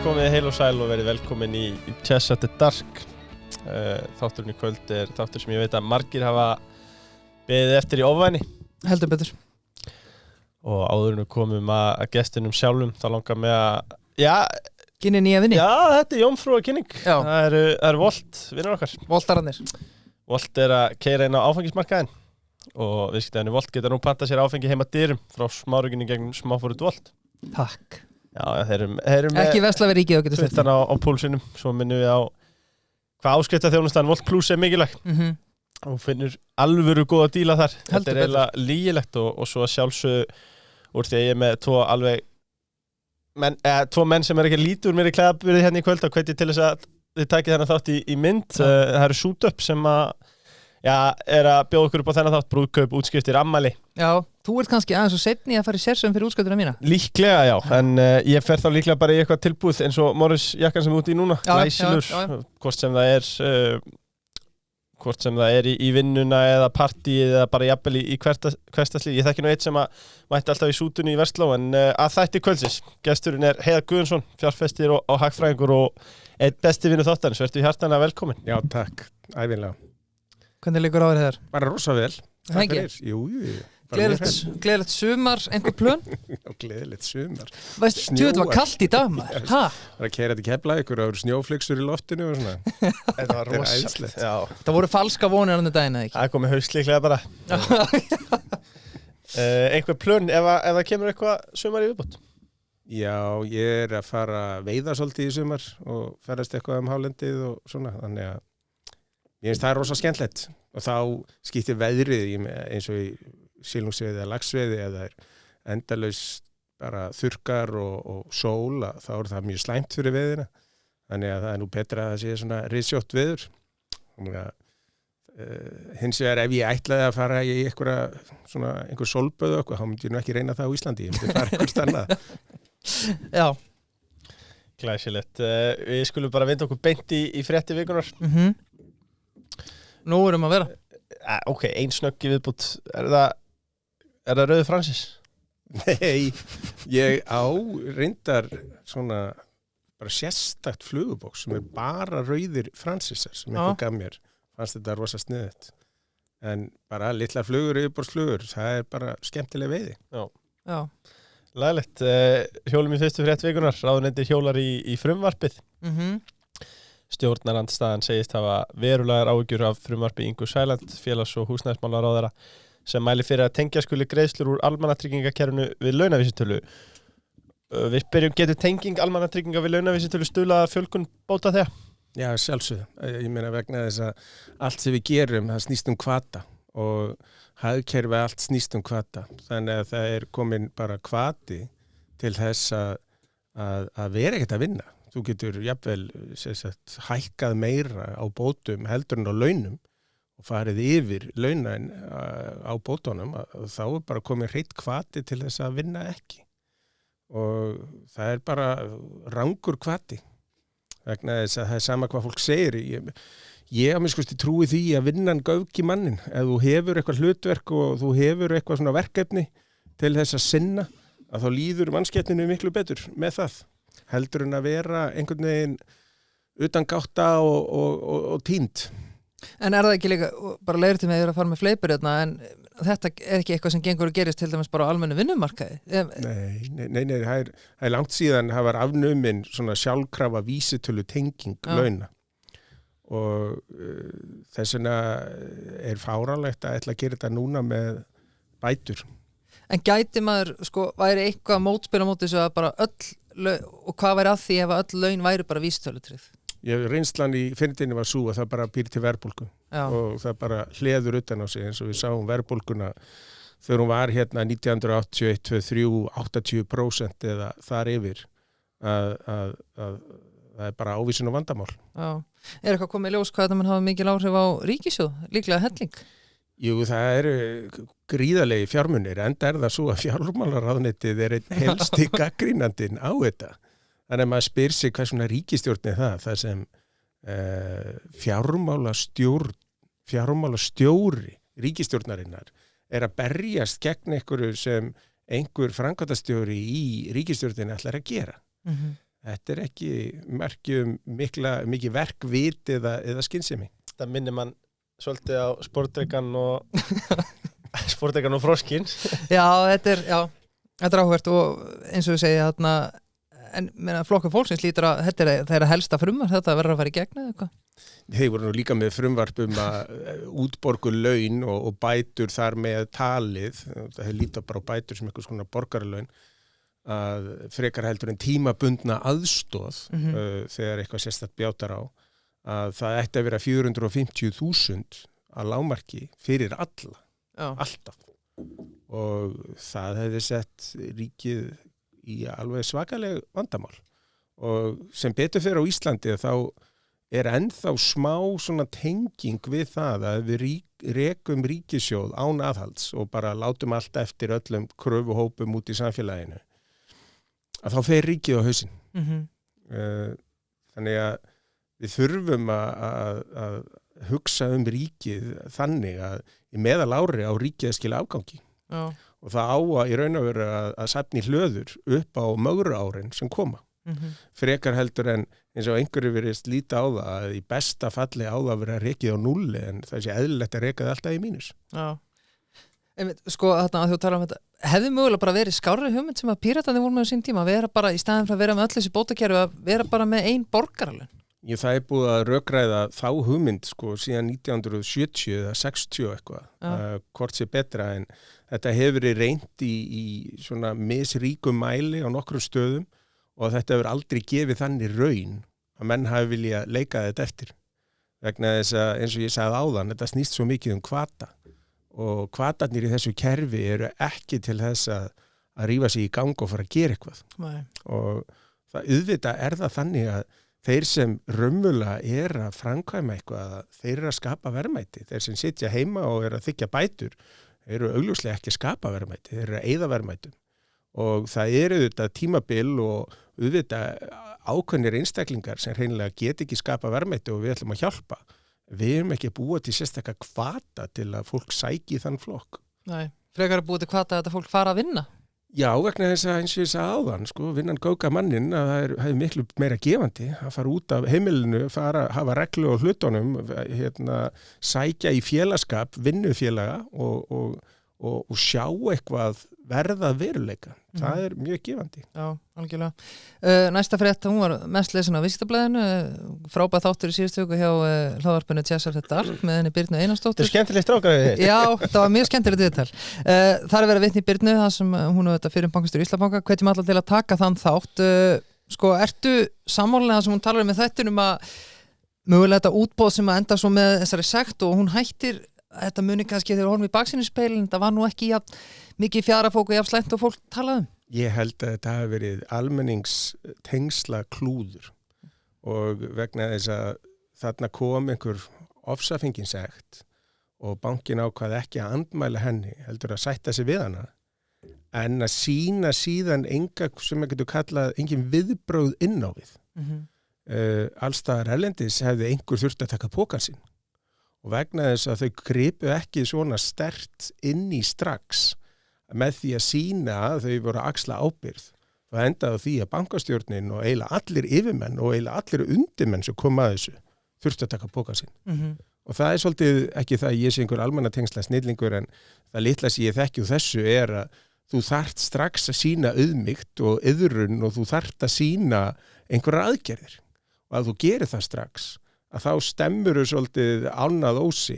komið heil og sæl og verið velkomin í Chess at the Dark. Þátturinn í kvöld þáttur sem ég veit að margir hafa beðið eftir í ofvæni. Heldur betur. Og áður en komum að gestinum sjálfum, þá langar mig að, Kynni nýja vinni. Já, þetta jómfrúa kynning. Já. Það er Volt, vinnur okkar. Voltararnir. Volt er að keyra inn á áfengismarkaðinn og viðskiptavinur Volt geta nú pantað sér áfengi heima dyrum frá smáruginni gegnum smáfórut Volt. Takk. Já, þeir eru með Ekki vesla við ríkið og getur Twittan á púlsinum, svo minnum við á hvað áskriftarþjónustan Volt Plus er mikilvæg. Og finnur alvöru góða díla þar. Þetta er eiginlega lygilegt og svo sjálfsögðu úr því að ég er með tvo menn sem er ekki lítur mér í klæðaburði hérna í kvöld og hvet ég til þess að þið takið þennan þátt í mynd. Það eru Suit-Up sem er að bjóða okkur upp á þennan þátt, brúðkaup, útskriftir, ammæli. Já, þú ert kannski aðeins og seinni að fara í sérsögum fyrir útskriftuna mína. Líklega, já, en ég fer þá líklega bara í eitthvað tilbúð eins og Morris jakkan sem er úti í núna, glæsilur, hvort sem það er í vinnuna eða partíið eða bara jafnvel í hversdagslífi. Ég þekki nú eitt sem að mætti alltaf í sútunni í Versló, en að þætti kvöldsins. Gesturinn er Heiðar Guðjónsson, fjárfestir og hagfræðingur og einn besti vinur þáttarins. Vertu hjartanlega velkomin. Já, takk. Ævinlega. Hvernig liggur árið þér? Bara rosa vel. Það ekki? Jú. Gleðilegt sumar, einhver plön? Já, gleðilegt sumar. Veist, það var kalt í dag, maður. Það var að keyra til Keflavíkur og það voru snjóflyksur í loftinu og svona. Þetta var rosalegt. Það voru falska vonir annað daginn, eða ekki? Það komið haustliklega bara. Einhver plön ef það kemur eitthvað sumar í viðbót? Já, ég er að fara að veiða svolítið í sumar og ferðast eitthvað hálendið og svona, þannig að ég finnst það rosa skemmtilegt og þá skiptir veðrið eins og í silungsveiði eða laxveiði eða er endalaus bara þurrkar og sól, þá er það mjög slæmt fyrir veðina, þannig að það er nú betra að það sé svona risjótt veður. Hins vegar ef ég ætlaði að fara í einhver sólböð og þá myndi ég nú ekki reyna það á Íslandi, ég myndi fara einhvers annað. Já. Glæsilegt. Við skulum bara vinda okkur beint í frétti vikunar. Nú erum að vera. Ok, ein snöggi viðbútt. Er það Rauður Francis? Nei, ég á reyndar svona bara sérstakt flugubóks sem er bara Rauðir Francisar sem einhver gaf mér. Fannst þetta rosa sniðugt. En bara litla flugur, yfirborðsflugur, það er bara skemmtileg veiði. Já. Lægilegt. Hjólum í fyrstu frétt vikunar. Ráðuneytir hjólar í frumvarpið. Stjórnarandstaðan segist hafa verulegar áhyggjur af frumvarpi Ingu Sæland, félags- og húsnæðismálaráðherra, sem mæli fyrir að tengja skuli greiðslur úr almannatryggingakerfinu við launavísitölu. Við spyrjum, getur tenging almannatrygginga við launavísitölu stuðlað að fjölgun bóta þegar? Já, sjálfsögðu. Ég meina vegna þess að allt sem við gerum, það snýst hvata og hagkerfi allt snýst hvata. Þannig að það er komin bara hvati til þess að vera ekkert að vinna. Þú getur jafnvel hækkað meira á bótum heldur en á launum og farið yfir launin á bótunum og þá er bara komið hreinn hvati til þess að vinna ekki. Og það er bara rangur hvati vegna þess að það er sama hvað fólk segir. Ég að minnst trúi því að vinnan göfgi mannin. Ef þú hefur eitthvað hlutverk og þú hefur eitthvað svona verkefni til þess að sinna, að þá líður mannskepninu miklu betur með það. Heldur en að vera einhvern veginn utan gátta og týnd. En er það ekki líka, bara leiður til mig að fara með fleipur hérna, en þetta er ekki eitthvað sem gengur og gerist til dæmis bara á almennu vinnumarkaði? Nei, það er langt síðan það var afnumin svona sjálfkrafa vísitölu tenging launa. Og þess vegna er fáránlegt að ætla að gera þetta núna með bætur. En gæti maður, væri eitthvað mótspil á móti þessu að bara og hvað væri að því ef öll laun væri bara vísitölutryggð? Reynslan í fyrirtækinu var svo að það bara býr til verðbólgu og það bara hleður utan á sig eins og við sáum verðbólguna þegar hún var hérna 1981, 23, 80% eða þar yfir að það er bara ávísun og vandamál. Já. Er eitthvað komið í ljós hvað þetta mun hafa mikil áhrif á ríkissjóð, líklega helling? Jú, það eru gríðarlegi fjármunir, enda er það svo að fjármálaráðuneytið er einn helsti gagnrýnandinn á þetta. Þannig að maður spyr sig hvað svona ríkisstjórn er það sem fjármálastjóri ríkisstjórnarinnar er að berjast gegn einhverju sem einhver framkvæmdastjóri í ríkisstjórninni ætlar að gera. Þetta er ekki merki mikið verkvit eða skynsemi. Það minnir mann svolítið á sportdrekan og sportdrekan og froskinn. Já, þetta er áhugavert og eins og við segja þarna, en flokkur fólksins lítur að þetta er að helsta frumvarp, þetta verður að fara í gegn eða eitthvað? Þeir voru nú líka með frumvarp að útborgu laun og bætur þar með talið, það lítur bara á bætur sem einhvers konar borgaralaun, að frekar heldur en tímabundna aðstoð þegar eitthvað sérstakt bjátar á, að það ætti að vera 450.000 að lágmarki fyrir alla, alltaf. Og það hefði sett ríkið í alveg svakaleg vandamál. Og sem betur fyrir á Íslandi þá er ennþá smá svona tenging við það að við rekum ríkissjóð án aðhalds og bara látum allt eftir öllum kröfuhópum út í samfélaginu. Að þá fer ríkið á hausinn. Þannig að við þurfum að hugsa ríkið þannig að í meðalári á ríkið að skila afgangi. Já. Og það á að í raun og veru að safni hlöður upp á mögru árin sem koma. Frekar heldur en eins og einhverju verið líta á það að í besta falli á það að vera rekið á nulli en það sé eðlilegt að reka það alltaf í mínus. Já. Sko þarna að þú tala þetta, hefði mögulega bara verið skárri hugmynd sem að Píratarnir voru með á sín tíma að vera bara í staðin fyrir að vera með öll þessi bótakerfi að vera bara með ein borgaralaun? Það er búið að rökræða þá hugmynd sko síðan 1970 eða 60 eitthvað, hvort sé betra en þetta hefur verið reynt í svona misríkum mæli á nokkrum stöðum og þetta hefur aldrei gefið þannig raun að menn hafi vilja leika þetta eftir. Vegna þess að eins og ég sagði áðan, þetta snýst svo mikið hvata og hvatarnir í þessu kerfi eru ekki til þess að rífa sig í gang og fara að gera eitthvað. Nei. Og það auðvitað er það þannig að þeir sem raunverulega að framkvæma eitthvað, þeir eru að skapa verðmæti. Þeir sem sitja heima og eru að þiggja bætur, eru augljóslega ekki að skapa verðmæti, þeir eru að eyða verðmætum. Og það eru auðvitað tímabil og auðvitað ákveðnir einstaklingar sem hreinlega get ekki skapa verðmæti og við ætlum að hjálpa. Við erum ekki að búa til sérstakka hvata til að fólk sæki þann flokk. Nei, frekar að búa til hvata að þetta fólk fara að vinna? Já, vegna þess að eins og ég sagði áðan, sko, vinnan gáka mannin að það er miklu meira gefandi að fara út af heimilinu, hafa reglu á hlutunum, sækja í félagskap, vinnufélaga og sjá eitthvað verða veruleika. Það er mjög gefandi. Já, algjörlega. Næsta frétt, hún var mest lesin á Vísindablaðinu, frábæð þáttur í síðustu viku hjá hlaðvarpinu Tjessar þetta allt með henni Birnu Einarsdóttur. Þetta er skemmtilegt strákar við þitt. Já, þetta var mjög skemmtilegt viðtal. Það er verið að vitna í Birnu, það sem hún er fyrir bankastjóri Íslandsbanka, hvetjum alla til að taka þann þátt. Sko, ertu sammála það sem hún talar með þettinum að mögulega þetta útboð sem að enda svo með þessari sekt og hún hættir þetta muni kannski þegar horfum í baksinninspeilin, það var nú ekki mikið fjadrafók og jafn slæmt og fólk talaði. Ég held að þetta hafi verið almenningstengsla klúður og vegna þess að þarna kom einhver ofsafengin sekt og bankin ákvað ekki að andmæla henni, heldur að sætta sig við hana en að sýna síðan enga sem að getur kallað engin viðbrögð inn á við. Allstaðar erlendis hefði einhver þurft að taka pókan sinn og vegna þess að þau gripu ekki svona sterkt inn í strax með því að sýna að þau voru að axla ábyrgð. Það endaði því að bankastjórnin og eiginlega allir yfirmenn og eiginlega allir undirmenn sem kom að þessu þurftu að taka pókan sinn. Og það er svolítið ekki það að ég sé einhver almannatengsla snillingur en það litla sem ég þekki úr þessu er að þú þarft strax að sýna auðmýkt og iðrun og þú þarft að sýna einhverjar aðgerðir og að þú gerir það strax að þá stemmur þú svolítið ánað ósi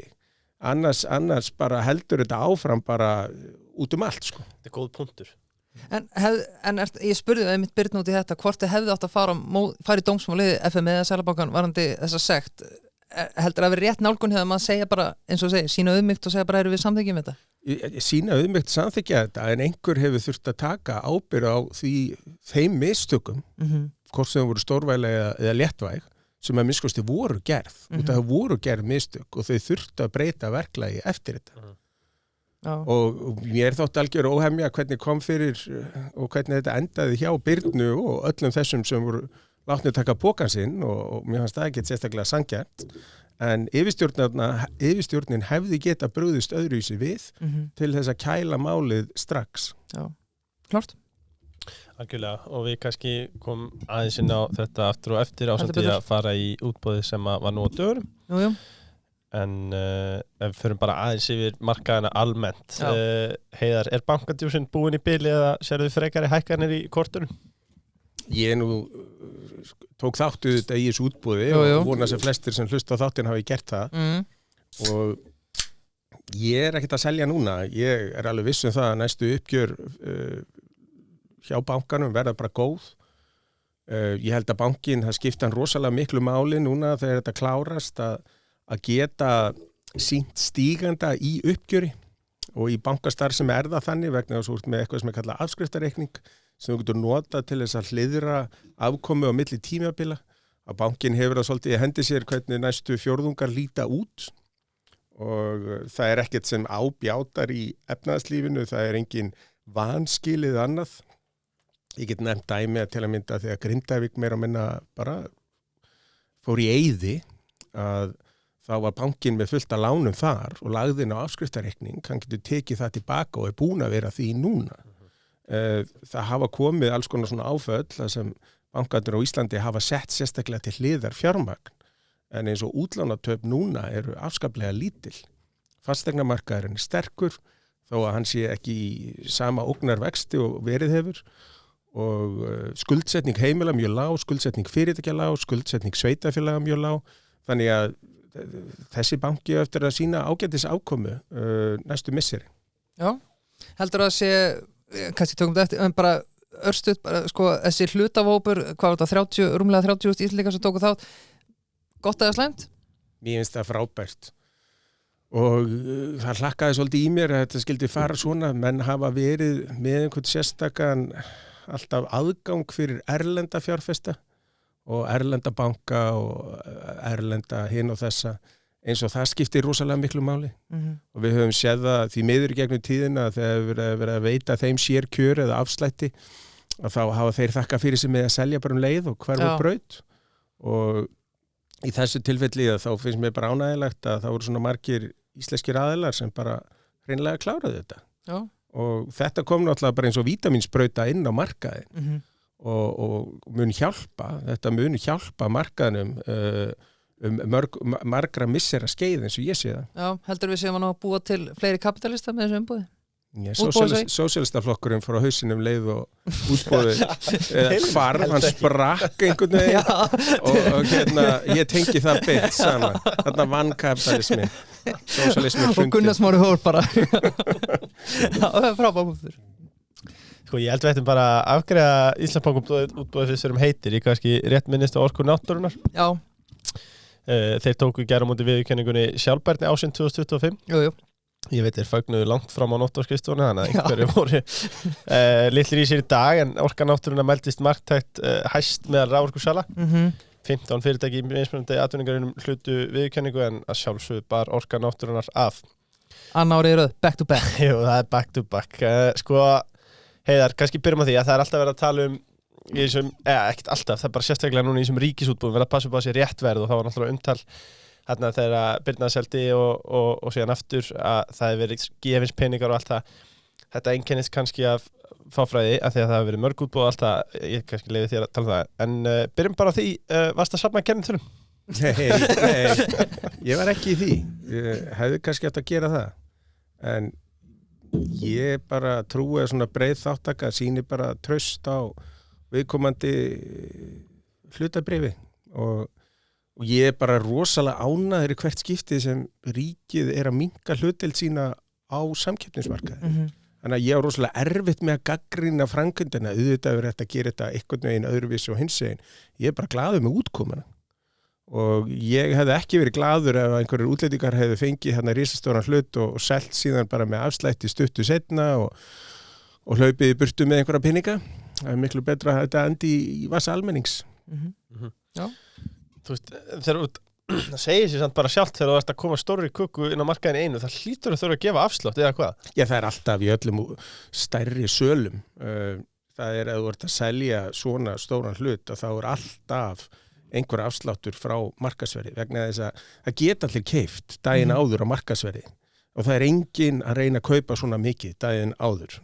annars bara heldur þetta áfram bara út allt sko. Þetta er góð punktur. En ég spurði það einmitt Birnu út í þetta hvort þið hefði átt að fara í dómsmálið FMI eða Seðlabankann varandi þessa sekt heldur að vera rétt nálgun hefði maður segja bara eins og segja sína auðmýkt og segja bara erum við samþykjum þetta? Sína auðmýkt samþykja þetta en einhver hefur þurft að taka ábyrgð á þeim mistökum hvort sem voru stórvæglega eða léttvæg sem að minnskosti voru gerð og það voru gerð mistök og þau þurftu að breyta verklagi eftir þetta. Og mér þótt algjör óhemja hvernig kom fyrir og hvernig þetta endaði hjá Birnu og öllum þessum sem voru látnir taka pókan sinn og mér fannst það ekki sérstaklega sanngjarnt en yfirstjórnin hefði geta brugðist öðruvísi við til þess að kæla málið strax. Já, klart. Algjörlega, og við kannski kom aðeins inn á þetta aftur og eftir ásamt því að fara í útboðið sem var nú á dögunum. Jú. En ef við förum bara aðeins yfir markaðina almennt. Heiðar, bankadjúsin búin í bili eða sérðu þið frekari hækkanir í kortunum? Ég tók þáttu þetta í þessu útboði og vona sem flestir sem hlusta á þáttin hafi gert það. Og ég ekkert að selja núna. Ég alveg viss það að næstu uppgjör hjá bankanum verða bara góð. Ég held að bankin, það skipta hann rosalega miklu máli núna þegar þetta klárast að geta sýnt stíganda í uppgjöri og í bankastarf sem það þannig vegna þess að þú ert með eitthvað sem kallað afskriftarreikning sem þú getur notað til þess að hliðra afkomu á milli tímabila. Að bankin hefur það svolítið í hendi sér hvernig næstu fjórðungar líta út og það ekkert sem ábjátar í efnahagslífinu, það engin vanskilið annað. Ég get nefnt dæmi að til að mynda þegar Grindavík meira að minna bara fór í eyði að þá var bankin með fullt af lánum þar og lagði inn á afskriftarreikning, hann getur tekið það tilbaka og búin að vera því núna. Það hafa komið alls konar svona áföll þar sem bankarnir á Íslandi hafa sett sérstaklega til hliðar fjármagn en eins og útlánatöp núna eru afskaplega lítil. Fasteignamarkaðurinn sterkur þó að hann sé ekki í sama ógnarvexti og verið hefur og skuldsetning heimila mjög lág, skuldsetning fyrirtækja lág, skuldsetning sveitafélaga mjög lág. Þannig að þessi banki eftir að sína ágætis ákomu næstu misseri. Já, heldur að sé, kannski tökum þetta eftir, en bara örstuð, sko, þessi hlutafópur, hvað var þetta, rúmlega 30.000 Íslendingar sem tóku þátt, gott eða slæmt? Mér finnst það frábært. Og það hlakkaði svolítið í mér að þetta skildi fara svona, menn hafa verið með einhvern sérstakann alltaf aðgang fyrir erlenda fjárfesta og erlenda banka og erlenda hinn og þessa eins og það skiptir rosalega miklu máli og við höfum séð það því miður í gegnum tíðina þegar við verið að veita þeim sér kjör eða afslætti að þá hafa þeir þakka fyrir sig með að selja bara leið og hverfa braut og í þessu tilfelli þá finnst mér bara ánægilegt að það voru svona margir íslenskir aðilar sem bara hreinlega kláraði þetta. Já. Og þetta kom náttúrulega bara eins og vítamínsbrauta inn á markaðin og mun hjálpa, þetta mun hjálpa markaðinum margra missera skeið eins og ég sé það. Já, heldur við séum að ná að búa til fleiri kapitalista með þessu umbúði? Já, sósíalistaflokkurinn fór á hausinum leið og útbóði hvarf, hann sprakk einhvern veginn og hérna, ég tengi það beint saman, þarna vann kapitalismi, sósíalismi hrundi. Og Gunnar Smári Hór bara. Já, það er frábært punktur. Sko, ég held við ættum bara að afgreiða Íslandsbanka útbóðið þess sem heitir, ég kannski rétt minnist á Orku náttúrunnar. Já. Þeir tóku gera múti viðurkenningunni sjálfbærni ásinn 2025. Jú. Ég veit, þeir fögnuðu langt fram á nóttarskristofunni, þannig að einhverju voru litlir í sér í dag, en Orka náttúrunnar meldist marktækt hæst meðal raforkusala. 15 fyrirtæki í mismunandi atvinningarunum hlutu viðurkenningu, en að sjálfsögðu bar Orka náttúrunnar af. Annar árið röð, back to back. Jú, það er back to back. Sko, Heiðar, kannski byrjum á því að það er alltaf verið að tala um í þessum, ekkert alltaf, það er bara sérstaklega núna í þessum ríkisútbúðum verið að passa upp á sér rétt verð og þá var náttúrulega umtal þarna þegar Birna seldi og síðan aftur að það hefur verið gefins peningar og allt það. Þetta einkennist kannski af fáfræði af því að það hefur verið mörg útbúð og allt það, ég kannski leiði þér að tala það. En byrjum bara á því, varst það safna kennitölum? Nei, ég var ekki í því. Ég hefði kannski átt að gera það. En ég bara trúi að svona breið þáttaka sýnir bara traust á viðkomandi hlutabréfi og ég er bara rosalega ánægður í hvert skiptið sem ríkið er að minnka hlutdeild sína á samkeppnismarkaði. Þannig að ég er rosalega erfitt með að gagnrýna framkvæmdina, auðvitað er þetta að gera þetta einhvern veginn öðruvísi og hinsegin. Ég er bara glaður með útkomuna. Og ég hefði ekki verið glaður ef einhverjir útlendingar hefði fengið hérna risastóran hlut og selt síðan bara með afslætti stuttu seinna og hlaupið í burtu með einhverja peninga. Það er miklu betra að þetta endi í vasa almennings. Já. Þú veist, það segir sér samt bara sjálft þegar þú ert að koma stórri köku inn á markaðin einu, það hlýtur að þurfa að gefa afslátt eða hvað? Já, það er alltaf í öllum stærri sölum. Það er að þú ert að selja svona stóran hlut og þá er alltaf einhver afsláttur frá markaðsverði vegna þess að það geta allir keypt daginn áður á markaðsverði og það er enginn að reyna að kaupa svona mikið daginn áður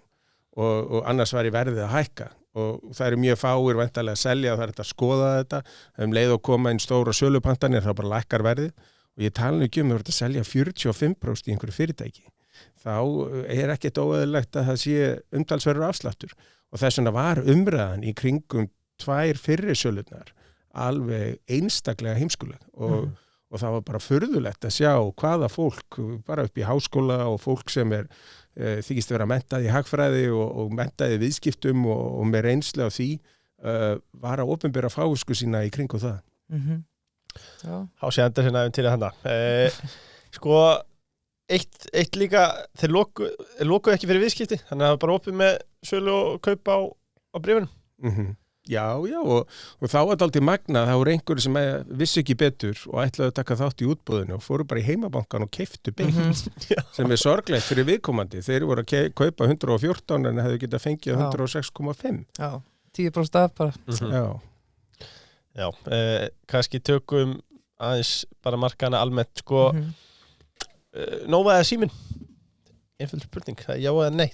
og annars væri verðið að hækka og það eru mjög fáir væntanlega að selja og það er þetta að skoða þetta leið og koma inn stóra sölupantanir þá bara lækkar verðið og ég tala nú ekki það að selja 45% í einhverju fyrirtæki þá er ekkert óeðlilegt að það sé umtalsverður afsláttur og þess vegna var umræðan í kringum 2 fyrri sölurnar alveg einstaklega heimskuleg og það var bara furðulegt að sjá hvaða fólk bara upp í háskóla og fólk sem þykist vera menntað í hagfræði og menntað í viðskiptum og með reynslu á því var að opinbera fávisku sína í kringu það. Hási Andersen aðeins til hana. Sko, eitt líka, þeir lokuðu ekki fyrir viðskipti, þannig að það var bara opið með sölu og kaupa á bréfunum. Já, og þá var þetta aldrei magnað, það voru einhverju sem vissi ekki betur og ætlaðu að taka þátt í útboðinu og fóru bara í heimabankan og keiftu beint, sem sorglegt fyrir viðkomandi. Þeir voru að kaupa 114 en hefðu getað fengið 106,5. Já, 10% af bara. Já, kannski tökum aðeins bara markana almennt, sko, Nova eða Síminn? Einföld spurning, það er já eða nei?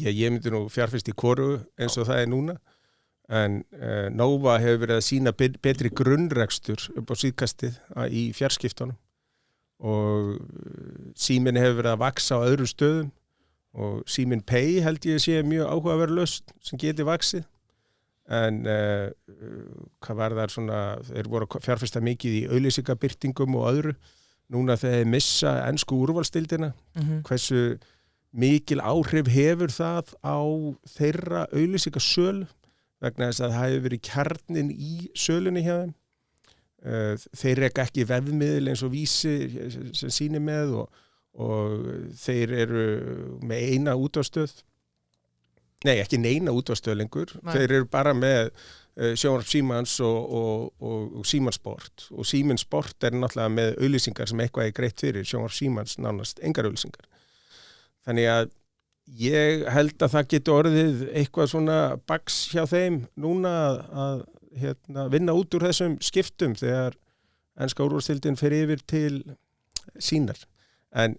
Ég myndi nú fjárfest í hvoru eins og það er núna en Nova hefur verið að sýna betri grunnrekstur upp á síðkastið í fjarskiptunum og Síminn hefur verið að vaksa á öðrum stöðum og Síminn Pay held ég sé mjög áhugaverð lausn sem geti vaksið en hvað var það svona, þeir voru að fjárfesta mikið í auglýsingabirtingum og öðru núna þegar þeir missa ensku úrvalsdeildina hversu mikil áhrif hefur það á þeirra auglýsingasölu vegna þess að það hefur verið kjarnin í sölunni hjá þeim. Þeir reka ekki vefmiðil eins og Vísi sem sýnir með og þeir eru með eina útvarpsstöð. Nei, ekki neina útvarpsstöð lengur. Nei. Þeir eru bara með sjónvarp Símans og Símansport og Símansport náttúrulega með auglýsingar sem eitthvað er greitt fyrir sjónvarp Símans nánast engar auglýsingar. Þannig að ég held að það getur orðið eitthvað svona baks hjá þeim núna að vinna út úr þessum skiptum þegar enska úrvalsdeildin fer yfir til Sínar. En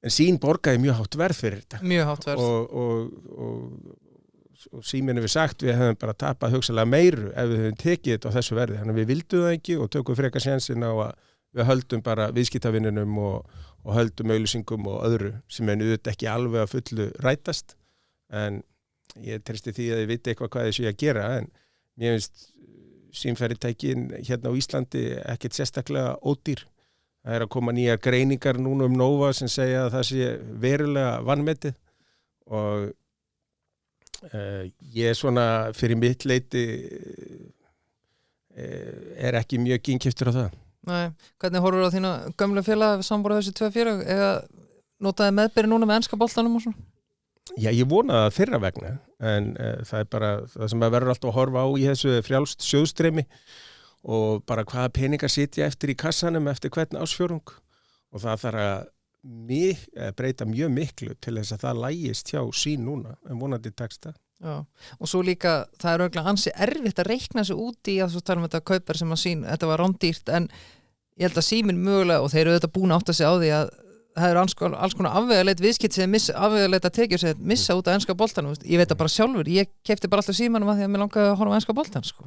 Sín borgaði mjög hátt verð fyrir þetta. Mjög hátt verð. Og Síminn hefur sagt við hefum bara tapað hugsalega meiru ef við hefum tekið þetta á þessu verði. Þannig að við vildum það ekki og tökum frekar sénsinn á að við höldum bara viðskiptavinnunum og höldum auglýsingum og öðru sem auðvitað ekki alveg að fullu rætast en ég treysti því að ég viti eitthvað hvað þessu ég að gera en mér finnst símferðitækin hérna á Íslandi ekkert sérstaklega ódýr. Það er að koma nýjar greiningar núna Nova sem segja að það sé verulega vanmetið og ég svona fyrir mitt leyti er ekki mjög ginnkeyptur á það. Nei, hvernig horfur á þína gömlu félag samborða þessi 2 félög eða notaði meðbyrði núna með enska boltanum og svona? Já, ég vona það þeirra vegna en það er bara það sem að verður alltaf að horfa á í þessu frjálst sjóðstreymi og bara hvaða peningar sitja eftir í kassanum eftir hvern ársfjórðung og það þarf að breyta mjög miklu til þess að það lægist hjá Sín núna en vonandi tekst það. Já, og svo líka það er örugglega ansi erfitt að reikna sig út í að svo tala um þetta kaupar sem að Sín, þetta var rándýrt en ég held að Síminn mögulega og þeir eru auðvitað búin að átta sig á því að það eru alls konar afvegaleit viðskipt sem afvegaleit að tekja sem missa út af enska boltanum, ég veit það bara sjálfur, ég keypti bara alltaf Símanum að því að mér langaði að horfa á enska boltan sko.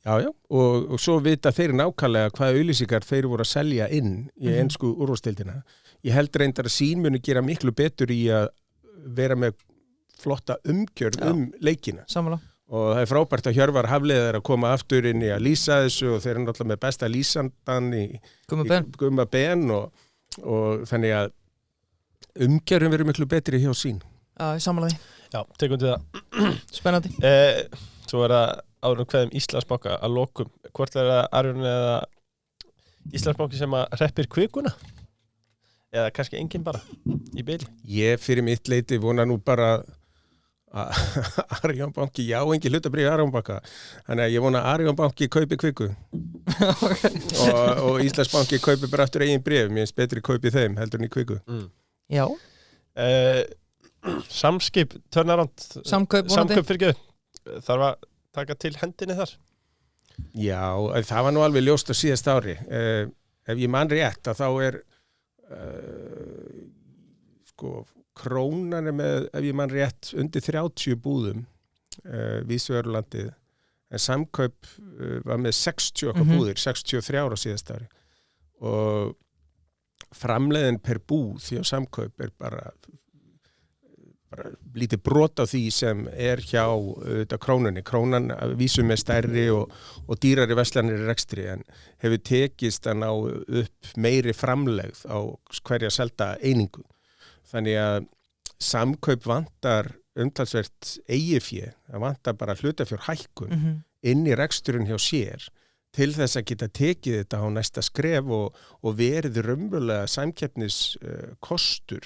Já, og svo vita þeir nákvæmlega hvaða auglýsingar þeir voru að selja inn í ensku úrvalsdeildina. Ég held reyndar að Sín muni gera miklu betur í að vera með flotta umgjörð leikina. Sammála. Og það er frábært að Hjörvar Hafliðar að koma aftur inn í að lýsa þessu og þeir eru náttúrulega með besta lýsandan í Gumma Ben og þannig að umgjörðum verður miklu betri hjá Sín. Já, ég sammála því. Já, tekum til það. Spennandi. Svo er það árum kveðum Íslandsbanka að lokum. Hvort er það Arjón eða Íslandsbanki sem að hreppir kvikuna? Eða kannski enginn bara í bili? Ég fyrir mitt leyti vona nú bara Arjón banki, já, engin hlutabrif Arjón banka, þannig að ég vona Arjón banki kaupi kviku og Íslandsbanki kaupi bara aftur eigin bréf, mér finnst betri kaupi þeim heldur en í kviku. Já. Samskip, turnaround, samkaup fyrir þarf að taka til hendinni þar? Já, það var nú alveg ljóst á síðast ári. Ef ég man rétt að þá er sko Krónan með, ef ég man rétt, undir 30 búðum víðsvegarlandið, en Samkaup var með 60 okkar búðir, 63 ára síðast ári og framleiðin per búð því á Samkaup bara lítið brot á því sem hjá Krónunni. Krónan vísum með stærri og dýrari verslanir í rekstri en hefur tekist að ná upp meiri framlegð á hverja selda einingu. Þannig að Samkaup vantar umtalsvert eigifé, það vantar bara hlutafjárhækkun inn í reksturinn hjá sér til þess að geta tekið þetta á næsta skref og verið raunverulega samkeppniskostur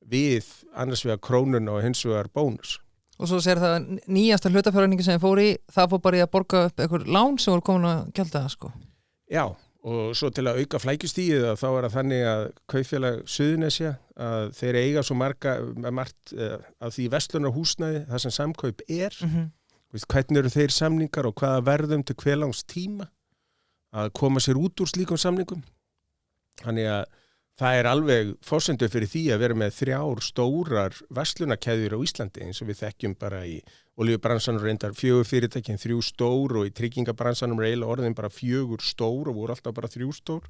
við annars vegar Krónuna og hins vegar Bónus. Og svo sér það nýjasta hlutafjárhækningi sem fór í, það fór bara í að borga upp einhver lán sem voru komin að gjalda það sko. Já. Og svo til að auka flækjustígið þá það þannig að Kaupfélag Suðurnesja að þeir eiga svo margt af því verslunarhúsnæði, það sem Samkaup hvernig eru þeir samningar og hvaða verðum til hve langs tíma að koma sér út úr slíkum samningum. Þannig að það alveg forsendur fyrir því að vera með 3 stórar verslunarkeðjur á Íslandi eins og við þekkjum bara í olíubransanum reyndar 4 fyrirtæki en 3 stór og í tryggingabransanum eiginlega orðin bara 4 stór og voru alltaf bara 3 stór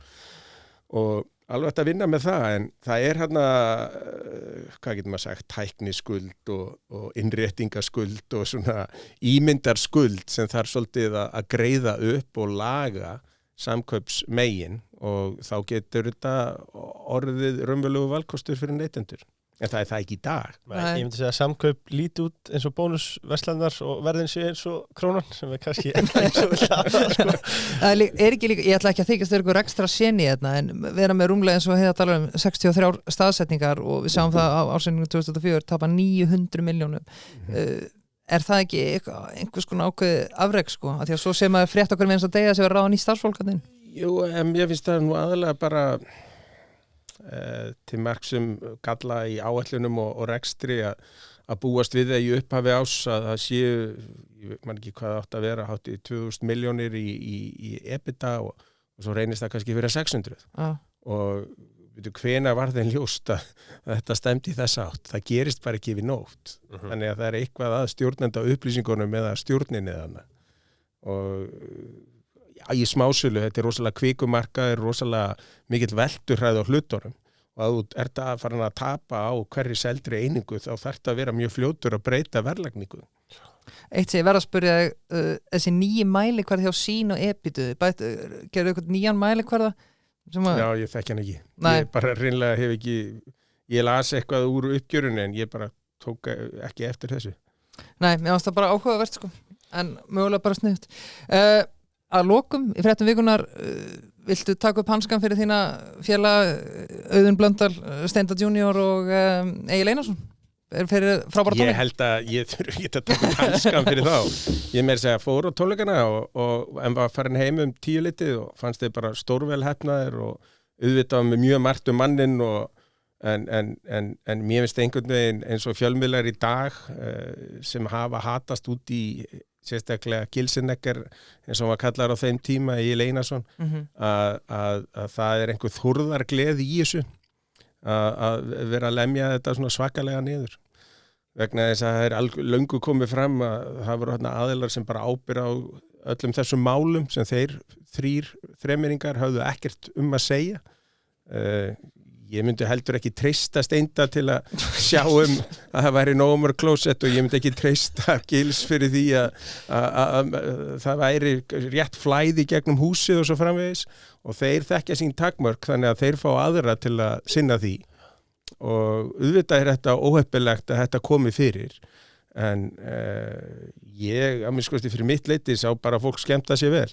og alveg hægt að vinna með það en það hérna, hvað getur maður sagt, tækniskuld og innréttingaskuld og svona ímyndarskuld sem þarf svolítið að greiða upp og laga Samkaupsmegin og þá getur þetta orðið raunverulegu valkostur fyrir neytendur. En það það ekki í dag. Nei. Ég myndi segja að Samkaup líti út eins og bónusverslanir og verðin sé eins og Krónan sem kannski eins og sko. Það ekki líka, ég ætla ekki að þykjast eitthvað ekstra seni hérna en vera með rúmlega eins og heiða tala 63 staðsetningar og við sjáum það á ársendingu 2004 tapa 900 milljónum. Það ekki einhvers konar ákveð afrek sko? Af því að svo sem að frétt okkur með eins og degja sem var ráðan í starfsfólkarnir. Jú, en ég finnst það nú aðalega bara til marksum galla í áætlunum og rekstri að búast við það í upphafi ás að það séu, ég man ekki hvað átt að vera, hátt í 2000 milljónir í EBITDA og svo reynist það kannski fyrir 600. Og hvenær var þeim ljóst að þetta stemdi þess átt. Það gerist bara ekki yfir nótt. Þannig að það eitthvað að stjórnenda upplýsingunum eða stjórninni þannig. Og í smásölu, þetta rosalega kvikumarkaður, rosalega mikill velturhræð á hlutunum. Og að þú ert að fara að tapa á hverri seldri einingu þá þarf það að vera mjög fljótur að breyta verðlagningu. Eitt sem ég verð að spyrja þessi nýji mælikvarði hjá Sýn og Ebitu, gerðu eitthvað nýjan mælikvarða? Já, ég þekki hann ekki. Nei. Ég bara reynlega hef ekki, ég las eitthvað úr uppgjörunni en ég bara tók ekki eftir þessu. Nei, mér finnst það bara áhugavert sko, en mögulega bara sniðugt. Að lokum, í fréttum vikunar, viltu taka upp hanskan fyrir þína félaga Auðun Blöndal, Steinda Junior og Egil Einarsson? Fyrir frábæra tónleika? Ég held að ég þurfi ekki að taka upp hanskan fyrir þá. Ég meira segja fór á tónleikana en var farin heim 10 og fannst þið bara stórvel heppnaðir og auðvitað með mjög margt mannin en mér finnst einhvern veginn eins og fjölmiðlar í dag sem hafa hatast út í sérstaklega Gilsenegger eins og var kallar á þeim tíma Egil Einarsson að það einhver þurrðargleði í þessu að vera að lemja þetta svona svakalega niður vegna þess að það löngu komið fram að það voru aðilar sem bara ábyrgðu á öllum þessum málum sem þeir 3 þremyringar höfðu ekkert að segja ég myndi heldur ekki treysta Steinda til að sjá að það væri nómur klósett og ég myndi ekki treysta Gils fyrir því að það væri rétt flæði gegnum húsið og svo framvegis og þeir þekkja sín takmörk þannig að þeir fá aðra til að sinna því og auðvitað þetta óheppilegt að þetta komi fyrir en ég að minnst kosti fyrir mitt leyti sá bara fólk skemmta sér vel.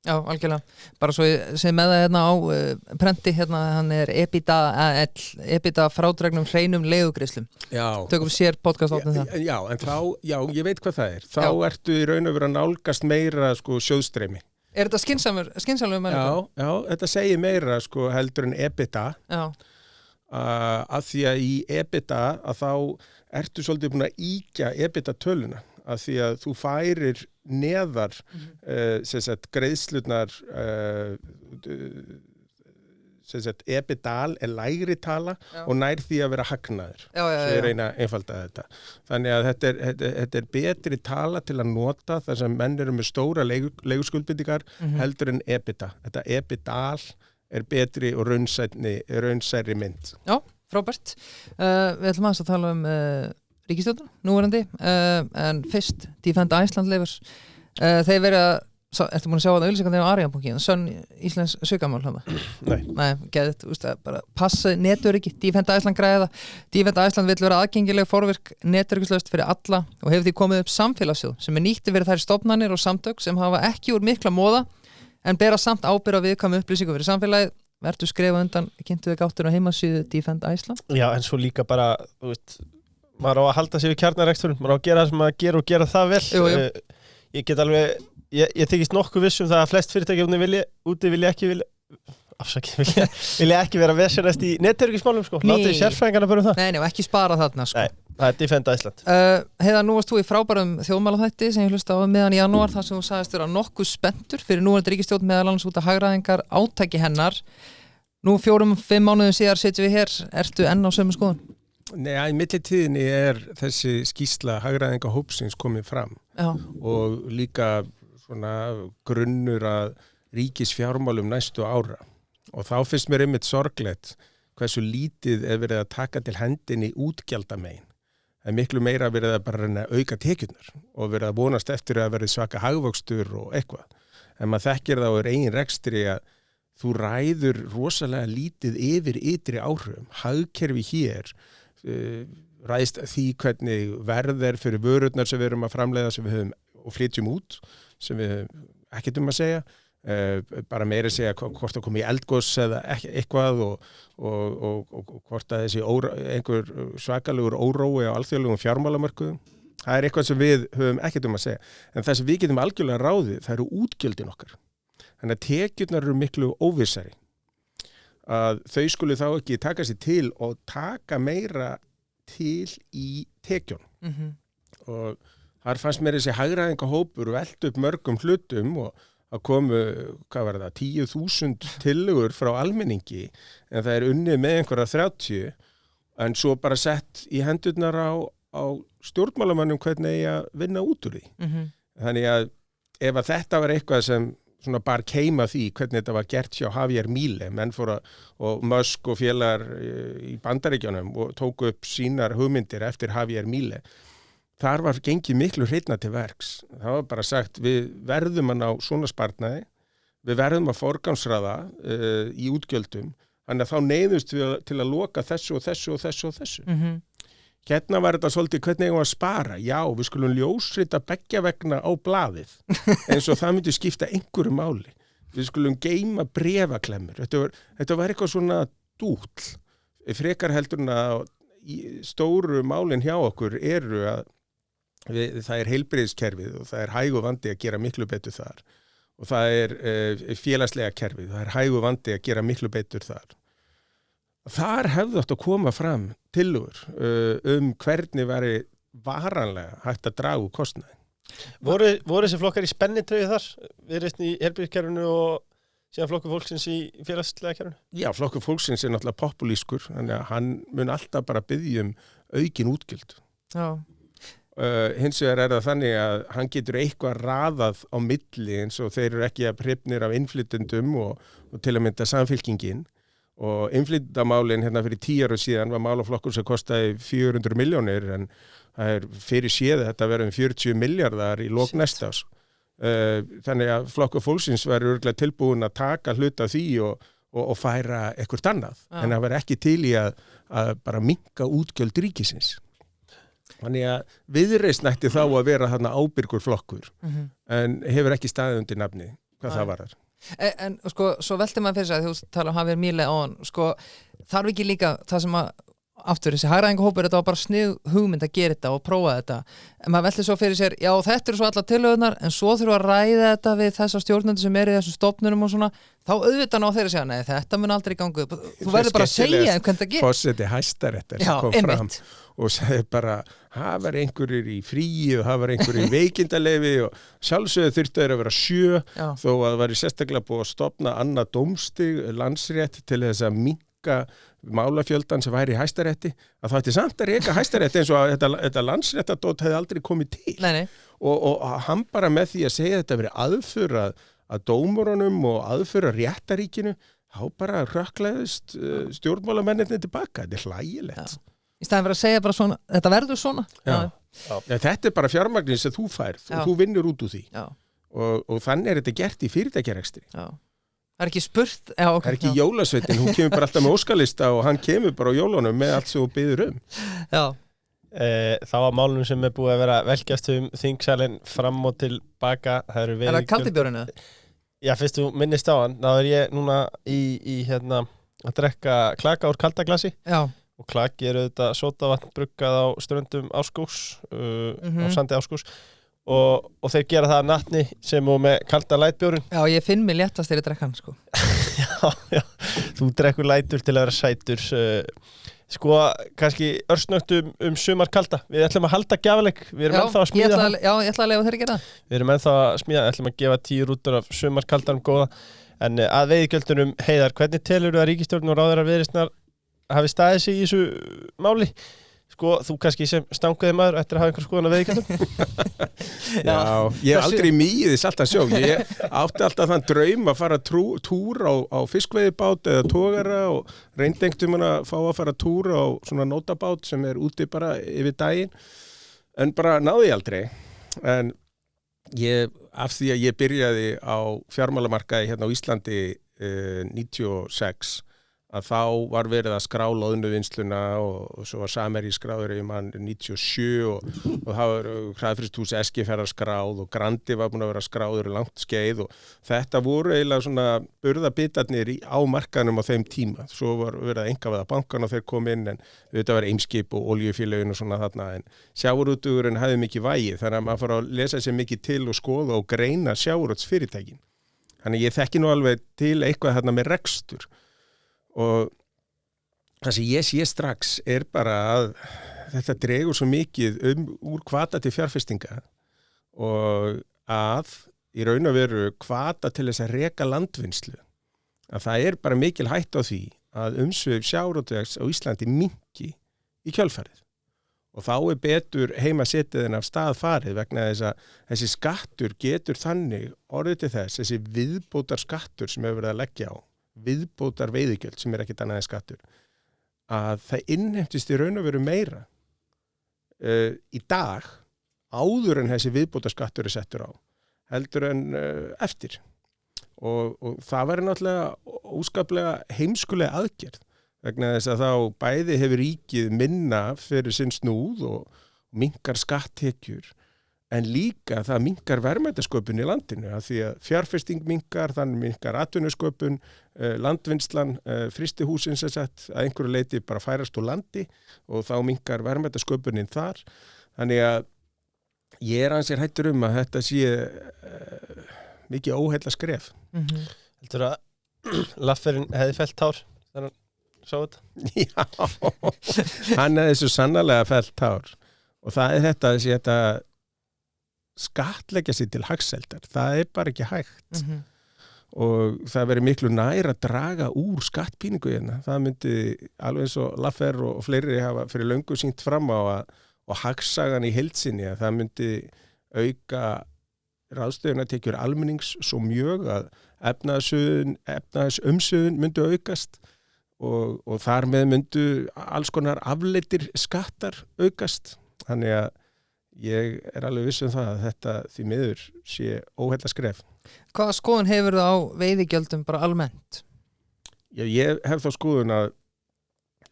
Já, algjörlega. Bara svo ég segi með það hérna á prenti, hérna hann EBITDA frádregnum hreinum leigugreiðslum. Já. Tökum sér podcast áttum það. Já, en þá, ég veit hvað það er. Þá ertu í raun og veru að nálgast meira sko sjóðstreymi. Er þetta skynsamlega meira? Já, þetta segir meira sko heldur en EBITDA. Já. Að því að í EBITDA að þá ertu svolítið búin að íkja EBITDA töluna. Að því að þú færir neðar greiðslurnar sem sagt EBITDA lægri tala og nær því að vera hagnaður. Svo ég reyna að einfalda þetta. Þannig að þetta betri tala til að nota þar sem menn eru með stóra leiguskuldbindingar heldur en EBITDA. Þetta EBITDA betri og raunsærri mynd. Já, frábært. Við ætlum að tala um ríkisstjórnina, núverandi, en fyrst Defend Iceland leifur. Þeir verið að ertu búin að sjá að auðlýsingar á Arion-bókin Sönn Íslands sögamál hana? Nei, geðið, bara passa netöryggi, Defend Iceland græða Defend Iceland vill vera aðgengileg forvirk netöryggislaust fyrir alla og hefur því komið upp samfélagssjóð sem nýtti fyrir þær stofnanir og samtök sem hafa ekki úr mikla móða en bera samt ábyrgð á viðkvæmu upplýsingum fyrir samfélagið. Vertu skrifa undan, kynntu þig áttur á heimasíðu Defend Iceland? Já, en svo líka bara, þú veist, maður á að halda sig við kjarnareksturinn, maður á að gera það sem maður gerir og gera það vel. Jú. Ég get alveg Ég þykist nokkuð vissum það að flest fyrirtæki vilja ekki vera vesenast í netöryggismálum sko. Látið sérfræðingarna bara um það. Nei, og ekki spara þarna sko. Nei, það Defend Iceland. Heiða, nú varst þú í frábærum þjóðmálaþætti sem ég hlusta á meðan í janúar þar sem þú sagðist vera nokkuð spenntur fyrir núverandi ríkisstjórn meðal annars út af hagræðingar átaki hennar. Nú 4-5 mánuðum síðar sitjum við hér. Ertu enn á sömu skoðun? Nei, í millitíðinni þessi skýrsla hagræðinga hópsins komið fram. Já. Og líka grunnur að ríkisfjármálum næstu ára og þá finnst mér einmitt sorglegt hversu lítið verið að taka til hendinni útgjaldamegin. Það miklu meira verið að bara reyna að auka tekjurnar og verið að vonast eftir að verið svaka hagvöxtur og eitthvað. En maður þekkir það á eigin rekstri að þú ræður rosalega lítið yfir ytri áhrifum. Hagkerfi hér ræðist því hvernig verð fyrir vörurnar sem við erum að framleiða sem við höfum og flytjum út sem við ekkert að segja bara meira að segja hvort það komi í eldgos eða eitthvað og hvort að þessi einhver svakalegur órói á alþjóðlegum fjármálamörkuðum það eitthvað sem við höfum ekkert að segja en það sem við getum algjörlega ráðið það eru útgjöldin okkar þannig að tekjurnar eru miklu óvissari að þau skuli þá ekki taka sér til og taka meira til í tekjun og þar fannst mér þessi hagræðingahópur velt upp mörgum hlutum og að komu, 10.000 tillögur frá almenningi en það unnið með einhverja 30 en svo bara sett í hendurnar á stjórnmálamannum hvernig eigi að vinna út úr því. Þannig að ef að þetta var eitthvað sem svona bara keima því hvernig þetta var gert hjá Javier Milei, menn fór og Musk og félagar í Bandaríkjunum og tóku upp sínar hugmyndir eftir Javier Milei. Þar var gengið miklu hreinna til verks. Það var bara sagt, við verðum að ná svona sparnaði, við verðum að forgangsraða í útgjöldum, þannig að þá neyðumst við til að loka þessu og þessu og þessu og þessu. Hérna var þetta svolítið hvernig eigum að spara. Já, við skulum ljósrita beggja vegna á blaðið, eins og það myndi skipta einhverju máli. Við skulum geyma bréfaklemmur. Þetta var eitthvað svona dúll. Frekar heldur en að stóru málin hjá okkur eru að það heilbrigðiskerfið og það hægu vandi að gera miklu betur þar og það félagslega kerfið, það hægu vandi að gera miklu betur þar. Þar hefðu átt að koma fram tillögur hvernig væri varanlega hægt að draga úr kostnaði. Voru þessi flokkar í spennitreyju þar? Viðreisn í heilbrigðiskerfinu og síðan flokkur fólksins í félagslega kerfinu? Já, flokkur fólksins náttúrulega populískur, þannig að hann mun alltaf bara biðja aukin útgjöld. Já. Hins vegar það þannig að hann getur eitthvað raðað á milli eins og þeir eru ekki að hrifnir af innflytjendum og til að mynda samfylkingin og innflytjendamálin hérna fyrir 10 ára síðan var málaflokkur sem kostaði 400 milljónir en það fyrir séð þetta verið 40 miljardar í lok næsta árs. Þannig að flokkur fólksins var örugglega tilbúin að taka hluta því og færa eitthvað annað en það var ekki til í að bara minnka útgjöld ríkisins. Þannig að Viðreisn ætti þá að vera þarna ábyrgur flokkur en hefur ekki staðið undir nafni hvað það varar. En sko, svo velti maður fyrir sig að þú tala um Javier Milei áðan, sko, þarf ekki líka það sem að aftur þessi hagræðingahópur, þetta var bara snið hugmynd að gera þetta og prófa þetta en maður velti svo fyrir sér, já þetta eru svo allar tillögurnar en svo þurfa að ræða þetta við þessa stjórnendur sem eru í þessu stofnunum og svona þá auðvitað ná þeir að segja, nei þetta mun aldrei gangu þú verður bara að segja hvernig það gerir Forseti Hæstaréttar sem kom fram og sagði bara, það var einhverjir í fríi og það var einhverjir í veikindaleyfi og sjálfsögðu þurftu þeir að vera 7 þó að það var sérstaklega búið að stofna annað dómstig, landsrétt til þess að minnka málafjöldan sem væri í Hæstarétti að það ætti samt að reka Hæstarétti eins og þetta landsréttadót hefði aldrei komið til nei. Og hann bara með því að segja þetta verið aðför að dómurunum og aðför að réttaríkinu þá bara rökklaðist stjórnmálamennirni tilbaka, þetta hlægilegt í staðin fyrir að segja bara svona, þetta verður svona Þetta er bara fjármagnið sem þú færð og þú vinnur út úr því og þannig er þetta gert í fyrirtækjarekstri Það er ekki spurt Það er ekki jólasveitin, hún kemur bara alltaf með óskalista og hann kemur bara á jólunum með allt sem þú biður Já Það var málunum sem er búið að vera velkjast þingsalinn fram og tilbaka Er það kaldibjórinu? Já, fyrst þú minnist á hann þá er ég núna í hérna að drekka klaka úr kaldaglasi og klaki eru þetta sótavatn bruggað á ströndum Árskógs á sandi Árskógs og þeir gera það að natni sem og með kalda lætbjórinn Já, ég finn mig léttast þegar ég drekka hann sko. já, þú drekkur lætur til að vera sætur sko, kannski örsnögt sumar kalda við ætlum að halda gjafaleik við erum ennþá að smíða ég ætla að leifa þeir að gera það við erum ennþá að smíða, ætlum að gefa 10 rútur af sumar kaldanum góða en að veiðigjöldunum, Heiðar, hvernig telur þú að ríkisstjórn og ráðherrar Viðreisnar hafi staðið sig í þessu máli sko, þú kannski sem stanguði maður eftir að hafa einhver skoðan að veiðigjöldum Já, ég hef aldrei mýið þess alltaf sjó ég átti alltaf þann draum að fara túr á fiskveiðibát eða togara og reyndi einhvern veginn að fá að fara túr á svona nótabát sem er úti bara yfir daginn en bara náði ég aldrei en af því að ég byrjaði á fjármálamarkaði hérna á Íslandi 96 að þá var verið að skrá loðnuvinnsluna og svo var Samherji skráður í mann 97 og það var Hraðfrystihús Eskifjarðar skráð og Grandi var búin að vera skráður langt skeið og þetta voru eiginlega svona burðabitarnir á markanum á þeim tíma. Svo var verið að einkavæða bankan og þeir kom inn en þetta var Eimskip og oljufélögin og svona þarna en sjávarútvegurinn hafði mikið vægi þannig að maður fór að lesa sér mikið til og skoða og greina sjávarútvegsfyrirtækin. Þannig ég þekki nú alveg til eitthvað þarna með rekstur. Og það sem ég sé strax er bara að þetta dregur svo mikið úr hvata til fjárfestinga og að í raun og veru hvata til þess að reka landvinnslu að það er bara mikil hætt á því að umsvif sjávarútvegs á Íslandi minnki í kjölfarið og þá er betur heima setið en af stað farið vegna þess að þessi skattur getur þannig orðið til þess þessi viðbótar skattur sem hefur verið að leggja á viðbótar veiðigjöld sem er ekkert annað en skattur að það innheimtist í raun og veru meira í dag áður en þessi viðbótar skattur er settur á heldur en eftir og það væri náttúrulega óskaplega heimskulega aðgerð vegna þess að þá bæði hefur ríkið minna fyrir sinn snúð og minnkar skatttekjur en líka það minnkar verðmætasköpun í landinu af því að fjárfesting minnkar, þannig minnkar atvinnusköpun, landvinnslan, frystihúsin sem sagt að einhverju leiti bara færast úr landi og þá minnkar verðmætasköpunin þar. Þannig að ég er ansið hættur að þetta sé mikið óheilla skref. Heldur að Lafferinn hefði fellt tár þegar hann sá þetta? Já, hann hefði svo sannarlega fellt tár og það er þetta skattleggja sig til hagseldar, það er bara ekki hægt og það verið miklu nær að draga úr skattpíningu hérna, það myndi alveg eins og Laffer og fleiri hafa fyrir löngu sýnt fram á og hagsagan í heild sinni að það myndi auka ráðstöfunartekjur almennings svo mjög að efnahagsumsvifin myndi aukast og þar með myndu alls konar afleiddir skattar aukast, þannig að ég er alveg viss það að þetta því miður sé óheilla skref. Hvaða skoðun hefur það á veiðigjöldum bara almennt? Já, ég hef þá skoðun að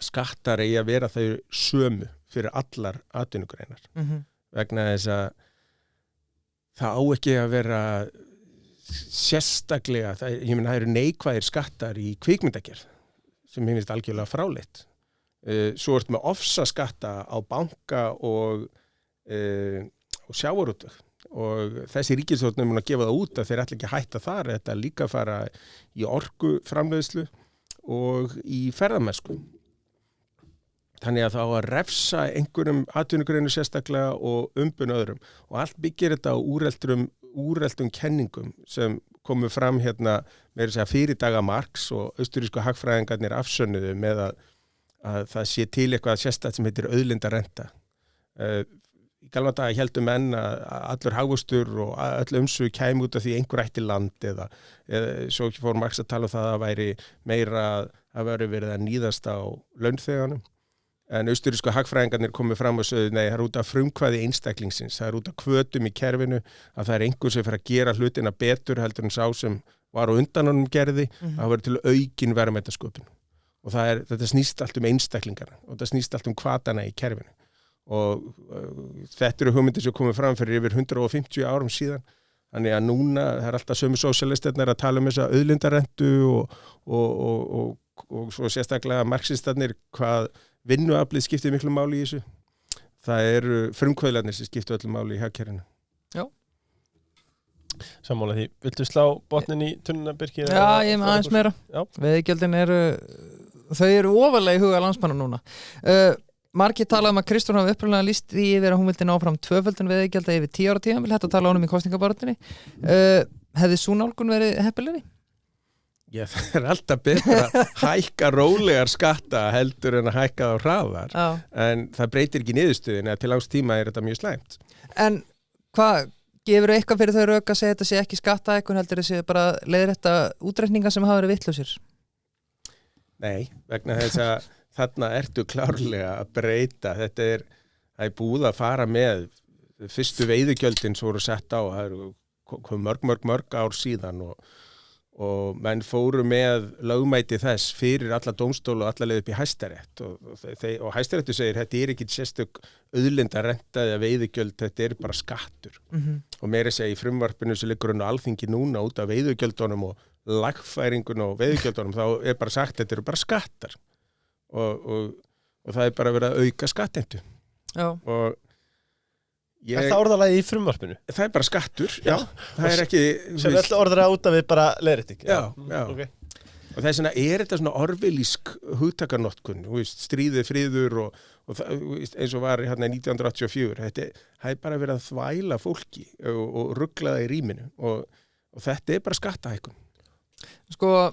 skattar eigi að vera þau sömu fyrir allar atvinnugreinar vegna þess að það á ekki að vera sérstaklega, það eru neikvæðir skattar í kvikmyndagerð sem mér finnst algjörlega fráleitt. svo ertu með ofsaskatta á banka og sjávarútveg og þessi ríkisstjórn mun að gefa það út að þeir ætla ekki að hætta þar, þetta líka fara í orkuframleiðslu og í ferðamennsku. Þannig að þá að refsa einhverjum atvinnugreinu sérstaklega og umbun öðrum og allt byggir þetta á úreltum kenningum sem komu fram hérna með þess að fyrir daga Marx og austurísku hagfræðingarnir afsönnuðu með að það sé til eitthvað sérstakt sem heitir auðlindarenta. Í gamla daga héldu menn að allur hagvöxtur og öll umsvif kæmi út af því einhver ætti land eða svo fór Marx að tala um það að væri meira að væri verið að níðast á launþeganum. En austurísku hagfræðingarnir komið fram og sögðu nei, það er út af frumkvæði einstaklingsins, það er út af hvötum í kerfinu að það er einhver sem fyrir að gera hlutina betur heldur en sá sem var á undan honum gerði, það verður til aukin verðmætasköpun. Og þetta snýst allt einstaklingarna og þetta snýst allt hvatana í kerfinu. Og þetta eru hugmyndir sem komið fram fyrir yfir 150 árum síðan. Þannig að núna það er alltaf sömu sósíalistarnir að tala um þessa auðlindarentu og svo sérstaklega marxistarnir hvað vinnuaflið skiptir miklu máli í þessu. Það eru frumkvöðlarnir sem skiptir öllu máli í hagkerfinu. Já. Sammála því. Viltu slá botnin í tunnuna, Birkir? Já, ég með aðeins meira. Veiðigjöldin þau eru ofarlega í huga landsmanna núna. Margir talað um að Kristrún hafi upprunalega lýst því yfir að hún vildi ná fram tvöföldun veiðigjalda yfir 10 ára tímabil, þetta tala honum í kosningabaráttunni. Hefði sú nálgun verið heppilegri? Já, það er alltaf betra að hækka rólegar skatta heldur en að hækka þá hraðar. Já. En það breytir ekki niðurstöðin að til langs tíma er þetta mjög slæmt. En hvað, gefur eitthvað fyrir þau rök að segja þetta sé ekki skattahækkun heldur þessi bara leiðrétta útreikninga sem hafa verið vitlausir? Nei, vegna þess að þarna ertu klárlega að breyta. Það er búið að fara með fyrstu veiðigjöldin sem voru sett á, það eru mörg ár síðan og menn fóru með lögmæti þess fyrir alla dómstóla og alla leið upp í Hæstarétt og Hæstaréttu segir þetta er ekki sérstök auðlindarenta eða veiðigjöld, þetta er bara skattur. Og meira segja í frumvarpinu sem liggur á Alþingi núna út af veiðigjöldunum og lagfæringun og veiðigjöldunum, þá er bara sagt þetta eru bara skattar. Og það er bara verið að auka skattheimtu. Já. Er það orðalagi í frumvarpinu? Það er bara skattur, já. Það er ekki... Sem öll orðalega út af við bara leiðrétting. Já. Okay. Og þess vegna er þetta svona orwellísk hugtakanotkun, stríðið, friður og eins og var hérna 1984. Það er bara verið að þvæla fólki og rugla það í rýminu og þetta er bara skattahækkun. Sko...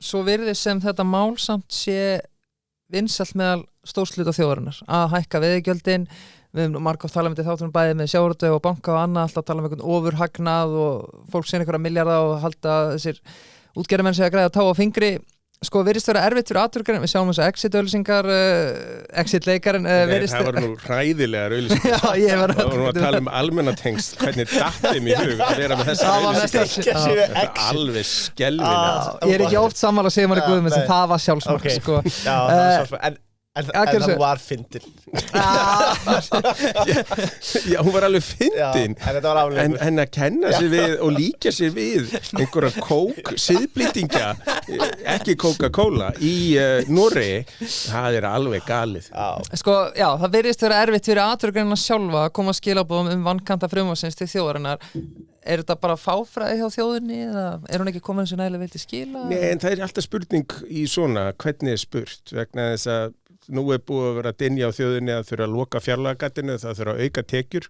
Svo virðist sem þetta mál samt sé vinsælt meðal stórsluta þjóðarinnar að hækka veiðigjöldin. Við höfum margótt talað um þetta þáttunum bæði með sjávarútveg og banka og annað, alltaf tala um einhvern ofurhagnað og fólk sér einhverja milljarða og halda þessir útgerðarmenn sig að græða tá á fingri. Sko virðist vera erfitt fyrir atvinnugreinar, við sjáum þess að exit-auglýsingar, exit-leikarinn það var nú hræðilegar auglýsingar. Já, ég var að tala um almennatengsl, hvernig dattum í hug að vera með þessar auglýsingar. Þetta er alveg skelfilegt. Ég er ekki oft sammála að segja maður Guðmund sem það var sjálfsmark. Okay. Sko. Já, það var sjálfsmark. En það var fyndin. Já, hún var alveg fyndin. En að kenna sér við og líka sér við einhverja kók, siðblýtinga, ekki Coca-Cola í Noregi, það er alveg galið. Sko, já, það virðist vera erfitt fyrir atvinnugreinina sjálfa að koma skilaboðum vankanta frumvarpsins til þjóðarinnar. Er þetta bara fáfræði hjá þjóðinni eða er hún ekki komin eins og nægilega vel til skila? Nei, en það er alltaf spurning í svona, hvernig er spurt, vegna þess að nú er búið að vera að dynja á þjóðinni að þurfa að loka fjárlagagatinu, það þurfa að auka tekjur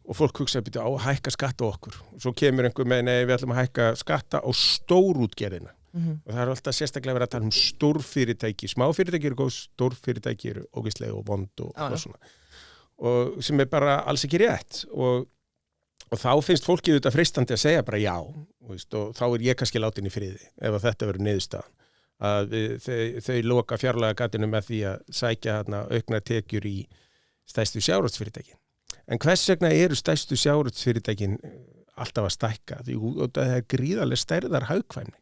og fólk hugsa að byrja á að hækka skatta á okkur. Og svo kemur einhver með, nei, við ætlum að hækka skatta á stórútgerðina. Og það er alltaf sérstaklega verið að tala um stórfyrirtæki. Smáfyrirtæki eru góð, stórfyrirtæki eru ógeðslega og vond og svona. Og sem er bara alls ekki rétt. Og þá finnst fólkið þetta freistandi að segja bara já. Og þá er ég kannski látin í friði ef þetta verður niðurstaðan. Að þau loka fjárlagagatinu með því að sækja aukna tekjur í stærstu sjávarútvegsfyrirtækin. En hvers vegna eru stærstu sjávarútvegsfyrirtækin alltaf að stækka? Því það er gríðarlega stærðar hagkvæmni.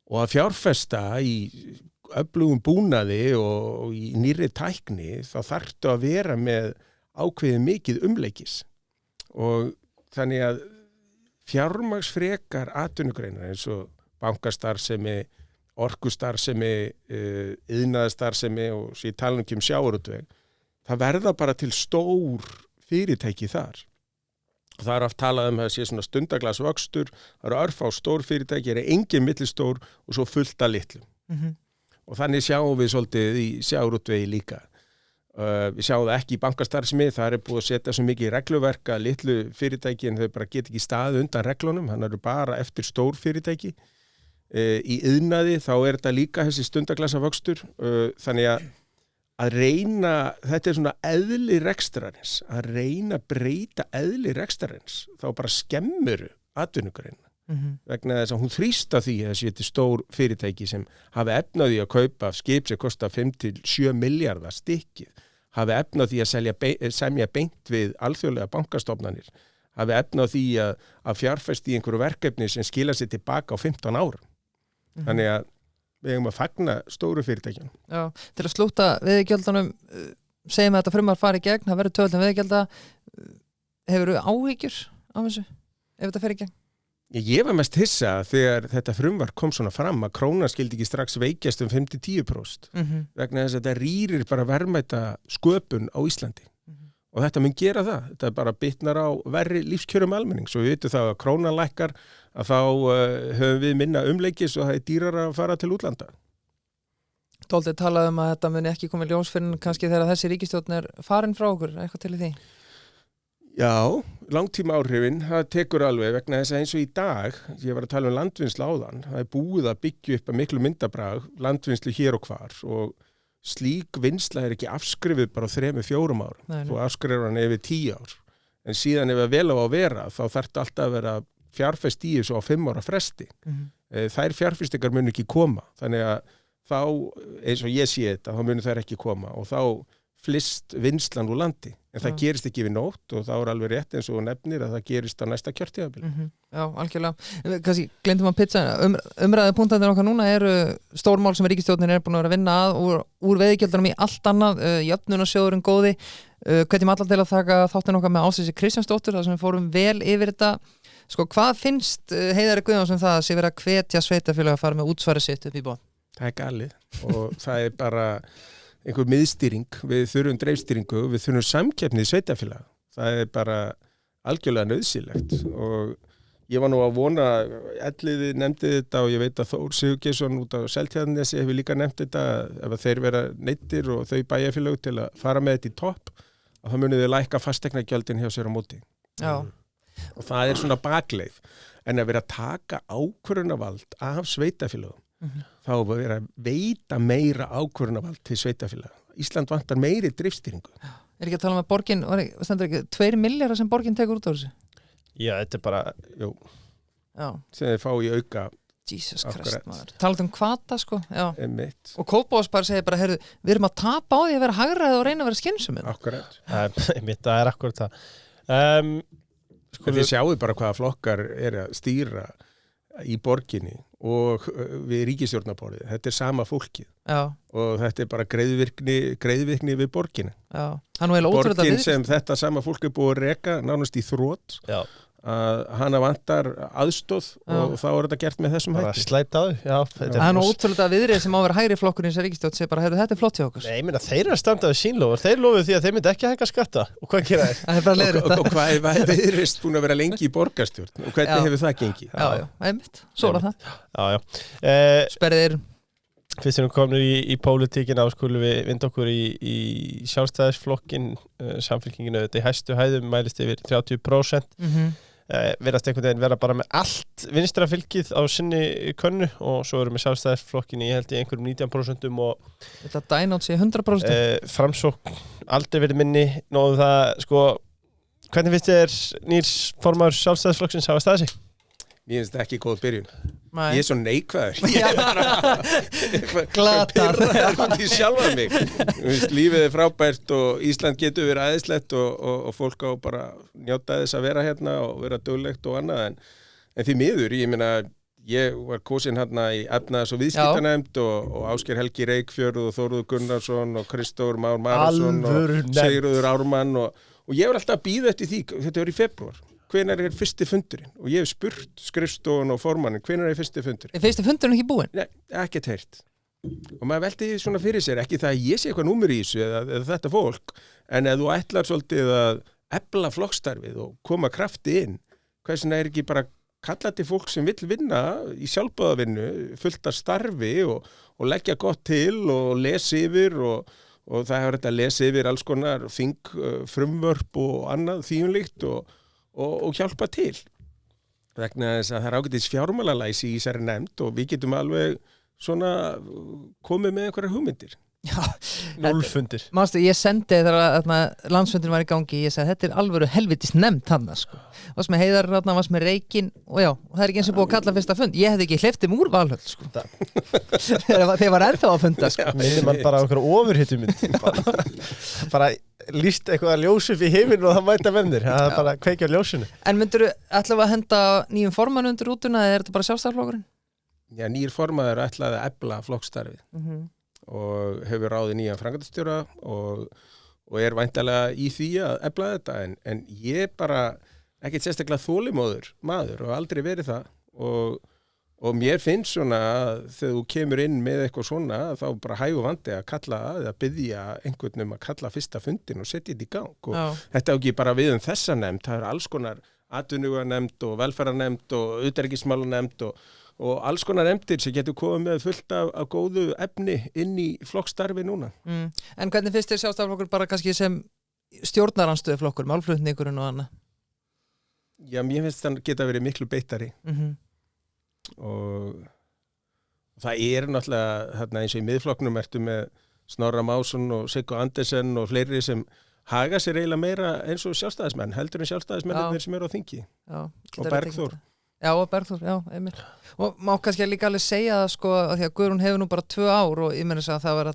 Og að fjárfesta í öflugum búnaði og í nýrri tækni þá þarftu að vera með ákveðið mikið umleikis. Og þannig að fjármagnsfrekar atvinnugreinar eins og bankastarfsemi, orkustarfsemi, iðnaðarstarfsemi og svo ég tala ekki sjávarútveg. Það verða bara til stór fyrirtæki þar. Það er oft talað að sé svona stundaglasvöxtur, það eru örfá stór fyrirtæki, engin millistór og svo fullt að litlum. Og þannig sjáum við svolítið í sjávarútvegi líka. Við sjáum það ekki í bankastarfsemi, það er búið að setja svo mikið regluverk að litlu fyrirtæki en þau bara get ekki staðið undan reglunum, þannig eru bara eftir stór fyrirtæki. Í iðnaði þá er þetta líka þessi stundaglasvöxtur, þannig að reyna, þetta er svona eðli rekstrarins, að reyna að breyta eðli rekstrarins, þá bara skemmur atvinnugreina. Vegna þess að hún þrýsta því að þessi stór fyrirtæki sem hafi efnaði að kaupa skip sem kosta 5-7 miljardar stykkið, hafi efnaði að semja beint við alþjóðlega bankastofnanir, hafi efnaði því að fjárfesta í einhverju verkefni sem skila sér tilbaka á 15 árum. Þannig að við eigum að fagna stóru fyrirtækjum. Já, til að slúta veiðigjöldunum, segjum að þetta frumvarp fari í gegn, það verður tvöföldum veiðigjalda, hefurðu áhyggjur af þessu, ef þetta fer í gegn? Ég var mest hissa þegar þetta frumvarp kom svona fram að krónan skildi ekki strax veikjast 5-10%, vegna þess að þetta rýrir bara verðmæta sköpun á Íslandi. Og þetta mun gera það. Þetta bara bitnar á verri lífskjörum almennings og við vitum það að krónan lækkar að þá höfum við minna umleikis og það er dýrara að fara til útlanda. Dóldið talaði að þetta muni ekki komið ljós fyrir kannski þegar þessi ríkisstjórn er farin frá okkur, eitthvað til í því? Já, langtíma áhrifin, það tekur alveg vegna þess að eins og í dag, ég var að tala landvinnslu áðan, það er búið að byggja upp að miklu myndabrag, landvinnslu hér og hvar og slík vinsla er ekki afskrifuð bara á 3-4 árum. Þú afskrifur hann yfir 10 ár. En síðan ef það vel á að vera, þá þarf þetta alltaf að vera fjárfest í þessu á 5 ára fresti. Þær fjárfestingar mun ekki koma. Þannig að þá, eins og ég sé þetta, þá mun þær ekki koma og þá flist vinslan úr landi. En það gerist ekki við nótt og þá er alveg rétt eins og nefnir að það gerist á næsta kjörtímabili. Já, algjörlega. Kanski glemdum að pitcha umræðu punktarnir okkar núna eru stórmál sem ríkisstjórnin er búin að vera að vinna að úr veiðigjöldunum í allt annað, jöfnunarsjóðurinn góði. Hvetjum allar til að taka þáttinn okkar með Ásdísi Kristjánsdóttur þar sem við fórum vel yfir þetta. Sko, hvað finnst Heiðari Guðjónsson það að sé vera að hvetja sveitarfélög að fara með útsvari sitt upp í botn? Það er galið og það er bara einhver miðstýring, við þurfum dreifstýringu, við þurfum samkeppni í sveitarfélag. Það er bara algjörlega nauðsynlegt og ég var nú að vona, Elliði nefndi þetta og ég veit að Þór Sigurgeirsson út á Seltjarnarnesi hefur líka nefnt þetta, ef þeir vera neyddir og þau bæjarfélög til að fara með þetta í topp, að það munið þau lækka fasteignagjöldin hjá sér á móti. Já. Og það er svona bakleið, en að vera að taka ákvörðunarvald af sveitarfélögum, þá að vera að veita meira ákvörðunarvald til sveitarfélaga. Ísland vantar meiri driftstýringu. Er ekki að tala um að borgin, stendur ekki 2 milljarðar sem borgin tekur út á þessu? Já, þetta er bara, sem þeir fá í auka. Jesus Christ, maður. Talað um kvata, sko. Já. Einmitt. Og Kópavós bara segir bara, heyrðu, við erum að tapa á því að vera hagræð og reyna að vera skynsum. Akkurat. Það er akkurat það. Sko, við sjáum bara hvaða flokkar er að stýra í borginni og við ríkisstjórnarborðið. Þetta er sama fólkið. Já. Og þetta er bara greiðvirkni við borginni. Já. Borgin sem þetta sama fólk er búið að reka nánast í þrot. Já. Að hana vantar aðstóð og þá er þetta gert með þessum hætti. Slæta á því. Það er nú ótrúlega viðrið sem á að vera hægri flokkur í þessari ríkisstjórn sem bara, þetta er flott hjá okkur. Nei, ég meina, þeir eru að standa við sínlofur. Þeir lofuðu því að þeir myndi ekki hækka skatta. Og hvað gera þeir? Það er bara leiðrétt. Og hvað er viðreist búin að vera lengi í borgarstjórn? Og hvernig hefur það gengið? Já, einmitt. Svo er það. Já. Sperrið eyrun. Fyrst við komum í pólitíkina og skulum við vinda okkur í sjálfstæðisflokkin, Samfylkinginu, þetta í hæstu hæðum mælist yfir 30%. Verðast einhvern veginn vera bara með allt vinstra fylgið á sinni könnu og svo erum við sjálfstæðisflokkin í held í einhverjum 19% og þetta dænátt sé 100%. Framsókn aldrei verið minni nóðu það, sko, hvernig finnst þér nýrs formaður sjálfstæðisflokksins hafa staðið sig? Mér finnst þetta ekki góð byrjun. Nei. Ég er svo neikvæður. Ég er bara glatar út í sjálfa mig. Lífið er frábært og Ísland getur verið æðislegt og fólk á bara njóta þess að vera hérna og vera duglegt og annað en því miður, ég meina ég var kosin hérna í efnaðs- og viðskiptanefnd og Ásgeir Helgi Reykfjörð og Þórður Gunnarsson og Kristófur Már Marason og Sigurður Ármann og ég var alltaf að bíða eftir því, þetta var í febrúar hvenær er fyrsti fundurinn? Og ég hef spurt skrifstofun og formannin, hvenær er fyrsti fundurinn? Er fyrsti fundurinn ekki búinn? Nei, ekkert heyrt. Og maður velti svona fyrir sér, ekki það að ég sé eitthvað númer í þessu eða þetta fólk, en ef þú ætlar svolítið að efla flokkstarfið og koma krafti inn, hversuna er ekki bara kalla til fólk sem vill vinna í sjálfboðavinnu, fullt af starfi og leggja gott til og lesa yfir og það hefur þetta að lesa yfir alls konar frumvörp og annað þýjunlíkt og hjálpa til. Vegna þess að það er ágætis fjármálalæsi í þessari nefnd og við getum alveg svona komið með einhverjar hugmyndir. Já, 0 fundir. Manstu, ég sendi þegar landsfundin var í gangi, ég sagði, þetta er alvöru helvitis nefnd hann, sko. Varst með Heiðar, varst með Reykinn og já, og það er ekki eins og búið að kalla fyrsta fund. Ég hefði ekki hleypt úr Valhöll, sko. Þeir var ennþá að funda, sko. Minnir mann bara á einhverju ofurhitumynd. bara líst eitthvað að ljósu fyrir heiminn og það mæta mennir. Það er bara að kveikja á ljósinu. En myndirðu ætlaðu að henda nýjum formann undir rútuna eða er þetta bara sjálfstæðarflokkurinn? Já, nýr formaður ætlaði að efla flokkstarfið. Og hefur ráðið nýjan framkvæmdastjóra og er væntanlega í því að efla þetta en ég bara ekkert sérstaklega þolimóður maður og aldrei verið það og mér finnst svona að þegar þú kemur inn með eitthvað svona þá bara hægu vandi að kalla eða biðja einhvern að kalla fyrsta fundin og setja þetta í gang og þetta á ekki bara við þessa nefnd, það er alls konar atvinnuveganemnd og velferðarnemnd og utanríkismálanemnd og alls konar nefndir sem getur komið með fullt af góðu efni inn í flokkstarfi núna. En hvernig finnst þér sjálfstæðarflokkur bara kannski sem stjórnaranstöðuflokkur, málflutningurinn og annað? Já, mér finnst það geta verið miklu beittari. Og það er náttúrulega þarna eins og í miðflokknum ertu með Snorra Másson og Siggo Andersen og fleiri sem haga sér eiginlega meira eins og sjálfstæðismenn, heldur en sjálfstæðismennir sem eru á þingi. Já, og Bergþór. Já, og Bergþór, já, einmitt. Og má kannski líka alveg segja það, sko, að því að Guðrún hefur nú bara 2 ár og ég meina þess að það var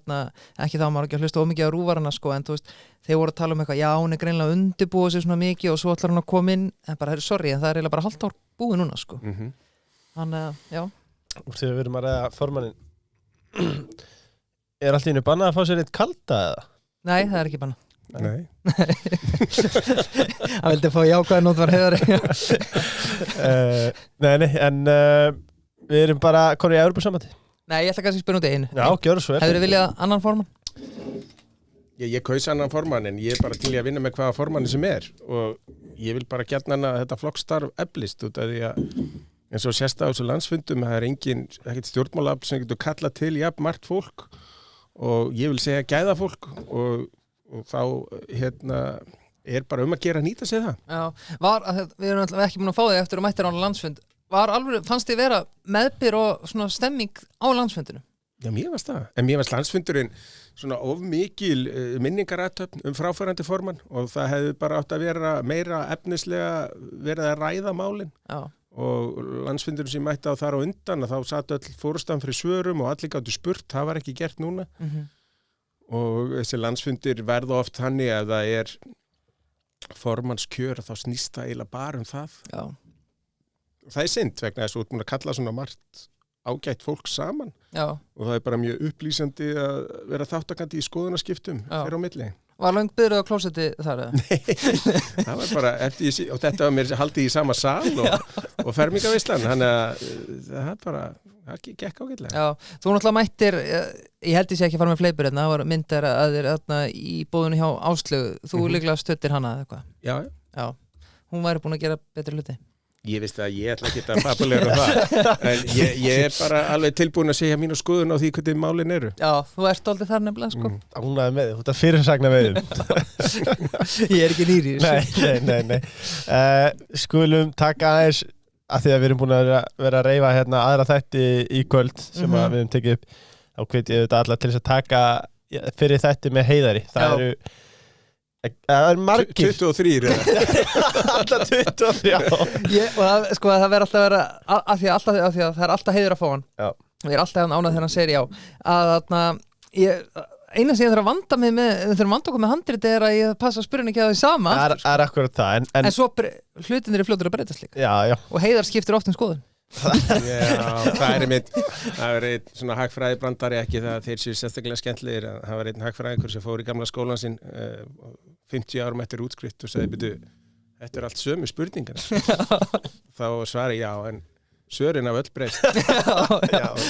ekki þá maður ekki að hlusta ómikið á rúvarana, sko, en þú veist, þeir voru að tala eitthvað, já, hún er greinilega undirbúið sér svona mikið og svo ætlar hún að koma inn, en bara, sorry, en það er eiginlega bara halvt ár búið núna, sko. Þannig að, já. Og þegar við erum að ræða formannin, er allt í einu bannað að fá sér eitt kalda eða? Nei, það er ekki bannað. Nei. Hann vildi fá jákvæða nótvar Heiðari. Nei, en við erum bara konur í Evrópusambandi. Nei, ég ætla kannski að spyrja út í einu. Já, gjör svo vel. Hefurðu viljað annan formann? Ég kaus annan formann en ég er bara til í að vinna með hvaða formanni sem er og ég vil bara gjarnan að þetta flokkstarf eflist út af því að eins og sérst á þessu landsfundum það er ekkert stjórnmálafl sem getur kallað til jafn margt fólk og ég vil segja gæða fólk og þá er bara að gera að nýta sig það. Já, við erum alltaf ekki búin að fá þig eftir að mættir á landsfund. Fannst þið vera meðbyr og svona stemming á landsfundinu? Já, mér varst það. En mér varst landsfundurinn svona of mikil minningarathöfn fráfarandi formann og það hefði bara átt að vera meira efnislega verið að ræða málin. Já. Og landsfundurinn sem mætti á þar á undan þá satt öll fórustan fyrir svörum og allir gáttu spurt, það var ekki gert núna. Og þessi landsfundir verða oft þannig að það er formannskjör þá snýst það eiginlega bara það. Já. Það er synd vegna þess að þú ert búin að kalla svona margt ágætt fólk saman. Já. Og það er bara mjög upplýsandi að vera þáttakandi í skoðunarskiptum þeirra á milli. Var langt byrjuð á klósetti þar? Nei, það var bara og þetta var mér haldið í sama sal og fermingaveislan, þannig að það gekk ágætlega. Já, þú náttúrulega mættir, ég held ég sé ekki að fara með fleipur það var myndar að þér í bóðinu hjá Áslaugu, þú líklega stöttir hana eða eitthvað. Já. Hún væri búin að gera betri hluti. Ég vissi að ég ætla ekki að fabulegra það, en ég er bara alveg tilbúin að segja mínu skoðun á því hvernig málin eru. Já, þú ert aldrei þar nefnilega, sko. Ánægði með þig, þú ert að fyrirsagna með þig. Ég er ekki nýri. Nei. Skulum taka aðeins, að því að við erum búin að vera að reyfa hérna aðra þætti í kvöld sem við höfum tekið upp, þá hvet ég þetta alla til þess að taka fyrir þætti með Heiðari. Það er margir 23 alltaf 23 og það verður alltaf að vera af því að það er alltaf Heiður að fá hann og ég er alltaf ánað þegar hann segir já eina sem ég þarf að vanda mig með við þurfum að vanda okkur með handriti er að ég passa að spyrja ekki að því sama það er akkurat það en svo hlutin eru fljótur að breytast líka já. Og Heiðar skiptir oft skoðun Já, það er einn svona hagfræði brandari ekki það þeir séu sérstaklega skemmtlegir það var einn hagfræðingur sem fór í gamla skólan sinn 50 árum eftir útskrift og sagði, Þetta allt sömu spurningar. Þá svari já, en svörin af öll breyst.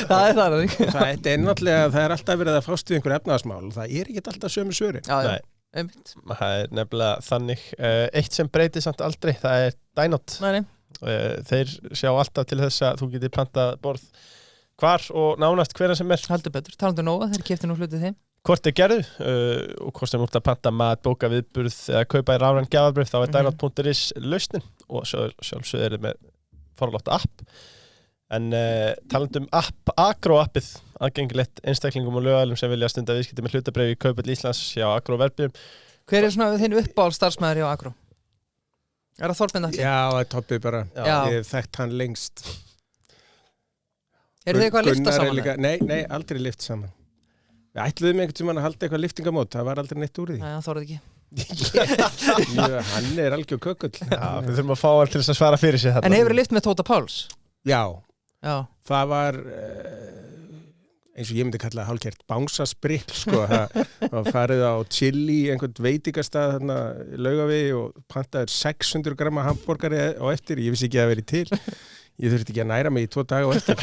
Það er náttúrulega, það er alltaf verið að fást við einhver efnaðasmál og það er ekki alltaf sömu svörin. Nei, það er nefnilega þannig. Eitt sem breytir samt aldrei, það er Dynot. Þeir sjá alltaf til þess að þú getur plantað borð hvar og nánast hverja sem er. Heldur betur, talandu Nóa, þeir keyptu nú hlutið þeim. Hvort gerðu og hvort sem út að panta mat, bóka viðburð eða kaupa í rafræn gjafabréf, þá er Dynot.is lausnin og sjálfsögðu er með forlátt app. En talandum app, Agro-appið, aðgengilegt einstaklingum og lögaðilum sem vilja stunda viðskipti með hlutabréf í Kauphöll Íslands hjá Agro-verðbréfum. Hver er svona þinn uppáhalds starfsmaður hjá Agro? Er það Þorsteinn Atli? Já, það er Tobbi bara. Ég hef þekkt hann lengst. Eru þið eitthvað að lyfta saman? Nei, aldrei lyft saman. Við ætluðum einhvern tímann að halda eitthvað lyftingamót, það var aldrei neitt úr því. Nei, hann þorði ekki. Hann er algjör kökull. Já, við þurfum að fá hann til þess að svara fyrir sig þetta. En hefur þið lyft með Tóta Páls? Já. Það var eins og ég myndi kalla hálfgert bánsasprikl, sko. Það farið á Chili, einhvern veitingastað þarna í Laugavegi og pantaður 600 gramma hamborgari á eftir. Ég vissi ekki að það verið til. Ég þurfti ekki að næra mig í 2 daga og eftir.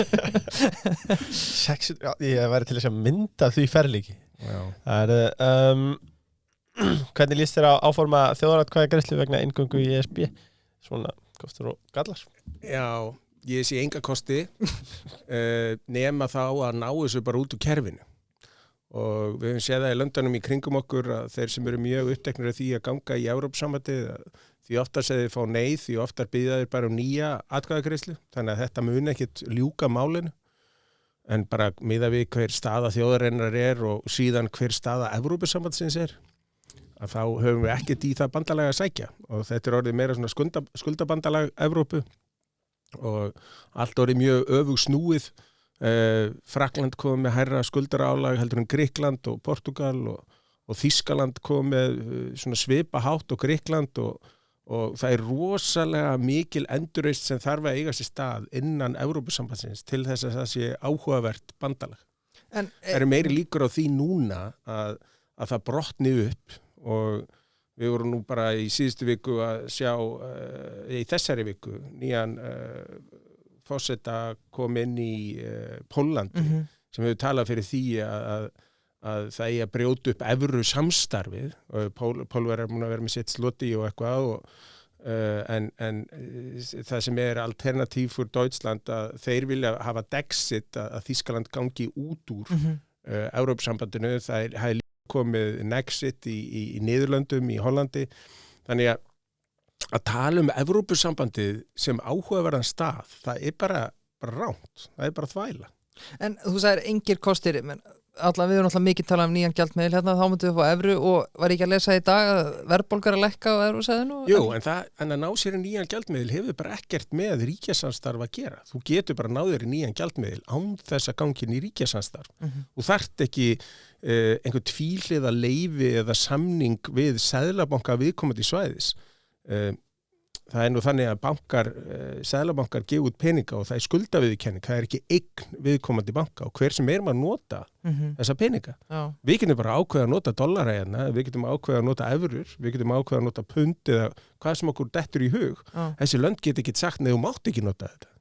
Ég væri til þess að mynda því ferlíki. Hvernig líst þér að áforma þjóðaratkvæðagreiðslu vegna inngöngu í ESB? Svona kostur og gallar. Já, ég sé enga kosti nema þá að ná þessu bara út úr kerfinu. Og við höfum séð það í löndunum í kringum okkur að þeir sem eru mjög uppteknir af því að ganga í Evrópusambandið, því oftar segir þið fá nei, því oftar biðja þeir bara nýja atkvæðagreiðslu, þannig að þetta mun ekkit ljúka málinu, en bara miðað við hver staða þjóðarinnar er og síðan hver staða Evrópusambandsins er, að þá höfum við ekkert í það bandalag að sækja og þetta er orðið meira svona skuldabandalag Evrópu og allt orðið mjög öfugsnúið. Frakkland kom með hærra skuldaraálag heldur en Grikkland og Portugal og Þýskaland kom með svona svipahátt og Grikkland og það er rosalega mikil endurreisn sem þarf að eiga sér stað innan Evrópusambandsins til þess að það sé áhugavert bandalag. Það eru meiri líkur á því núna að það brotni upp og við vorum nú bara í síðustu viku að sjá í þessari viku nýjan forseta kom inn í Póllandi sem hefur talað fyrir því að það eigi að brjóta upp evru samstarfið og Pólverjar er múin að vera með sitt sloti og eitthvað en það sem er alternatív fyrir Deutschland að þeir vilja hafa Dexit að Þýskaland gangi út úr Evrópusambandinu, það er líka komið Nexit í Niðurlöndum, í Hollandi, þannig að tala um Evrópusambandið sem áhugaverðan stað, það er bara ránt, það er bara þvæla. En þú sagðir engir kostir, menn við erum alltaf mikið talað um nýjan gjaldmiðil hérna, þá myndum við fá evru og var ekki að lesa í dag að verðbólgar að lækka á evrusæðinu? Jú, en að ná sér í nýjan gjaldmiðil hefur bara ekkert með ríkjasamstarf að gera. Þú getur bara náður í nýjan gjaldmiðil án þess að gangin í ríkjasamstarf. Þú þarft ekki einhver tvíhliða leyfi eða samning við seðlabanka viðkomandi svæðis. Það er nú þannig að seðlabankar gefa út peninga og það er skuldaviðurkenning, það er ekki eign viðkomandi banka og hver sem er maður nota þessa peninga. Við getum bara ákveða að nota dollara hérna, við getum ákveða að nota evrur, við getum ákveða að nota pund eða hvað sem okkur dettur í hug. Þessi lönd get ekki sagt, nei, þú mátt ekki nota þetta.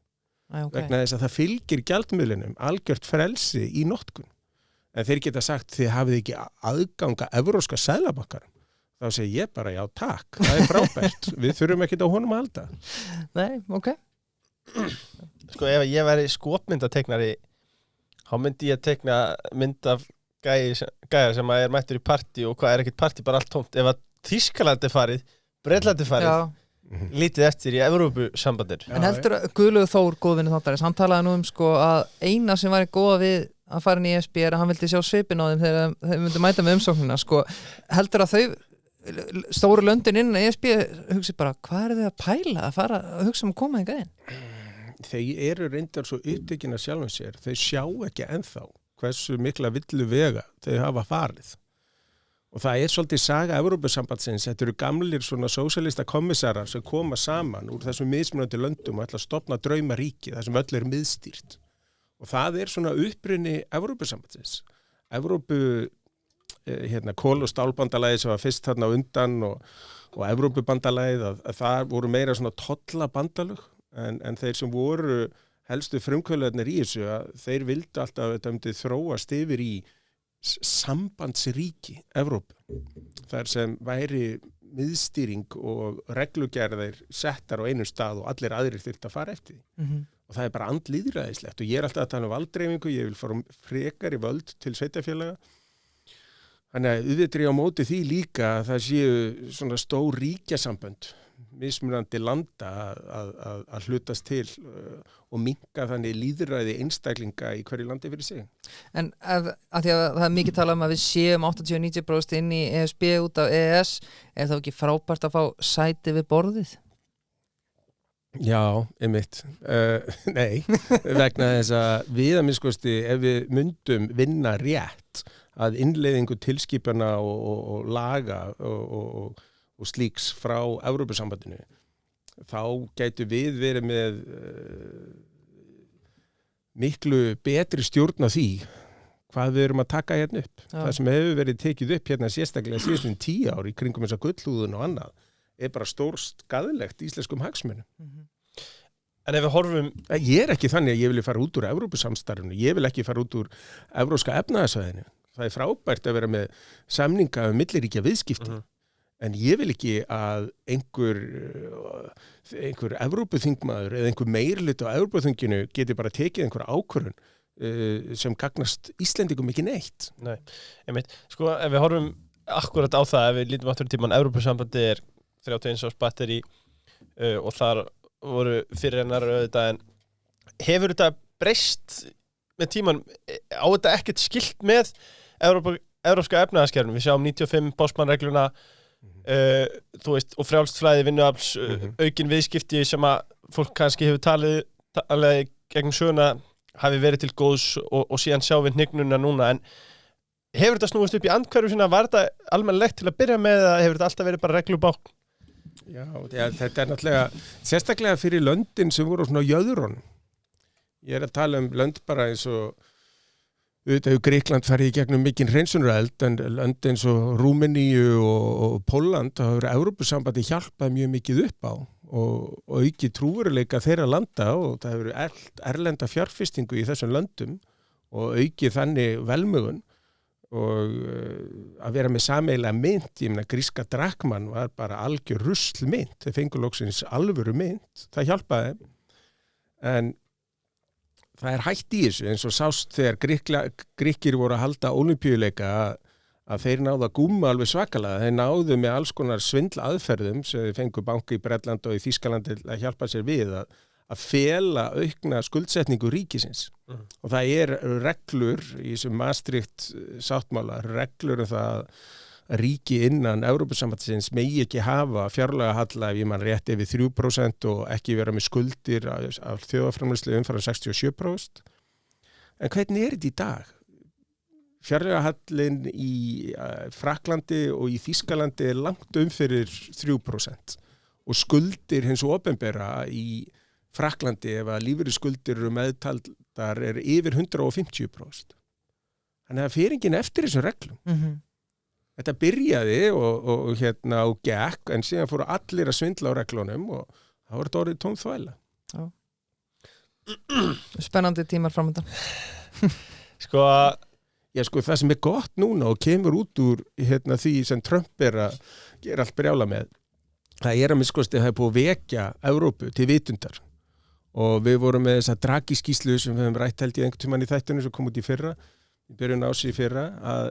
Vegna þess að það fylgir gjaldmiðlinum algjört frelsi í notkun. En þeir geta sagt, þið hafið ekki aðganga evrópska seðlabankarum. Þá segi ég bara, já, takk, það er frábært, við þurfum ekkert á honum að halda. Nei, ok. Sko, ef ég væri skopmyndateiknari, þá myndi ég teikna mynd af gæja sem er mættur í partí og hvað er ekkert partí, bara allt tómt. Ef að Þýskaland er farið, Bretland er farið, lítið eftir í Evrópusambandir. En heldur að Guðlaugur Þór, góðvinur þáttarins, hann talaði nú sko að eina sem væri góða við að fara inn í ESB er að hann vildi sjá svipin á þeim þegar þeir myndi mæta með umsóknina, sko. Heldur að þau stóru löndin innan ESB hugsi bara, hvað er þið að pæla að fara að hugsa að koma hingað inn? Þeir eru reyndar svo upptekin af sjálfum sér, þeir sjá ekki ennþá hversu mikla villu vega þeir hafa farið og það er svolítið saga Evrópusambandsins, þetta eru gamlir svona sósíalista kommissarar sem koma saman úr þessum mismunandi löndum og ætla að stofna draumaríki þar sem öll er miðstýrt og það er svona uppruni Evrópusambandsins. kol- og stálbandalagið sem var fyrst þarna á undan og Evrópubandalagið að það voru meira svona tollabandalög en þeir sem voru helstu frumkvöðlarnir í þessu að þeir vildu alltaf að þetta myndi þróast yfir í sambandsríki Evrópu. Þar sem væri miðstýring og reglugerðir settar á einum stað og allir aðrir þyrftu að fara eftir því. Og það er bara andlýðræðislegt og ég er alltaf að tala um valddreifingu, ég vil fara frekar í völd til sveitarfélaga. Þannig að auðvitað á móti því líka að það séu svona stór ríkjasambönd, mismunandi landa að hlutast til og minnka þannig lýðræði einstaklinga í hverju landi fyrir sig. En að því að það er mikið talað um að við séum 80-90% inn í ESB út af EES, er það ekki frábært að fá sæti við borðið? Já, einmitt. Nei, vegna þess að við að minnskosti ef við myndum vinna rétt að innleiðingu tilskipana og laga og slíks frá Evrópusambandinu, þá gætu við verið með miklu betri stjórn á því hvað við erum að taka hérna upp. Já. Það sem hefur verið tekið upp hérna sérstaklega síðustum 10 ár í kringum þessa gullhúðun og annað er bara stórskaðlegt íslenskum hagsmunum. En ef við horfum... Ég er ekki þannig að ég vil fara út úr Evrópusamstarfinu, ég vil ekki fara út úr evrópska efnahagsvæðinu. Það er frábært að vera með samninga um milliríkja viðskipti. En ég vil ekki að einhver Evrópuþingmaður eða einhver meirhluti á Evrópuþinginu geti bara tekið einhver ákvörðun sem gagnast Íslendingum ekki neitt. Nei, einmitt. Sko, ef við horfum akkurat á það, ef við lítum aftur í tímann, Evrópusambandi er 31 árs batteri og þar voru fyrir hennar auðvitað, en hefur þetta breyst með tímann? Á þetta ekkert skilt með evrópska efnahagskerfinu? Við sjáum 95 Bosman-regluna, þú veist, og frjálst flæði vinnuafls, aukin viðskipti sem að fólk kannski hefur talið gegn söguna hafi verið til góðs og síðan sjáum við hnignuna núna, en hefur þetta snúist upp í andhverfu sinna? Var þetta almennilegt til að byrja með eða hefur þetta alltaf verið bara reglubákn? Já, þetta er náttúrulega sérstaklega fyrir löndin sem voru svona jöðrun. Ég er að tala um lönd bara eins og auðvitað hefur Grikkland farið í gegnum mikinn hreinsunareld, en lönd eins og Rúmeníu og Pólland þá hefur Evrópusambandi hjálpað mjög mikið upp á og aukið trúveruleika þeirra landa og það hefur erlenda fjárfestingu í þessum löndum og aukið þannig velmegun og að vera með sameiginlega mynt, ég meina gríska drakman var bara algjör ruslmynt, þeir fengur loksins alvöru mynt, það hjálpaði, en það er hætt í þessu eins og sást þegar Grikkir voru að halda ólympíuleika að þeir náðu að gúma alveg svakalega, þeir náðu með alls konar svindla aðferðum sem þeir fengu banka í Bretland og í Þýskalandi að hjálpa sér við að fela aukna skuldsetningu ríkisins. Og það er reglur í þessum Maastricht sáttmála, reglur það að ríki innan Evrópusambandsins megi ekki hafa fjárlagahalla ef ég man rétt yfir 3% og ekki vera með skuldir af þjóðarframleiðslu umfram 67%. En hvernig er þetta í dag? Fjárlagahallinn í Frakklandi og í Þýskalandi er langt fyrir 3% og skuldir hins opinbera í Frakklandi ef að lífeyrisskuldir eru meðtaldar er yfir 150%. Þannig að fer enginn eftir þessum reglum. Þetta byrjaði og gekk, en síðan fóru allir að svindla á reglunum og það var þetta orðið tóm þvæla. Spennandi tímar framöndan. Sko, það sem er gott núna og kemur út úr því sem Trump er að gera allt brjála með, það er að minnskosti að það er búið að vekja Evrópu til vitundar. Og við vorum með þessa Draghi-skýrslu sem við höfum rætt held í einhvern tímann í þættunum sem kom út í fyrra, í byrjun árs í fyrra, að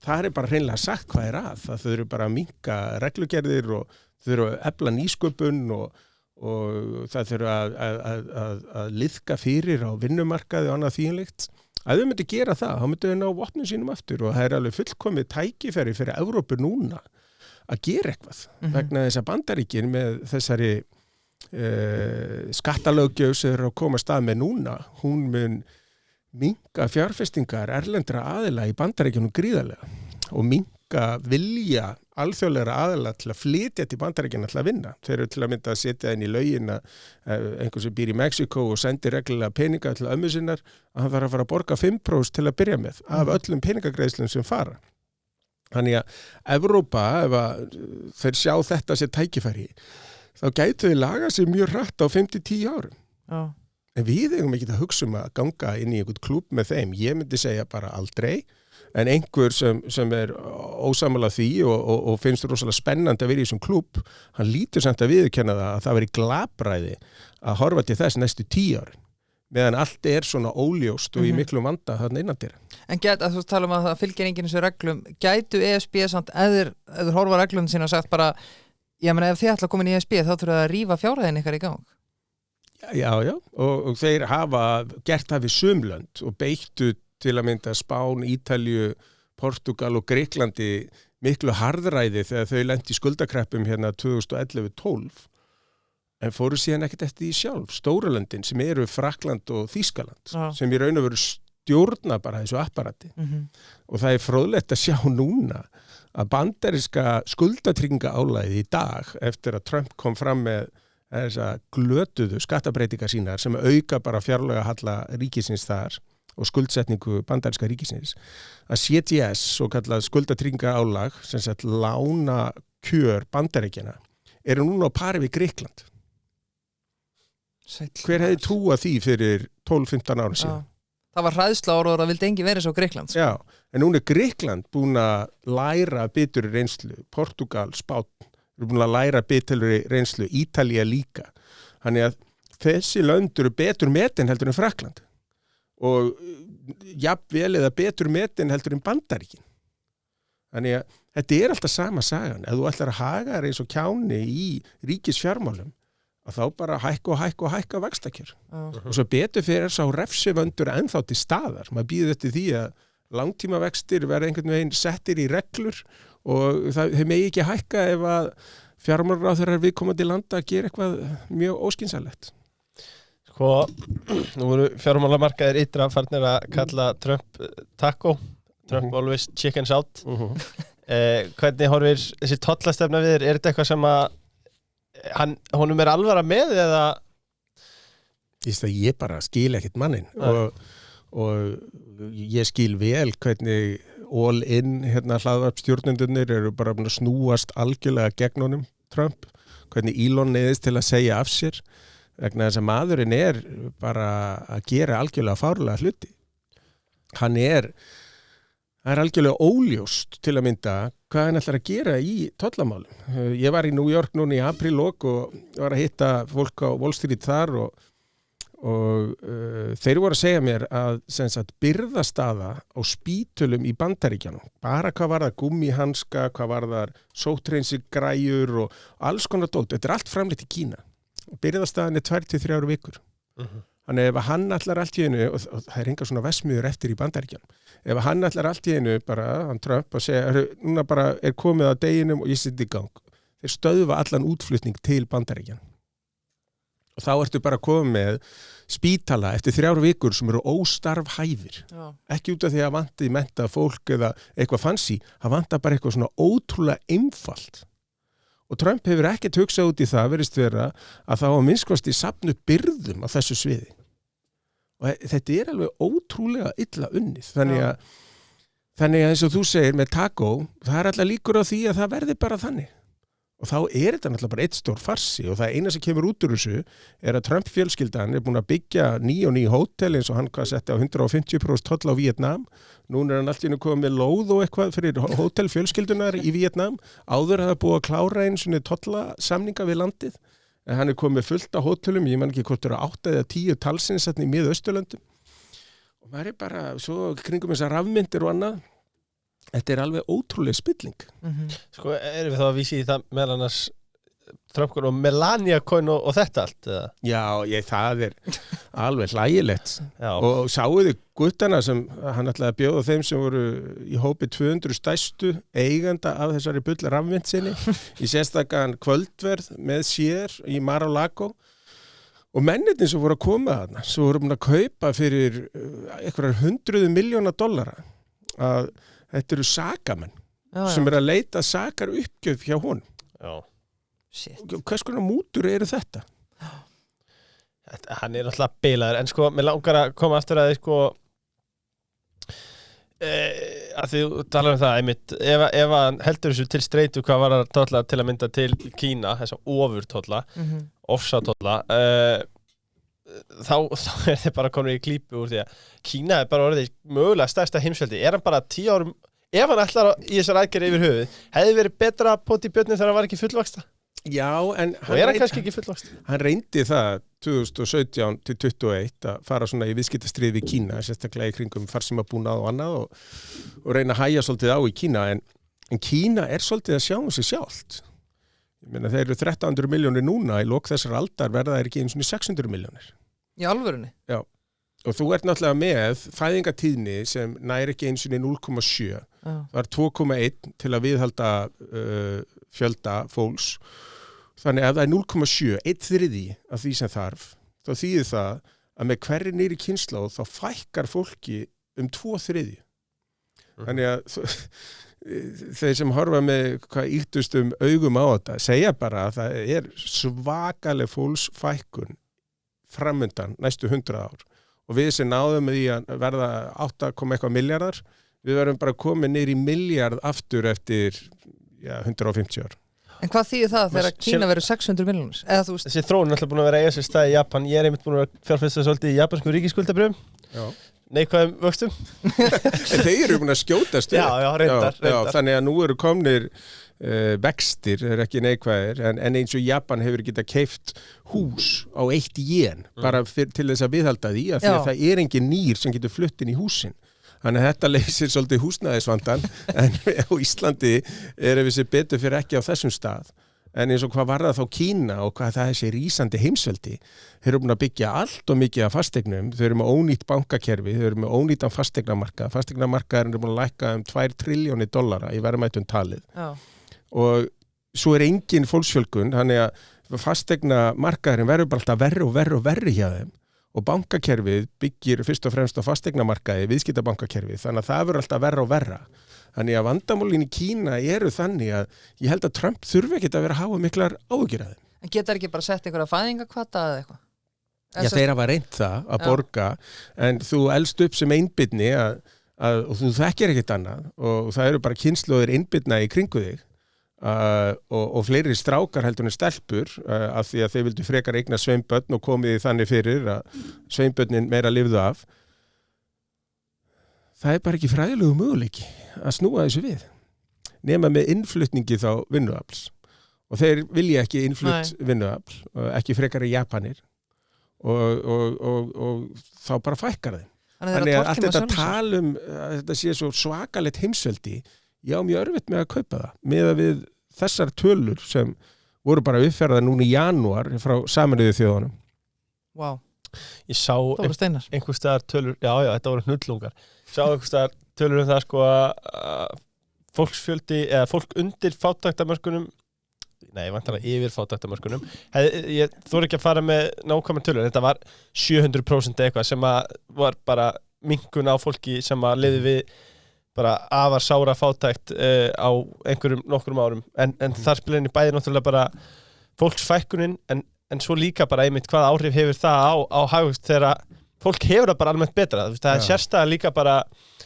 það er bara hreinlega sagt hvað er að. Það þurfi bara að minnka reglugerðir og þurfi að efla nýsköpun og það þurfi að liðka fyrir á vinnumarkaði og annað þýðinlegt. Að þau myndu gera það, þá myndu þau ná vopnum sínum aftur og það er alveg fullkomið tækifæri fyrir Evrópu núna að gera eitthvað. Vegna þess að Bandaríkin með þessari skattalöggjöf sem er að koma stað með núna, hún mun minnka fjárfestingar erlendra aðila í Bandaríkjunum gríðarlega og minnka vilja alþjóðlegra aðila til að flytja til Bandaríkjunum til að vinna. Þeir eru til að mynda að setja inn í lögin að einhver sem býr í Mexíkó og sendir reglulega peninga til ömmu sinnar að hann þarf að fara að borga 5% til að byrja með af öllum peningagreiðslum sem fara. Þannig að Evrópa, ef að þeir sjá þetta sér tækifæri, þá gætu þau laga sér mjög hratt á 5-10 árum. Já. En við eigum ekki að hugsa að ganga inn í einhvern klúbb með þeim. Ég myndi segja bara aldrei, en einhver sem er ósammála því og finnst rosalega spennandi að vera í þessum klúbb, hann lítur samt að viðurkenna að það veri glabræði að horfa til þess næstu 10 árin. Meðan allt er svona óljóst og í miklum vanda þarna innandyra. En að þú tala að það fylgir enginn þessu reglum, gætu ESB samt eður horfa reglum sína og sagt bara, ég meina ef þið ætla að koma inn í ESB þá þurfa að rífa fjárhæðin ykkar í gang? Já, og þeir hafa gert það við sumlönd og beittu til að mynda Spán, Ítalíu, Portugal og Greiklandi miklu harðræði þegar þau lentu í skuldakreppum hérna 2011-12. En fóru síðan ekkert eftir því sjálf. Stóralöndin sem eru Frakkland og Þýskaland sem í raun og veru stjórna bara þessu apparati. Og það er fróðlegt að sjá núna að bandaríska skuldatryggingaálagið í dag eftir að Trump kom fram með þessa glötuðu skattabreitingar sínar sem auka bara fjárlega halla ríkisins þar og skuldsetningu bandaríska ríkisins. Að CTS, svo kallað skuldatryggingaálag, sem sagt lána kjör bandaríkjana, eru núna á pari við Grikkland. Hver hefði trúað því fyrir 12-15 ára síðan? Það var hræðsla orður að vildi engi verið svo Grikkland. Já, en núna er Grikkland búin að læra biturri reynslu, Portugal, Spán, eru búin að læra biturri reynslu, Ítalía líka. Þannig að þessi lönd eru betur metin heldur en Frakkland og jafnvel eða betur metin heldur en Bandaríkin. Þannig að þetta er alltaf sama sagan. Ef þú ætlar að haga eins og kjáni í ríkisfjármálum, að þá bara hækka vaxtakjör. Og svo betur fyrir sá refsivöndur ennþá til staðar. Maður býður eftir því að langtíma vextir verða einhvern veginn settir í reglur og þeir megi ekki hækka ef að fjármálaráðherrar viðkomandi landa að gera eitthvað mjög óskynsamlegt. Sko, nú voru fjármálamarkaðir ytra farnir að kalla Trump taco, Trump always chickens out. Hvernig horfir þessi tollastefna við er þetta eitthvað sem að honum er alvara með eða? Ég bara skil ekkert mannin og ég skil vel hvernig all in hlaðvarpstjórnendurnir eru bara búin að snúast algjörlega gegn honum Trump, hvernig Elon neyðist til að segja af sér vegna þess að maðurinn er bara að gera algjörlega fárlega hluti. Það er algjörlega óljóst til að mynda hvað hann ætlar að gera í tollamálum. Ég var í New York núna í apríllok og var að hitta fólk á Wall Street þar og þeir voru að segja mér að birgðastaða á spítölum í Bandaríkjanum, bara hvað var það gúmmihanska, hvað var það sótthreinsigræjur og alls konar dót, þetta er allt framleitt í Kína. Birgðastaðan er 2-3 vikur. Þannig ef hann ætlar allt í einu, og það er engar svona vesmiður eftir í Bandaríkjanum, ef hann ætlar allt í einu bara, hann Trump, að segja, núna bara er komið að deginum og ég sitt í gang. Þeir stöðva allan útflutning til Bandaríkjanum. Og þá ertu bara komið með spítala eftir 3 vikur sem eru óstarfhæfir. Ekki út af því að vanti mennta fólk eða eitthvað fancy, það vantar bara eitthvað svona ótrúlega einfalt. Og Trump hefur ekkert hugsað út í það, verðist vera, að það á minnskosti safnu byrðum á þessu sviði. Og þetta er alveg ótrúlega illa unnið. Þannig að eins og þú segir með taco, það er alltaf líkur á því að það verði bara þannig. Og þá er þetta náttúrulega bara eitt stór farsi og það eina sem kemur út úr þessu er að Trump fjölskyldan er búin að byggja ný hótel eins og hann hvað setti á 150% toll á Víetnam. Núna er hann allt í einu komið með lóð og eitthvað fyrir hótelfjölskyldunar í Víetnam. Áður að það búið að klára einu svona tollasamninga við landið. En hann er komið fullt á hótelum, ég man ekki hvort eru 8 eða 10 talsins í Mið-Austurlöndum. Og maður er bara svo kringum þessar rafmyndir og annað. Þetta er alveg ótrúlega spilling. Sko, erum við þá að vísi í það meðal annars Trump-kon og Melania-kon og þetta allt? Eða? Já, það er alveg hlægilegt. Og sáuðu guttana sem hann ætlaði að bjóða þeim sem voru í hópi 200 stærstu eiganda af þessari bull rafmynd sinni í sérstakann kvöldverð með sér í Mar-a-Lago. Og mennirnir sem voru að koma þarna, sem voru búin að kaupa fyrir einhverjar $100 milljóna að þetta eru sakamenn sem eru að leita sakar uppgjöf hjá honum. Hvers konar mútur eru þetta? Hann er alltaf bilaður, en sko, mér langar að koma aftur að sko, að því þú talar það einmitt, ef hann heldur þessu til streitu hvað var að tolla til að mynda til Kína, þessa ofurtolla, ofsatolla, þá þið bara komin í klípu úr því að Kína bara orðið mögulega stærsta heimsveldi. Hann bara 10 árum, ef hann ætlar í þessar aðgerðir yfir höfuð, hefði verið betra að pota í björninn þegar hann var ekki fullvaxta? Já, en hann kannski ekki fullvaxta? Hann reyndi það 2017 til 2021 að fara svona í viðskiptastríð við Kína, sérstaklega í kringum farsímabúnað og annað og reyna að hægja svolítið á í Kína, en Kína svolítið að sjá sig sjálft. Ég meina, þeir eru 1300 milljónir núna, í lok þessar aldar verða þeir ekki einu svona 600 milljónir. Í alvörunni? Já, og þú náttúrulega með fæðingatíðni sem næri ekki einu svona 0,7. Það var 2,1 til að viðhalda fjölda fólks. Þannig að ef það er 0,7, 1/3 af því sem þarf, þá þýðir það að með hverri nýri kynslóð þá fækkar fólki 2/3. Þannig að þeir sem horfa með hvað ýttustum augum á þetta, segja bara að það er svakaleg fólksfækkun framundan næstu 100 ár. Og við sem náðum því að verða 8,1 milljarðar, við verðum bara komið niður í milljarð aftur eftir 150 ár. En hvað þýðir það þegar Kína verður 600 milljónir? Þessi þróun er alltaf búin að vera eiga sér stað í Japan. Ég einmitt búin að fjárfesta svolítið í japanskum ríkisskuldabrjöfum. Neikvæðum vöxtum. En þeir eru búin að skjótast. Já, reyndar. Þannig að nú eru komnir vextir, þeir ekki neikvæðir, en eins og Japan hefur getað keypt hús á 1 jen, bara til þess að viðhalda því, að það er engin nýr sem getur flutt inn í húsin. Þannig að þetta leysir svolítið húsnæðisvandan, en á Íslandi við sér betur fyrir ekki á þessum stað. En eins og hvað var það þá Kína og hvað það þessi rísandi heimsveldi, þeir eru búin að byggja allt og mikið af fasteignum, þeir eru með ónýtt bankakerfi, þeir eru með ónýttan fasteignamarkað, fasteignamarkaðurinn er búin að lækka $2 triljónir í verðmætum talið. Já. Og svo engin fólksfjölgun, þannig að fasteignamarkaðurinn verður bara alltaf verri hjá þeim. Og bankakerfið byggir fyrst og fremst á fasteignamarkaði, viðskiptabankakerfið, þannig að það verður alltaf verra og verra. Þannig að vandamálin í Kína eru þannig að ég held að Trump þurfi ekki að vera að hafa miklar áhyggjur af þeim. En geta ekki bara sett einhverja fæðingahvata eða eitthvað? Já, þeir hafa reynt það að borga, en þú elst upp sem einbirni og þú þekkir ekkert annað og það eru bara kynslóðir einbirna í kringu þig. Og fleiri strákar heldur en stelpur af því að þeir vildu frekar eigna sveinbörn og komið þannig fyrir að sveinbörnin meira lifðu af. Það er bara ekki fræðilegu möguleiki að snúa þessu við nema með innflutningi þá vinnuafls og þeir vilja ekki innflutt vinnuafl, ekki frekar í Japanir og þá bara fækkar þeim. Þannig að allt þetta talum að þetta sé svo svakalegt heimsveldi, ég á mjög örfitt með að kaupa það með að við þessar tölur sem voru bara uppferðar núna í janúar frá Sameinuðu þjóðunum. Vá. Ég sá einhvers staðar tölur, já, þetta voru hnullungar. Sá einhvers staðar tölur það sko að fólksfjöldi eða fólk undir fátæktamörkunum, nei, vantarlega yfir fátæktamörkunum, ég þóri ekki að fara með nákvæmar tölur, þetta var 700% eitthvað sem að var bara minnkun á fólki sem að liði við bara afar sára fátækt á nokkrum árum, en þar spila inn í bæði náttúrulega bara fólksfækkunin, en svo líka bara einmitt hvað áhrif hefur það á hagvöxt þegar fólk hefur það bara almennt betra. Það er sérstæða líka bara,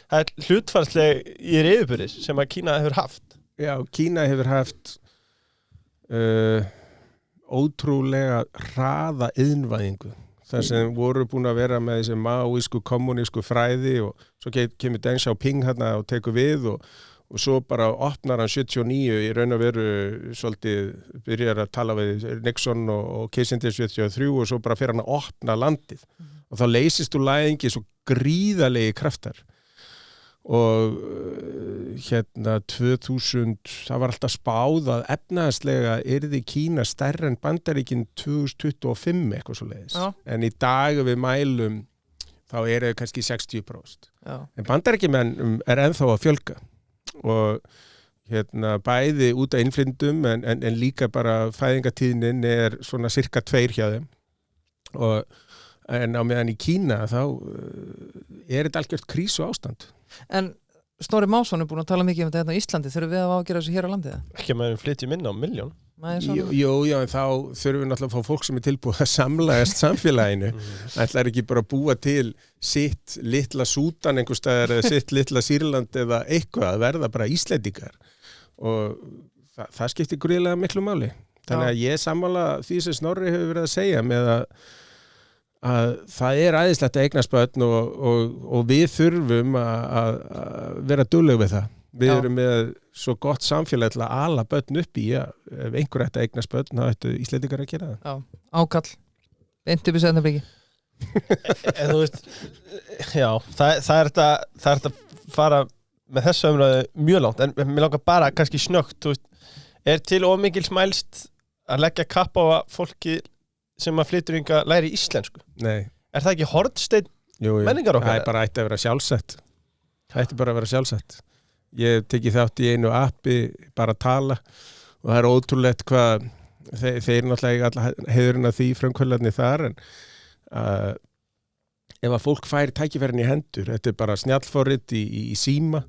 það er hlutfallsleg í yfirbyrðis sem að Kína hefur haft. Já, Kína hefur haft ótrúlega hraða iðnvæðingu. Það sem voru búin að vera með þessi maóísku, kommunísku fræði og svo kemur Deng Xiaoping hérna og tekur við og svo bara opnar hann 79 í raun og veru svolítið byrjar að tala við Nixon og Kissinger 73 og svo bara fyrir hann að opna landið og þá leysist úr læðingi svo gríðarlegi kraftar og hérna 2000, það var alltaf spáð að efnahagslega yrði Kína stærra en Bandaríkin 2025 eitthvað svo leiðis, en í dag við mælum þá er það kannski 60%. En Bandaríkjamenn er ennþá að fjölga og hérna bæði út af innflyndum en líka bara fæðingatíðnin er svona cirka 2 hjá þeim en á meðan í Kína þá er þetta algjört krísu ástand. En Snorri Másson er búin að tala mikið um þetta hérna á Íslandi, þurfum við að ágera þessu hér á landið? Ekki að maður flytjum inn á 1 milljón. Jú, en þá þurfum við náttúrulega að fá fólk sem tilbúið að samlagast samfélaginu. Ætlar ekki bara að búa til sitt litla Súdan einhvers staðar eða sitt litla Sýrland eða eitthvað, að verða bara Íslendingar. Og það skiptir gríðlega miklu máli. Þannig að ég sammála því sem Snorri hefur verið að segja með að það æðislegt að eignast börn og við þurfum að vera dugleg við það. Við erum með svo gott samfélag til að ala börn upp í ef einhver ætti að eignast börn, þá ættu Íslendingar að gera það. Já, ákall. Beint upp í Svefnabliki. En þú veist, já, það er þetta að fara með þessu umræðu mjög langt, en mér langar bara kannski snöggt, þú veist, til of mikils mælst að leggja kapp á að fólki sem að flytur yngar læri íslensku? Nei. Er það ekki hornsteinn menningar okkar? Það bara ætti að vera sjálfsett. Það ætti bara að vera sjálfsett. Ég tekið þátt í einu appi bara að tala og það er ótrúlegt hvað þeir náttúrulega alla heiðurinn að því frumkvöldinni þar en ef að fólk fær tækifærin í hendur, þetta er bara snjallforrit í síma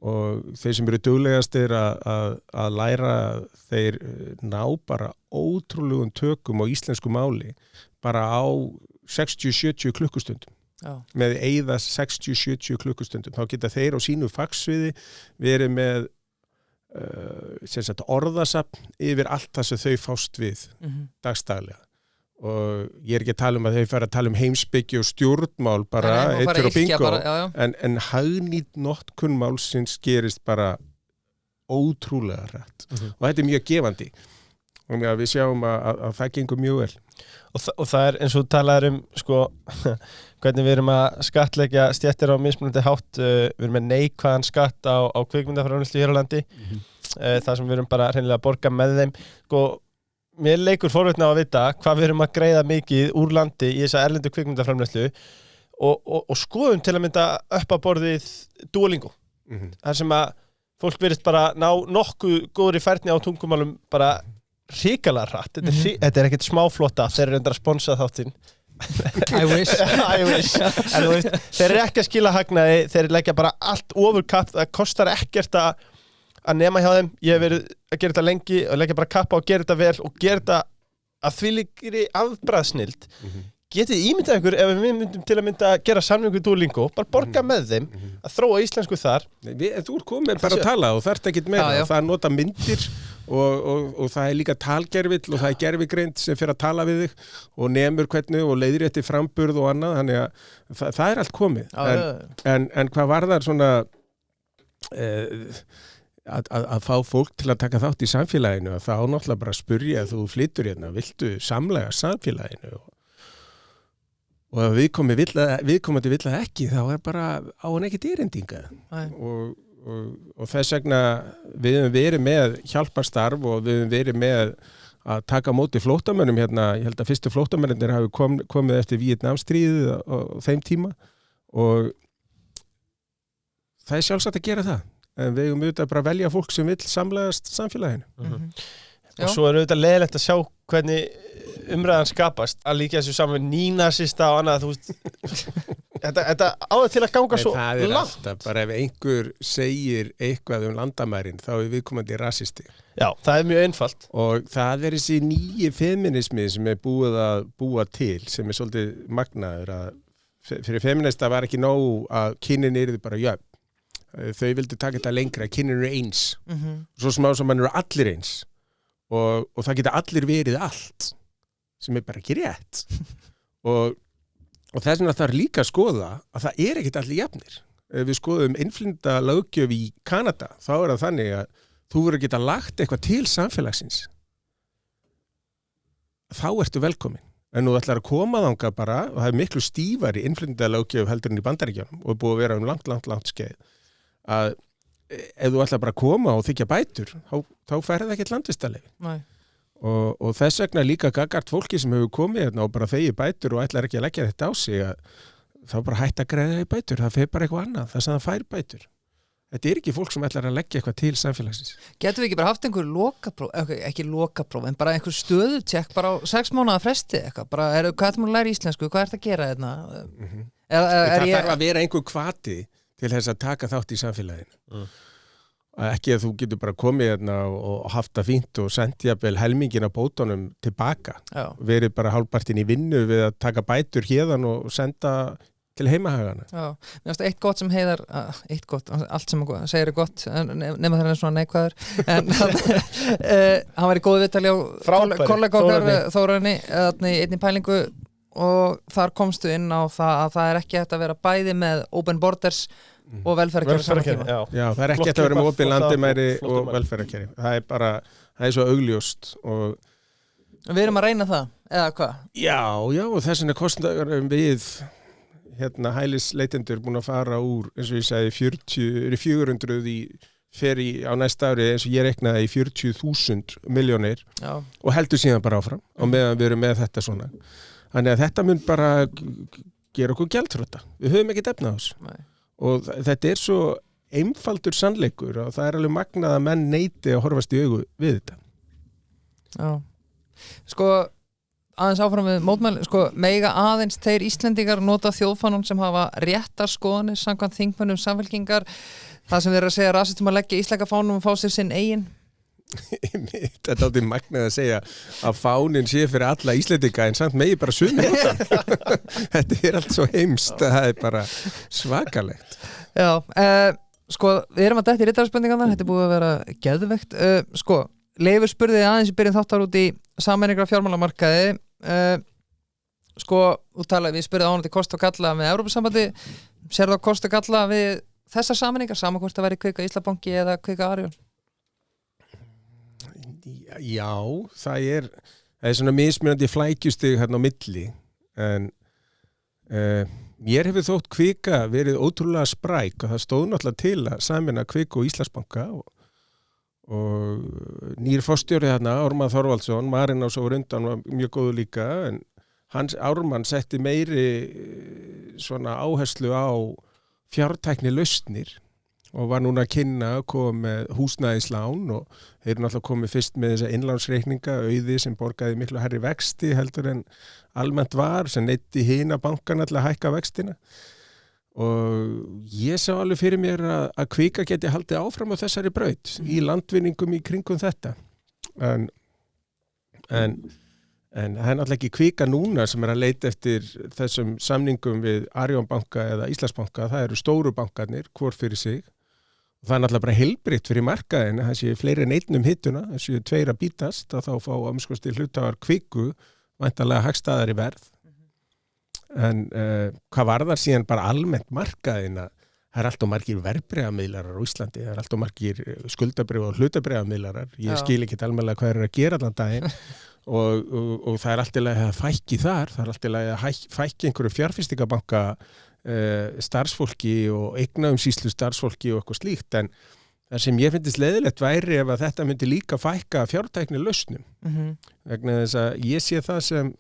og þeir sem eru duglegastir að læra, þeir ná bara ótrúlegum tökum á íslensku máli bara á 60-70 klukkustundum. Með eyða 60-70 klukkustundum þá geta þeir á sínu fagsviði verið með orðasafn yfir allt það sem þau fást við dagstaglega og ég er ekki að tala um að þau fara að tala um heimspeki og stjórnmál bara eittur og bingo en hagnýtt notkun málsins gerist bara ótrúlega rætt og þetta er mjög gefandi og við sjáum að það gengur mjög vel og það er eins og þú talaðir sko hvernig við erum að skattleggja stéttir á mismunandi hátt við erum með neikvæðan skatt á kvikmyndaframleiðslu hér á landi það sem við erum bara hreinlega að borga með þeim sko, mér leikur forvitni á að vita hvað við erum að greiða mikið úr landi í þessa erlendu kvikmyndaframleiðslu og skoðum til að mynda upp á borðið Duolingo þar sem að fólk virðist bara ná nokkuð góðri færni á tungumálum bara hrikalega hratt þetta er ekkert smáflotta þeir eru endur að sponsa þáttinn I wish en þú veist, þeir eru ekki að skila hagnaði þeir leggja bara allt ofurkapp það kostar ekkert að nema hjá þeim ég hef verið að gera þetta lengi og leggja bara kappa og gera þetta vel og gera þetta að því líkri afbragðsnild getið ímyndað ykkur ef við myndum til að mynda að gera samningu Duolingo, bara borga með þeim að þróa íslensku þar Þú ert komin bara að tala og þarft ekkert meira það er nota myndir og það er líka talgervill og það er gervigreind sem fyrir að tala við þig og nemur hvernig og leiðir eftir framburð og annað þannig að það er allt komið en hvað varðar svona að fá fólk til að taka þátt í samfélaginu þá náttúrulega bara að spyrja þú flytur hérna, viltu samlega samfélaginu og ef viðkomandi vill það ekki þá er bara á hann ekkert erindinga og þess vegna við höfum verið með hjálparstarf og við höfum verið með að taka á móti flóttamönnum hérna, ég held að fyrstu flóttamennir hafi komið eftir Víetnamstríðið á þeim tíma og það er sjálfsagt að gera það en við höfum auðvitað bara að velja fólk sem vill samlegast samfélaginu og svo er auðvitað leiðilegt að sjá hvernig umræðan skapast að líka þessu saman nínasista og annað þú veist þetta áður til að ganga svo það er langt alltaf, bara ef einhver segir eitthvað landamærin þá er viðkomandi rasisti já, það er mjög einfalt og það er þessi nýji feminismi sem er búið að búa til sem er svolítið magnaður að fyrir feminista var ekki nóg að kynin yrði bara jöfn þau vildu taka þetta lengra, kynin eru eins svo smá sem mann eru allir eins og það geta allir verið allt sem er bara ekki rétt og þess vegna þarf líka að skoða að það er ekkert allir jafnir ef við skoðum innflytjenda löggjöf í Kanada þá er það þannig að þú verður að geta lagt eitthvað til samfélagsins þá ertu velkomin en þú ætlar að koma þangað bara og það er miklu stífari innflytjenda löggjöf heldur en í Bandaríkjunum og er búið að vera langt skeið að ef þú ætlar bara að koma og þykja bætur þá færði ekkert landvistarleyfi og þess vegna líka gagnvart fólki sem hefur komið hérna og bara þegið bætur og ætlar ekki að leggja þetta á sig þá bara hætt að greiða í bætur það fer bara eitthvað annað, það sem það fær bætur þetta er ekki fólk sem ætlar að leggja eitthvað til samfélagsins. Getum við ekki bara haft einhver lokapróf, ekki lokapróf en bara einhver stöðutjekk bara á 6 mánaða fresti eitthvað, bara hvað er maður að læra íslensku, hvað ert að gera hérna það þarf að vera einhver hvati til þess að taka þátt í samfélaginu ekki að þú getur bara komið hérna og haft það fínt og sendt jafnvel helmingin af bótunum tilbaka. Já. Verið bara hálfpartinn í vinnu við að taka bætur hérðan og senda til heimahagana. Já, mér finnst eitt gott sem Heiðar, eitt gott, allt sem hann segir er gott, nema þegar hann er svona neikvæður, en hann var í góðu viðtali á kollega okkar Þórarni, í einni pælingu og þar komstu inn á það að það er ekki hægt að vera bæði með open borders og velferðarkerfi saman tíma. Já, það er ekki hægt að vera með opin landamæri og velferðarkerfi. Það er svo augljóst og við erum að reyna það, eða hvað? Já, og þess vegna kostnaður við hælisleitendur búin að fara úr, eins og ég segi, 400 á næsta ári, eins og ég reknaði í 40.000 milljónir og heldur síðan bara áfram og meðan við erum með þetta svona. Þannig að þetta mun bara gera okkur gjaldþrota. Við höfum ekki efna á þessu. Og þetta er svo einfaldur sannleikur og það er alveg magnað að menn neiti að horfast í augu við þetta. Já. Sko, aðeins áfram við mótmæli, sko, mega aðeins þeir Íslendingar nota þjóðfánan sem hafa réttar skoðanir samkvæmt þingmönnum Samfylkingar, það sem þeir eru að segja rasistum að leggja íslenska fánum og fá sér sinn eigin. Þetta er aldrei magnað að segja að fánin sé fyrir alla Íslendinga en samt megi bara sumir þetta. Þetta er allt svo heimst að það er bara svakalegt. Já, sko, við erum að detta í rittarspendingarna, þetta er búið að vera geðveikt. Sko, Leifur spurði aðeins í byrjun þáttar út í sameiningar fjármálamarkaði. Sko, við spurði ánætti kost og galla með Evrópusambandi. Sérðu á kost og galla við þessar sameiningar, sama hvort það væri Kvika Íslandsbanki eða Kvika Arion? Já, það er svona mismunandi flækjustig hérna á milli en mér hefur þótt Kvika verið ótrúlega spræk og það stóð náttúrulega til að sameina Kvika og Íslandsbanka og nýr forstjóri hérna, Ármann Þorvaldsson, Marinn á svo undan var mjög góður líka en Ármann setti meiri svona áherslu á fjártækni lausnir og var núna að kynna að koma með húsnæðislán og þeir eru náttúrulega komið fyrst með þessa innlánsreikninga auði sem borgaði miklu hærri vexti heldur en almennt var sem neytti hina bankana til að hækka vextina og ég sá alveg fyrir mér að Kvika geti haldið áfram á þessari braut í landvinningum í kringum þetta en það er náttúrulega ekki Kvika núna sem er að leita eftir þessum samningum við Arion banka eða Íslandsbanka, það eru stóru bankarnir hvor fyrir sig. Það er náttúrulega bara heilbrigt fyrir markaðin að það séu fleiri en einnum hittuna, það séu tveir að bítast að þá fá amskosti hluthafar Kviku væntanlega hagstæðari verð. En hvað varðar síðan bara almennt markaðin að það er allt og margir verðbréfamiðlarar á Íslandi, það er allt og margir skuldabréf og hlutabréfamiðlarar. Ég skil ekki almennilega hvað er að gera allan daginn og það er allt í lagi að fækki þar, það er allt í lagi að fækki einhverju fjárfestingabanka starfsfólki og eignaumsýslu starfsfólki og eitthvað slíkt en það sem ég finnst leiðilegt væri ef að þetta myndi líka fækka fjártækni lausnum vegna þess að ég sé það sem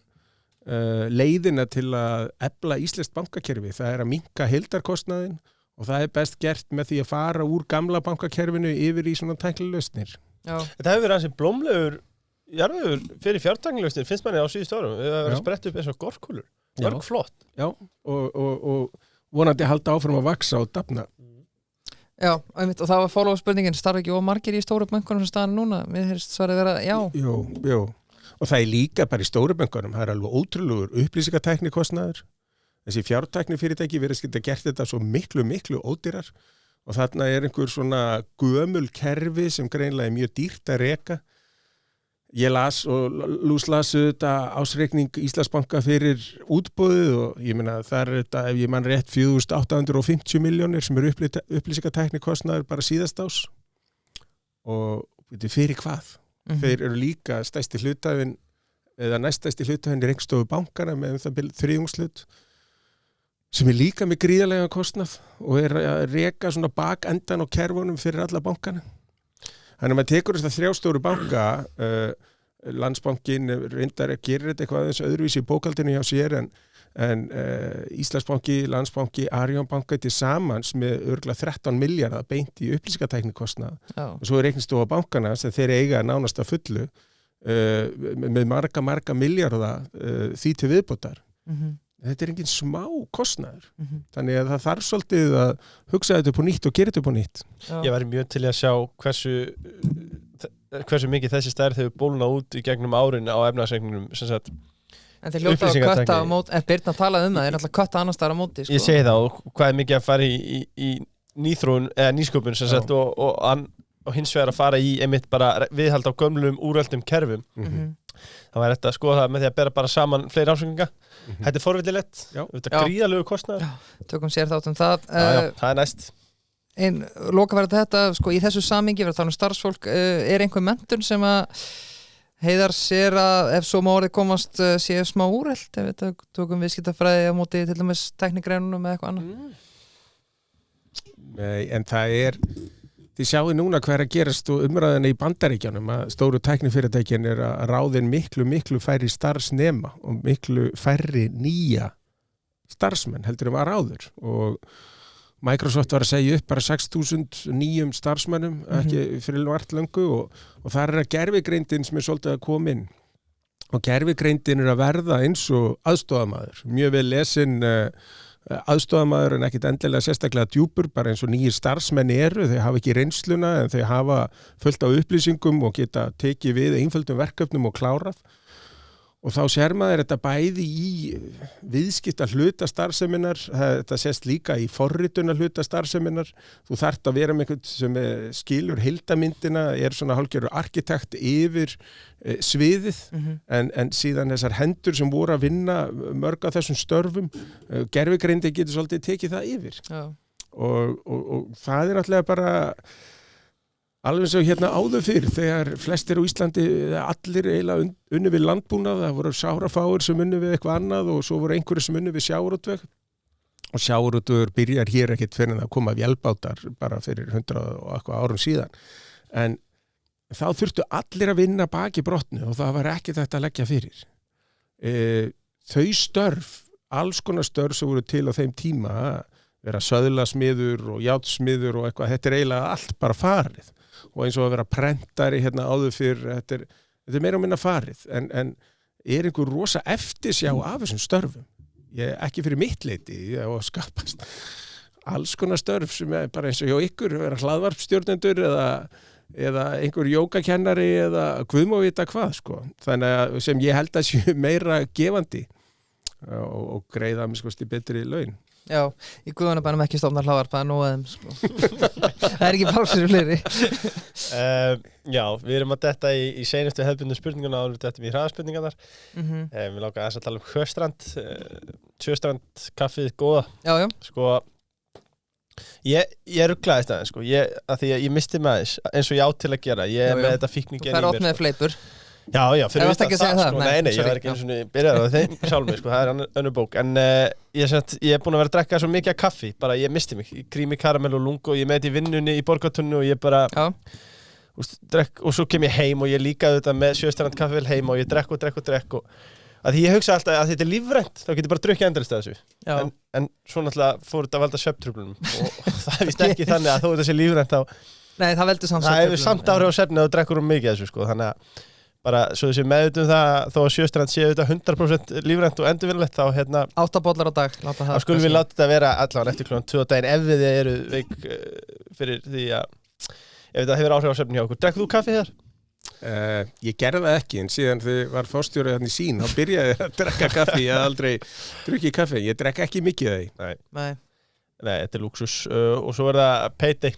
leiðina til að efla íslenskt bankakerfi, það er að minnka heildarkostnaðinn og það er best gert með því að fara úr gamla bankakerfinu yfir í svona tækni lausnir. Þetta hefur verið hansi blómlegur jarðvegur fyrir fjártækni lausnir finnst manni á síðustu árum, við hefur verið að spretta upp eins og gorkulur. Mörg flott. Já, og vonandi halda áfram að vaksa og dafna. Já, og það var follow-up-spurningin, starf ekki margir í stóru bönkunum sem staðan núna? Mér heyrst svarið vera, já. Jú, og það er líka bara í stóru bönkunum, það er alveg ótrúlegur upplýsingatæknikostnaður. Þessi fjártækni fyrirtæki verið geta gert þetta svo miklu ódýrar og þarna er einhver svona gömul kerfi sem greinlega er mjög dýrt að reka. Ég las þetta ásreikning Íslandsbanka fyrir útboðið og ég meina það er þetta, ef ég mann rétt 4.850 milljónir sem eru upplýsingatæknikostnaður bara síðast ás og fyrir hvað? Þeir eru líka stærsti hlutafinn eða næststærsti hlutafinn í Reykjavík bankana með það þriðjungslut sem er líka með gríðarlega kostnað og er að reka svona bakendan á kerfunum fyrir alla bankana. Þannig að maður tekur þess að 3 stóru banka, Landsbankin reyndar að gera þetta eitthvað aðeins öðruvísi í bókhaldinu hjá sér en Íslandsbanki, Landsbanki, Arion banka til samans með örugglega 13 milljarða beint í upplýsingatæknikostnað. Og svo er reiknistofa bankana sem þeir eiga nánast að fullu með marga milljarða því til viðbótar. þetta engin smá kostnaður. Þannig að það þarf svolítið að hugsa þetta upp á nýtt og gera þetta upp á nýtt. Ég væri mjög til að sjá hversu mikið þessi stærð hefur bólnað út í gegnum árin á efnahagsreikningnum sem sagt. En þeir hljóta að kötta á móti, Birna talaði það, þeir náttúrulega kötta annars staðar á móti. Ég segi það og hvað er mikið að fara í nýþróun eða nýsköpun sem sagt og hins vegar að fara í einmitt bara viðhald á gömlum úröldum kerfum. Það var þetta að skoða það með því að bera bara saman fleiri ásökinga. Þetta er forvillilegt, þetta er gríðalegu kostnaður. Tökum sér þátt það. Það er næst. En loka verða þetta, sko, í þessu samingi verða starfsfólk, er einhver menntun sem að Heiðar sér að ef svo má orðið komast sé smá úrelt, ef þetta tökum viðskiptafræði á móti til dæmis teknikrænunum eða eitthvað annað? Nei, en það þið sjáu núna hver að gerast og umræðina í Bandaríkjunum að stóru tæknifyrirtækin er að ráðin miklu færri starfsnema og miklu færri nýja starfsmenn heldur en var áður og Microsoft var að segja upp bara 6.000 nýjum starfsmönnum, ekki fyrir vart löngu og það er að gervigreindin sem er svolítið að koma inn og gervigreindin er að verða eins og aðstofamaður, mjög vel lesin aðstofamaður en ekkit endilega sérstaklega djúpur, bara eins og nýjir starfsmenn eru, þeir hafa ekki reynsluna en þeir hafa fullt af upplýsingum og geta tekið við einföldum verkefnum og klárað og þá sér maður þetta bæði í viðskipta hluta starfseminar, þetta sést líka í forrituna hluta starfseminar, þú þarft að vera með einhvern sem skilur heildamyndina, er svona hálfgerður arkitekt yfir sviðið, en síðan þessar hendur sem voru að vinna mörg af þessum störfum, gervigreindi getur svolítið tekið það yfir. Og það er náttúrulega bara alveg svo hérna áður fyrr þegar flestir á Íslandi, allir eiginlega unnu við landbúnað, það voru sárafáir sem unnu við eitthvað annað og svo voru einhverju sem unnu við sjávarútveg og sjávarútvegur byrjar hér ekkert fyrir að koma vélbátar bara fyrir 100 og eitthvað árum síðan en þá þurftu allir að vinna baki brotnu og það var ekki þetta að leggja fyrir. Þau störf, alls konar störf sem voru til á þeim tíma, vera söðlasmiður og játsmiður og eitthvað, þetta er eiginlega allt bara farið og eins og að vera prentari hérna áður fyrr, þetta er meira og minna farið, en er einhver rosa eftirsjá af þessum störfum. Ekki fyrir mitt leyti og skapast alls konar störf sem er bara eins og hjá ykkur, vera hlaðvarpstjórnendur eða einhver jógakennari eða guðmóvita hvað, sko. Þannig að sem ég held að sé meira gefandi og greiða með skosti betri laun. Já, í guðanabænum ekki stofna hlaðvarp, það er nóg að þeim, sko. Það er ekki pálsir fleiri. Já, við erum að detta í seinustu hefðbundum spurninguna og við dettum í hraðaspurningarnar. Við langar aðeins að tala um Sjöstrand, Sjöstrand kaffið góða. Já. Sko, ég ruglaðist aðeins, sko. Að því að ég misti með þess, eins og ég átt til að gera. Ég er með þetta fíkningi þú fær ótt með fleipur. Já, fyrir það ekki að segja það, sko. Nei, ég var ekki eins og byrjaði á þeim sjálfum, sko, það er önnur bók en ég er búin að vera að drekka svo mikið af kaffi, bara ég misti mig, krími, karamell og lungo og ég með þetta í vinnunni í Borgartunnu og ég bara drekk, og svo kem ég heim og ég líkaði þetta með Sjöstrand kaffivél heim og ég drekk og að því ég hugsa alltaf að þetta er lífrænt, þá getur bara drukkið endalaust af þessu en svo náttúrulega fór þetta að valda svefntruflunum og það er víst ekki þannig að þó þetta sé lífrænt þá Nei, það veldur samt það hefur samt áhrif á svefnið og drekkur mikið þessu, sko, þannig að bara svo þessi meðutum það þó að Sjöstrand séu þetta 100% lífrænt og endurvinnlegt þá 8 bollar á dag þá skulum við láta þetta vera allavega eftir klukkan 2 daginn ef við eru veik fyrir því að ef þetta hefur áhrif á svefnið hjá okkur. Drekkur þú kaffi þar? Ég gerði það ekki en síðan þegar var forstjórið hann í sín þá byrjaði ég að drekka kaffi, ég hef aldrei drukkið kaffi, ég drekk ekki mikið af því. Nei, þetta er lúksus og svo er það Payday.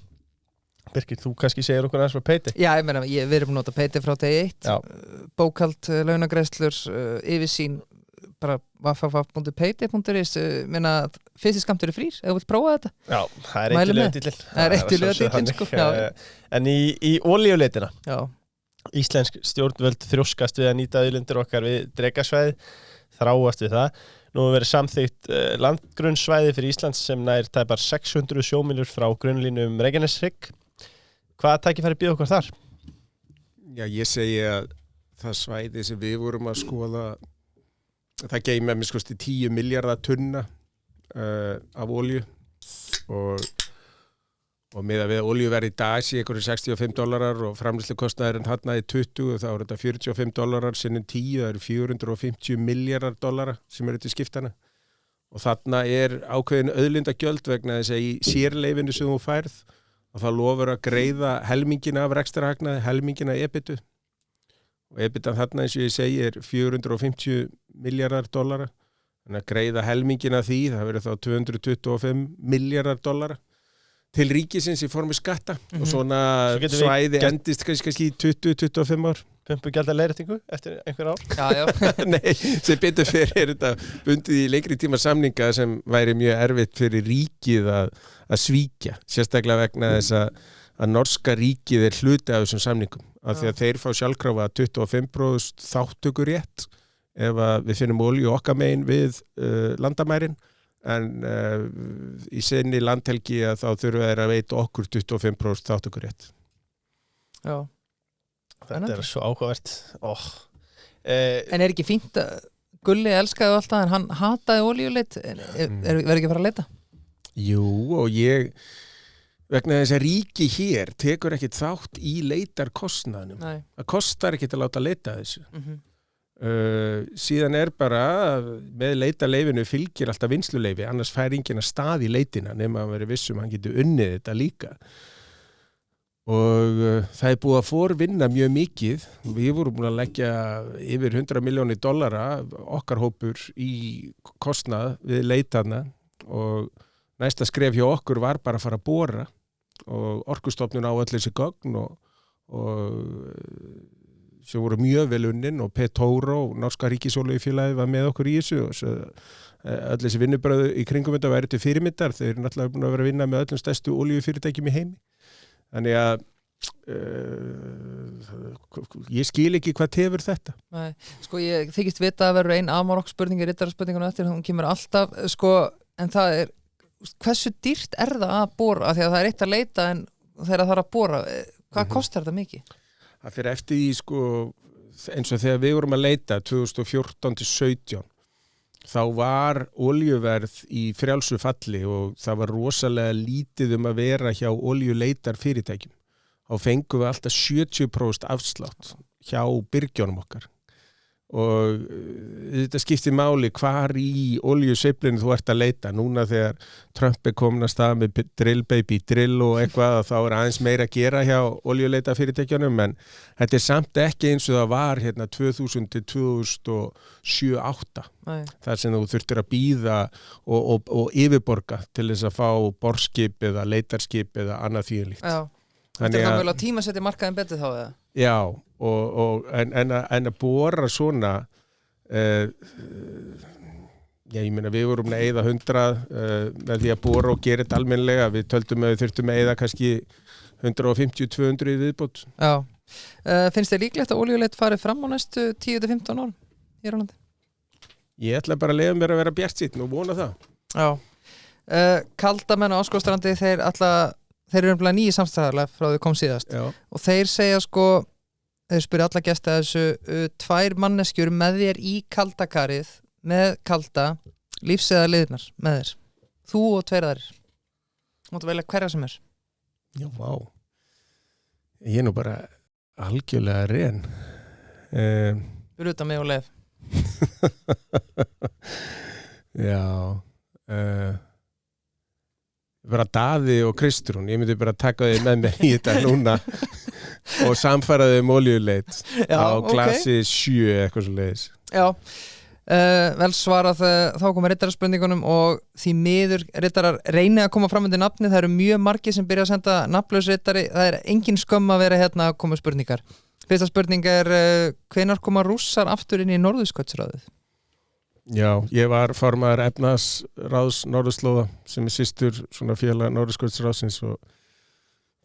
Birkir, þú kannski segir okkur aðeins frá Payday. Já, ég meina, við erum búin að nota Payday frá degi 1, bókhald, launagreiðslur, yfirsýn, bara www.payday.is, meina, fyrsti skammtur er frýr, ef þú vilt prófa þetta. Já, það er eittulega dýllinn. Það er eittulega dýllinn, sko. En í olíuleitina, já. Íslensk stjórnvöld þrjóskast við að nýta auðlindir okkar við Drekasvæði, þráast við það. Nú hefur verið samþykkt landgrunnsvæði fyrir Íslands sem nær tæpar 600 sjómílur frá grunnlínu Reykjaneshrygg. Hvaða tækifæri býða okkur þar? Já, ég segi að það svæði sem við vorum að skoða, það geymir með skosti 10 milljarða tunna af olíu og með að við olíuverð í dag sé ykkur $65 og framleiðslukostnaðurinn þarna í 20 þá er þetta $45 sinnum 10, það eru $450 milljarðar sem eru til skiptana og þarna ákveðin auðlindagjöld vegna þess að í sérleifinu sem þú færð og það lofur að greiða helmingina af rekstrarhagnaði, helmingina EBITu og EBITan þarna eins og ég segi 450 miljardar dollara þannig að greiða helmingina því það verður þá 225 miljardar dollara til ríkisins í formi skatta og svona svæði endist kannski 20-25 ár Pumpugjald að leiðréttingu eftir einhver ár? Já. Nei, sem betur fyrir þetta bundið í lengri tíma samninga sem væri mjög erfitt fyrir ríkið að svíkja, sérstaklega vegna þess að norska ríkið hluti af þessum samningum, af því að þeir fá sjálfkrafa 25% þáttökurétt ef við finnum olíu okkar megin við landamærin, en í sinni landhelgi að þá þurfa þeir að veita okkur 25% þáttökurétt. Já. Þetta svo áhugavert. En ekki fínt að Gulli elskaði alltaf en hann hataði olíuleit verður ekki að fara að leita? Jú, og vegna þess að ríki hér tekur ekkit þátt í leitarkostnaðnum. Það kostar ekkit að láta leita þessu. Síðan bara með leitarleifinu fylgir alltaf vinnsluleyfi, annars fær enginn að stað í leitina nema að vera vissum hann getur unnið þetta líka. Og það búið að forvinna mjög mikið. Við vorum búin að leggja yfir $100 milljónir okkar hópur í kostnað við leitarna og næsta skref hjá okkur var bara að fara að bora og Orkustofnun á öll þessi gögn og sem voru mjög vel unnin og Petoro, Norska ríkisolíufélagið var með okkur í þessu og öll þessi vinnubröð í kringum þetta væri til fyrirmyndar. Þeir eru náttúrulega búin að vera að vinna með öllum stærstu olíufyrirtækjum í heimi. Þannig að ég skil ekki hvað tefur þetta. Nei, sko ég þykist vita að verður ein Amarok spurning í riddaraspurningunum eftir, hún kemur alltaf en það hversu dýrt það að bora, af því að það eitt að leita en þegar það að bora, hvað kostar þetta mikið? Það fyrir eftir því eins og þegar við vorum að leita 2014-17 þá var olíuverð í frjálsu falli og það var rosalega lítið að vera hjá olíuleitar fyrirtækjum. Þá fengum við alltaf 70% afslátt hjá byrgjónum okkar. Og þetta skiptir máli hvar í olíusveiflinu þú ert að leita. Núna þegar Trump komin að stað með drill baby drill og eitthvað þá aðeins meira að gera hjá olíuleita fyrirtækjunum, en þetta samt ekki eins og það var 2000-2007-08 þar sem þú þurftir að bíða og yfirborga til þess að fá borskip eða leitarskip eða annað þvíumlíkt. Já, þetta er vel að tímasetja markaðin betur þá eða? Já, en að bora svona ég meina við vorum að eyða 100 með því að bora og gera þetta almennilega. Við töldum að við þurftum að eyða kannski 150-200 í viðbót. Já, finnst þér líklegt að olíuleit farið fram á næstu 10-15 árum í Rálandi? Ég ætla bara að leyfa mér að vera bjartsýnn og vona það. Já, Kaldamenn á Ásgóðstrandi þeir eru umlega nýji samstæðarlega frá því kom síðast. Já. Og þeir segja þeir spyrja alla gesti að þessu 2 manneskjur með þér í kaldakarið með kalda lífs eða liðnar með þér. Þú og 2 aðrir. Þú máttu velja hverja sem er. Já, vá. Ég nú bara algjörlega ren. Fyrir utan mig og Leif. Já. Bara Daði og Kristrún, ég myndi bara taka þau með mér í þetta núna og samfæra þau olíuleit á glasi 7 eitthvað svo leiðis. Já, vel svarað. Þá komum riddaraspurningunum og því miður riddarar reyni að koma fram undir nafni. Það eru mjög margir sem byrja að senda nafnlaus riddari. Það er engin skömm að vera hérna að koma spurningar. Fyrsta spurning er hvenær koma Rússar aftur inn í Norðurskautsráðið? Já, ég var formaður efnahagsráðs Norðurslóða sem systur svona félag Norðurskautsráðsins og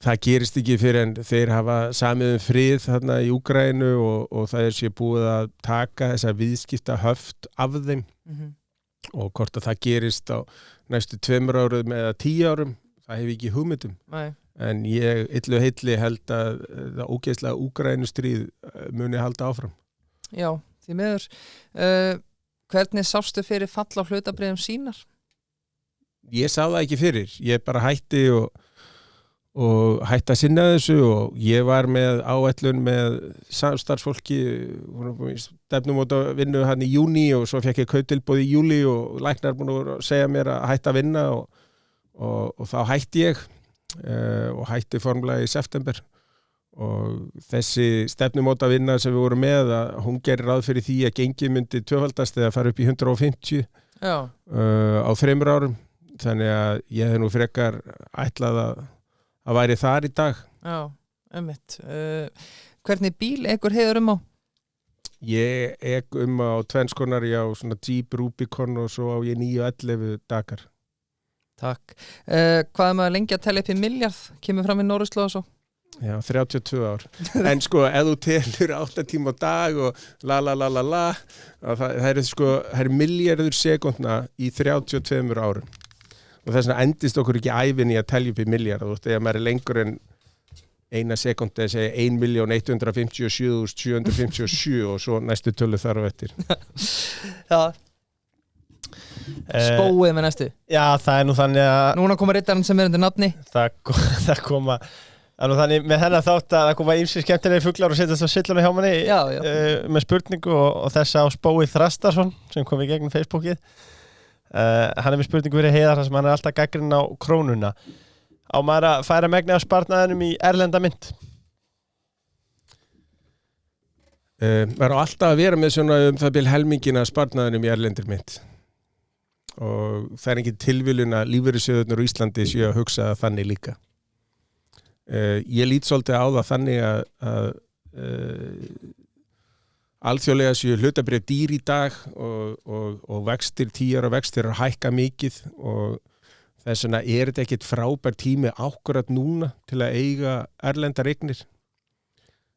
það gerist ekki fyrir en þeir hafa samið frið þarna í Úkraínu og það sér búið að taka þessa viðskipta höft af þeim og hvort að það gerist á næstu 2 árum eða 10 árum, það hef ekki hugmyndum. Nei. En ég illu heilli held að það ógeðslega Úkraínustríð muni halda áfram. Já, því miður. Hvernig sástu fyrir fall á hlutabréfum sínar? Ég sá það ekki fyrir. Ég bara hætti og og hætti að sinna þessu og ég var með áætlun með samstarfsfólki stefnum út að vinna hann í júní og svo fekk ég kauptilboð í júlí og læknar búin að segja mér að hætta að vinna og þá hætti ég og hætti formlega í september og þessi stefnumóta vinna sem við vorum með að hún gerir ráð fyrir því að gengið myndi tvöfaldast eða fara upp í 150 á 3 árum þannig að ég hef nú frekar ætlað að væri þar í dag. Já, einmitt. Hvernig bíl ekur Heiðar á? Ég ek á tvennskonar, ég á svona Jeep Rubicon og svo á ég 911 Dakar. Takk. Hvað maður lengi að tella upp í milljarð? Kemur fram í Norðurslóð og svo? Já, 32 ár. En sko, ef þú telur 8 tíma á dag og það eru milljarður sekúndna í 32 árum. Og þess vegna endist okkur ekki ævinni að telja upp í milljarð. Þú veist, ef maður er lengur en 1 sekúndi að segja 1.157.757 og svo næstu tölu þar á eftir. Já. Spóið með næstu. Já, það nú þannig að... Núna koma rittarinn sem undir nafni. Það koma... Nú þannig með hennar þátt að það koma ýmsir skemmtilegi fuglar og setjast á sylluna hjá manni með spurningu og þessa á Spóið Þrastarsson sem kom í gegnum Facebookið. Hann með spurningu fyrir Heiðar þar sem hann alltaf gagnrýninn á krónuna. Á maður að færa megni af sparnaðinum í erlenda mynt? Maður á alltaf að vera með svona það bil helmingina sparnaðinum í erlendir mynt. Og það er ekki tilviljun að lífeyrissjóðirnir á Íslandi séu að hugsa þannig líka. Ég lít svolítið á það þannig að alþjóðlega séu hlutabréf dýr í dag og vextir, 10 ára vextir að hækka mikið og þess vegna er þetta ekkit frábær tími ákkurat núna til að eiga erlendar eignir.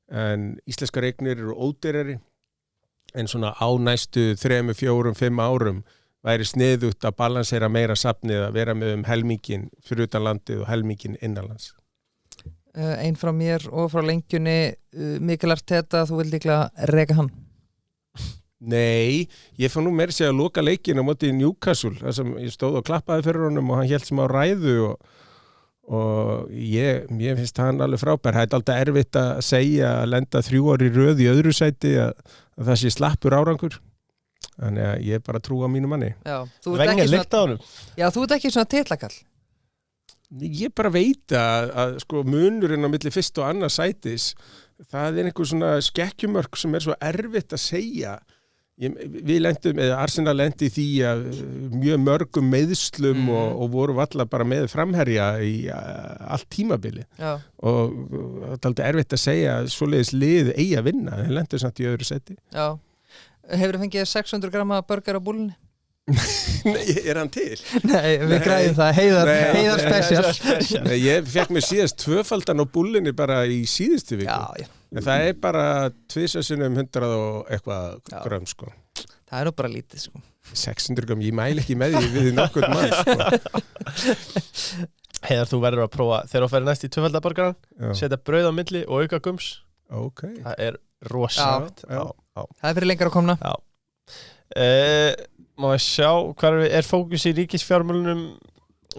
En íslenskar eignir eru ódýrari en svona á næstu 3, 4, 5 árum væri sniðugt að balansera meira safnið að vera með helmingin fyrir utan landið og helmingin innanlands. Einn frá mér og frá lengjunni Mikkel Arteta, þú vilt líklega reka hann? Nei, ég fann nú meira segja að loka leikinn á móti Newcastle, þar sem ég stóð og klappaði fyrir honum og hann hélt sem á ræðu og ég finnst hann alveg frábær. Það er alltaf erfitt að segja að lenda 3 ári í röð í öðru sæti að það sé slappur árangur. Þannig að ég bara trú á mínu manni. Já, Vengar lykt á honum. Já, þú ert ekki svona titlakall. Ég bara veit að sko munurinn á milli fyrst og annars sætis, það er einhver svona skekkjumörk sem er svo erfitt að segja. Við lendum, eða Arsenal lendi í því að mjög mörgum meiðslum og voru alla bara með framherja í allt tímabili. Já. Og það er aldrei erfitt að segja að svoleiðis lið eigi að vinna, það lendur samt í öðru sæti. Já. Hefurðu fengið 600 gramma burger á búlunni? Nei, er hann til? Nei, við græðum það, Heiðar special. Nei, ég fekk mér síðast 2-faldan á búlunni bara í síðustu viku. Já. En það er bara 2 sinnum 100 og eitthvað grömm, sko. Það er nú bara lítið, sko. 600 grömm, ég mæl ekki með því við nokkurn mann, sko. Heiðar, þú verður að prófa, þegar þú ferð næst í 2-faldaborgaran, setja brauð á milli og auka gums. Ok. Það er rosalegt. Já. Það er fyrir lengar að komna. Já. Má ég sjá, hvar er fókus í ríkisfjármálunum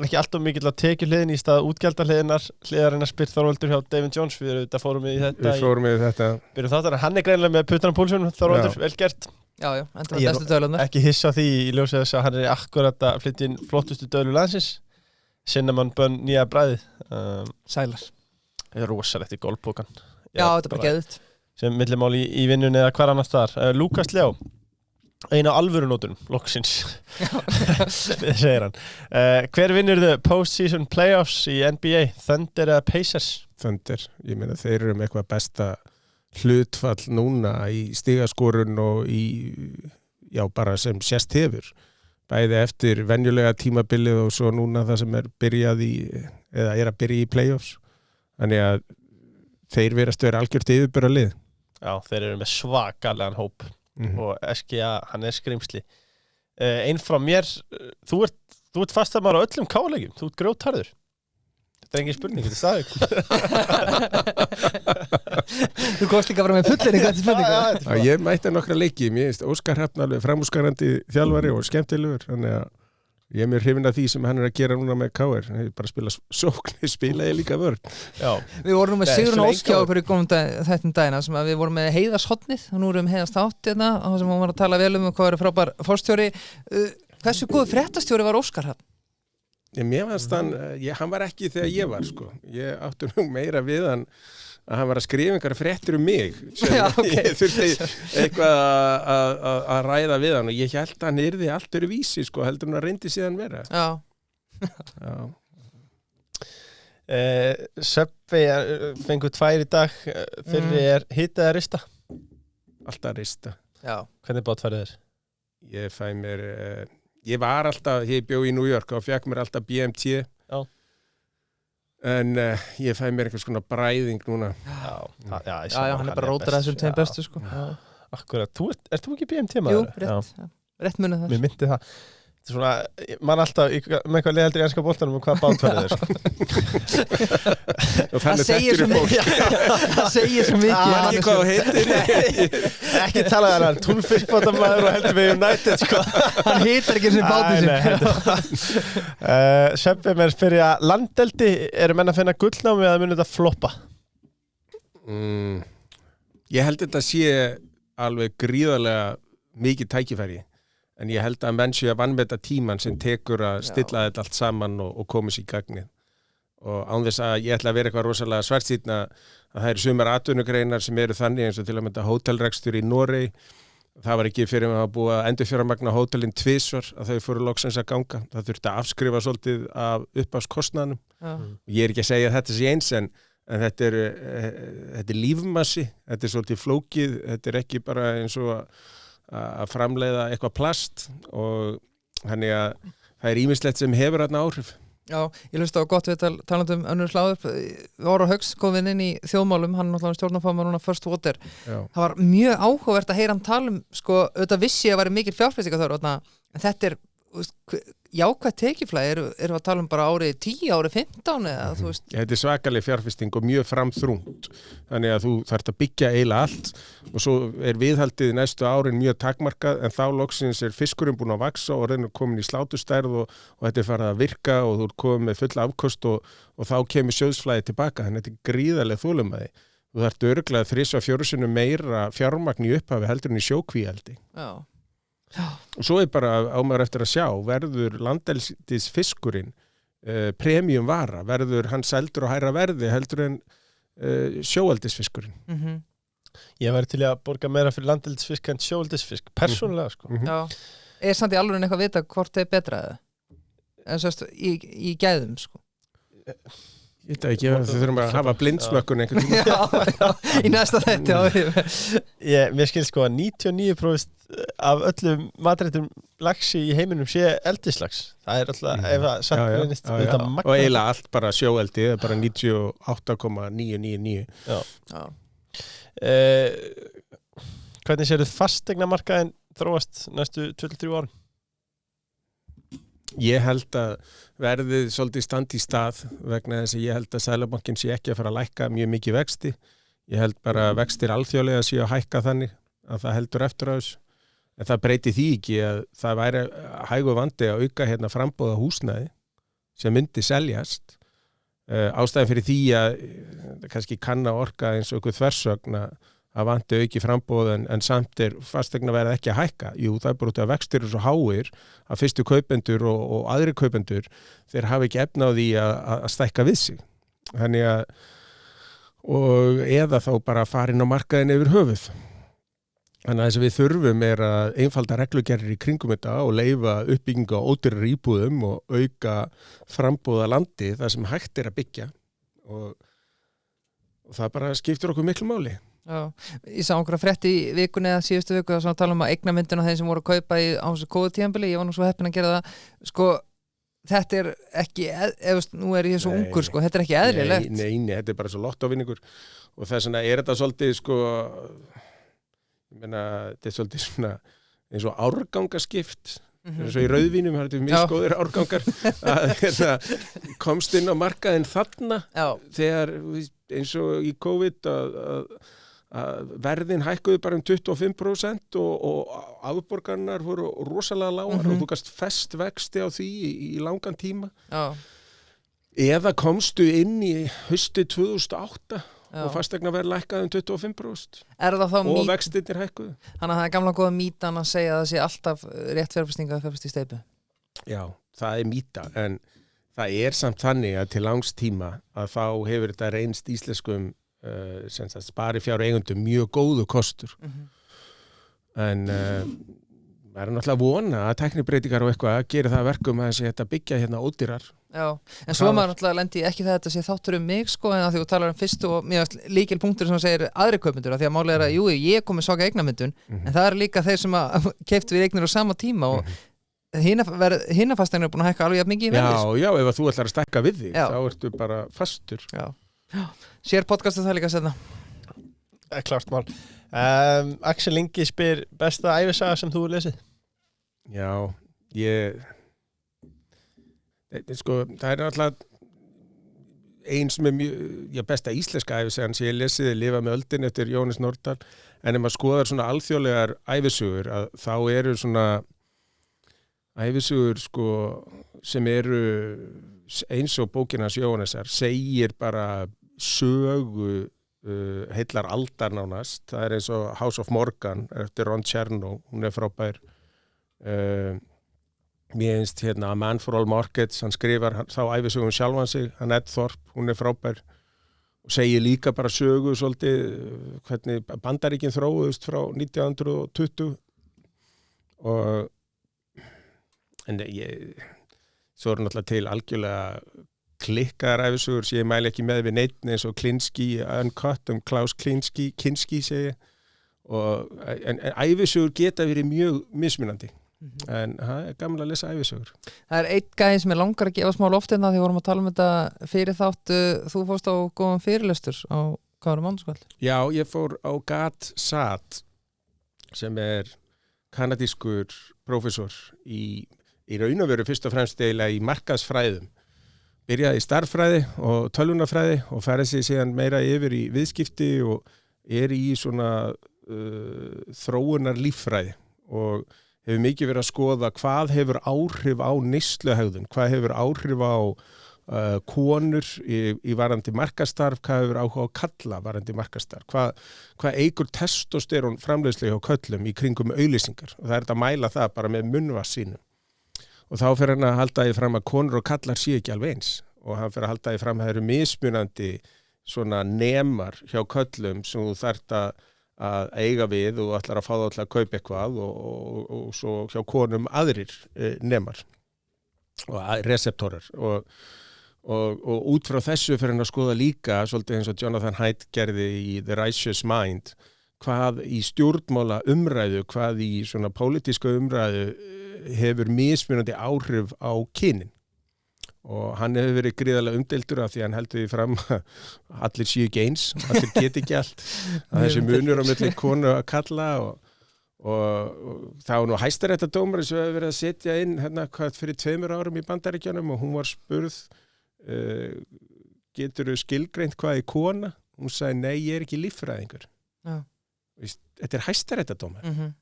ekki alltaf mikill að tekju hliðin í stað útgjaldahliðarinnar spyr Þorvaldur hjá David Jones, við fórum í þetta. Við fórum í þetta. Byrjum þáttar, hann er greinilega með puttan á púlsunum, Þorvaldur, vel gert. Já, endur með bestu dölunar. Ekki hissa á því í ljósið þess að hann er akkurat að flytja inn flottustu dölu landsins, Cinnamon Bun nýja bræðið. Sælar. Það er rosalegt í golfbókan. Já, þetta er bara geðut. Sem millimál í vinnunni eða hver annars þar. Lukas Leó. Einu á alvörunótunum, loksins segir hann. Hver vinnur þau post-season playoffs í NBA? Thunder eða Pacers? Thunder, ég meina þeir eru með eitthvað besta hlutfall núna í stigaskorun og bara sem sést hefur. Bæði eftir venjulega tímabilið og svo núna það sem er að byrja í playoffs. Þannig að þeir verast vera algjört yfirbyrra lið. Já, þeir eru með svakalegan hóp. Og SGA, hann er skrimsli. Einn frá mér, þú ert fastamár á öllum kálegjum, þú ert grjótharður. Þetta er engin spurning, þetta er staðið. Þú komst líka bara með fullinningu eftir spurningu. Ég mætti nokkra leiki, mér finnst Óskar Hrafn alveg framúrskarandi þjálfari og skemmtilegur, þannig að Ég er mjög hrifinn af því sem hann er að gera núna með KR. Hann er bara að spila sókn, spila ég líka vörn. Já, Við vorum með Nei, Sigrún svona Óskja enga- okkur í góðum þettum dagina sem að við vorum með heiðashotnið og nú erum við heiðast átt hérna og sem hún var að tala vel hvað er frábær forstjóri. Hversu góð fréttastjóri var Óskar hann? Mér fannst hann var ekki þegar ég var, sko. Ég átti nú meira við hann að hann var að skrifa einhverja fréttir mig sem Já, ok. ég þurfti eitthvað að ræða við hann og ég held að hann yrði allt vísi, sko, heldur hann að reyndi síðan vera. Já. Já. Subway fengur 2 í dag, fyrri er hita eða rista. Alltaf rista. Já. Hvernig bátfærið er? Ég fæ mér, ég var alltaf, ég bjó í New York og fekk mér alltaf BMT. Já. En ég fæ mér einhvers konar bræðing núna. Já, hann er bara rótur að þessum tveim bestu, sko. Akkurat, ert þú ekki BMT Jú, maður? rétt. Rétt munið þess. Mér myndi það. Þetta er svona, mann alltaf, með hvað leiðaldir í enska boltanum og hvað bátfærið er, sko. Og þannig þekkir þú fólk. Það segir svo mikið. Man ekki hvað þú heitir. Ekki tala um hann, túnfiskbátamæður og heldur við United, sko. Hann hitar ekki sem bátið sem. Subway menn spyrja, landeldi, eru menn að finna gullnámi eða munið þetta floppa? Ég held þetta sé alveg gríðarlega mikið tækifæri. En ég held að menn sé að vannmeta tíman sem tekur að stilla þetta allt saman og koma sér í gagnið. Og án þess að ég ætla að vera eitthvað rosalega svartsýnna að það eru sumar atvinnugreinar sem eru þannig eins og til að mynda hótelrekstur í Noregi. Það var ekki fyrir að búa að endurfjármagna hótelin tvisvar að þau fóru loksins að ganga. Það þurfti að afskrifa svolítið af uppáskostnaðanum. Ég er ekki að segja að þetta sé eins en þetta er lífmassi, þetta er svolítið flókið, þetta er ekki bara eins og að framleiða eitthvað plast og þannig að það er ýmislegt sem hefur þarna áhrif. Já, ég hlusta á gott viðtal talandi önnur hláður. Ára Hauks kom inn í þjóðmálum, hann er náttúrulega stjórnarformaður núna First Water. Já. Það var mjög áhugavert að heyra hann tala sko, auðvitað vissi að væri mikil fjárfestingar þar, en þetta er jákvæð tekiflæði, erum við að tala bara árið 10, árið 15 eða þú veist. Þetta er svakaleg fjárfesting og mjög framþrungt. Þannig að þú þarft að byggja eiginlega allt og svo er viðhaldið næstu árin mjög takmarkað en þá loksins er fiskurinn búinn að vaxa og reynir komin í slátustærð og þetta er farið að virka og þú er komin með full afkost og þá kemur sjóðsflæði tilbaka. Þannig að þetta er gríðarlega þolinmæði. Þú þarft örugglega 3-4 sinnum meira fjármagn í upphafi heldur en í sjókvíaldi. Já. Og svo er bara á maður eftir að sjá verður landeldis fiskurinn premium vara, verður hann seldur á hærra verði heldur en sjóeldisfiskurinn. Ég væri til að borga meira fyrir landeldisfisk en sjóeldisfisk, persónulega, sko. Já. Er samt í alveg eitthvað að vita hvort það er betra eða? En svo í gæðum, sko. Ég veit ekki, þau þurfum að hafa blindsmökkun einhvern tíma. Já, í næsta þetta. Mér skil sko að 99% af öllum matrættum laxi í heiminum sé eldislax. Það er alltaf, ef það satt greinist, þetta magna. Og eiginlega allt bara sjóeldi, það er bara 98,999. Já. Hvernig séu fasteignamarkaðin þróast næstu 23 árum? Ég held að verðið svolítið standi í stað vegna þess að ég held að Seðlabankinn sé ekki að fara að lækka mjög mikið vexti. Ég held bara að vextir alþjóðlega sé að hækka þannig að það heldur eftir á þessu. En það breyti því ekki að það væri hægur vandi að auka hérna frambóða húsnæði sem myndi seljast. Ástæðan fyrir því að kannski kanna orka eins og einhver þversögn að vanti auki frambóð en samt er fasteigna verið ekki að hækka. Jú, það er bara út af vextir og svo háir að fyrstu kaupendur og aðri kaupendur þeir hafa ekki efna á því að stækka við sig. Þannig að og eða þá bara farin á markaðin yfir höfuð. Þannig að þess að við þurfum er að einfalda reglugerðir í kringum þetta og leyfa uppbyggingu á ódýrari íbúðum og auka frambóða landi þar sem hægt er að byggja og það bara skiptir okkur miklu máli. Já, ég sá einhverja frétt í vikunni eða síðustu viku að tala á eignamyndun á þeim sem voru að kaupa á þessu COVID-tímabili, ég var nú svo heppinn að gera það, sko, þetta er ekki, nú er ég svo ungur, sko, þetta er ekki eðlilegt. Nei, þetta er bara svo lottóvinningur og þess vegna er þetta svolítið, sko, ég meina, þetta er svolítið svona eins og árgangaskipt, eins og í rauðvínum, það er mjög góðir árgangar, að komst inn á markaðinn þarna, þegar eins og í COVID að verðin hækkuðu bara 25% og afborgarnar voru rosalega lágar og þú gast fest vexti á því í langan tíma. Já. Eða komstu inn í haustið 2008 og fasteignaverð lækkaði 25%. Er það þá og vextirnir hækkuðu. Þannig að það gamla góða mýtan að segja að það sé alltaf rétt fjárfesting að fjárfesta í steypu. Já, það mýta, en það samt þannig að til langs tíma að þá hefur þetta reynst íslenskum sparifjár eigundum mjög góðu kostur. En maður er náttúrulega að vona að tæknibreytingar og eitthvað gerir það verkum að þessi þetta byggja hérna ódýrar. Já, en svo maður náttúrulega lendi ekki það að þetta sé þáttur mig sko, en að því þú talar fyrstu og mjög líkilpunktur sem segir aðri kaupendur, að því að málið að jú, ég kom með svaka eignamyndun, en það líka þeir sem að keyptu við eignir á sama tíma og hinafasteignir er búin að hækka alveg jafn mikið í verði. Já, ef þú ætlar að stækka við þig, þá ertu bara fastur. Já. Sér podcastu það líka setna. Klárt mál. Axel Ingi spyr besta ævisaga sem þú lesið? Já, sko, það alltaf einn sem mjög besta íslenska ævisagan sem ég lesið Lifa með öldin eftir Jóhannes Nordal, en ef maður skoðar svona alþjóðlegar ævisögur, að þá eru svona ævisögur sko, sem eru eins og bókin hans Jóhannesar segir bara sögu heillar aldar nánast. Það eins og House of Morgan eftir Ron Chernow, hún frábær. Mér finnst hérna A Man for All Markets, hann skrifar þá ævisögum sjálfan sig, hann Ed Thorpe, hún frábær og segir líka bara sögu svolítið hvernig Bandaríkin þróuðust frá 1920 og en svo eru náttúrulega til algjörlega klikkaðar ævisögur sem ég mæli ekki með við neitt eins og Kinski, Uncut Klaus Kinski segi en ævisögur geta verið mjög mismunandi en það gaman að lesa ævisögur. Það einn gæði sem langar að gefa smá loftina því vorum að tala þetta fyrir þáttu, þú fórst á góðan fyrirlestur á hvað mánudagskvöld? Já, ég fór á Gat Sat sem kanadískur prófessor í raun og veru fyrst og fremst eiginlega í markaðsfræðum. Byrjaði í starffræði og tölvunarfræði og færði sig síðan meira yfir í viðskipti og í svona þróunar líffræði og hefur mikið verið að skoða hvað hefur áhrif á neysluhegðun, hvað hefur áhrif á konur í varandi markastarf, hvað hefur áhuga á kalla varandi markastarf, hvað eigur testosterón framleiðslu hjá köllum í kringum auglýsingar og það að mæla það bara með munnvatns sínum. Og þá fyrir hann að halda því fram að konur og kallar sé ekki alveg eins og hann fyrir að halda því fram að það eru mismunandi svona nemar hjá köllum sem þú þarft að eiga við og ætlar að fá það til að kaupa eitthvað og svo hjá konum aðrir nemar og reseptorar og út frá þessu fyrir hann að skoða líka svolítið eins og Jonathan Haidt gerði í The Righteous Mind hvað í stjórnmála umræðu, hvað í svona pólitíska umræðu hefur mismunandi áhrif á kynin og hann hefur verið gríðarlega umdeildur af því hann heldur því fram að allir séu ekki eins, allir geti ekki allt að þessi munur á milli konu að kalla og það nú hæstaréttardómari sem hefur verið að setja inn hérna hvað fyrir 2 árum í Bandaríkjunum og hún var spurð geturðu skilgreint hvað kona? Hún sagði nei, ég ekki líffræðingur. Já. Þetta hæstaréttardómari.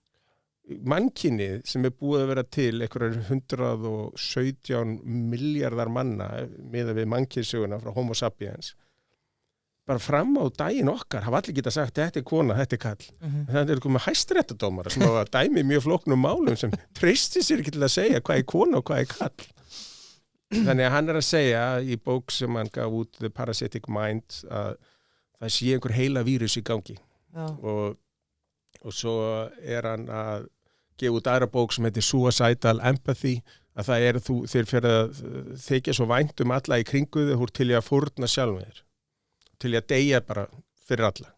Mannkynið sem búið að vera til einhverjar 117 miljardar manna miðað við mannkynssöguna frá Homo sapiens bara fram á daginn okkar hafa allir getað sagt þetta kona, þetta kall það komið hæstaréttardómara sem hafa dæmi mjög flóknum málum sem treysti sér ekki til að segja hvað kona og hvað kall þannig að hann að segja í bók sem hann gaf út The Parasitic Mind að það sé einhver heila vírus í gangi og svo hann að gefa út aðra bók sem heitir Suicidal Empathy að það þeir fyrir að þykja svo vænt alla í kringu þau til að fórna sjálfum þér til að deyja bara fyrir alla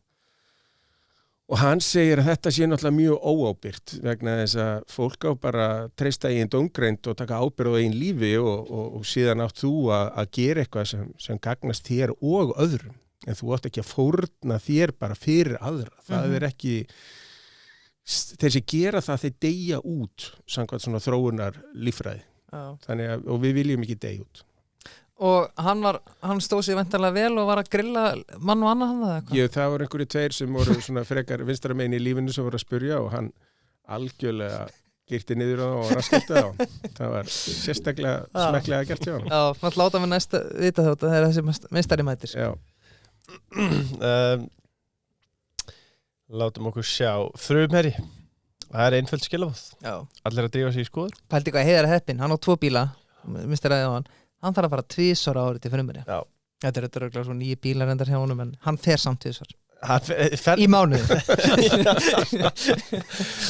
og hann segir að þetta sé náttúrulega mjög óábyrgt vegna þess að fólk á bara treysta í einn dómgreind og taka ábyrgð á einn lífi og síðan átt þú að gera eitthvað sem gagnast þér og öðrum en þú átt ekki að fórna þér bara fyrir aðra það ekki þeir sem gera það þeir deyja út samkvæmt svona þróunar líffræði þannig að og við viljum ekki deyja út Og hann stóð sér væntanlega vel og var að grilla mann og annað hann eða eitthvað? Það voru einhverju tveir sem voru svona frekar vinstra megin í lífinu sem voru að spurja og hann algjörlega girti niður á og raskilti á. Það var sérstaklega smekklega gert hjá hann. Já, maður láta mig næst vita þetta þegar þessi meistari mætir. Já. Látum okkur sjá frumherji. Það er einföld skilabóð. Já. Allir að drífa sig í skoður. Pældi hvað Heiðar heppinn, hann á 2 bíla, meistaraði á hann þarf að fara 2 ára árið til frumherja. Já. Þetta er örugglega svo 9 bílar endar hjá honum en hann fer samt 2 ára. Í mánuði.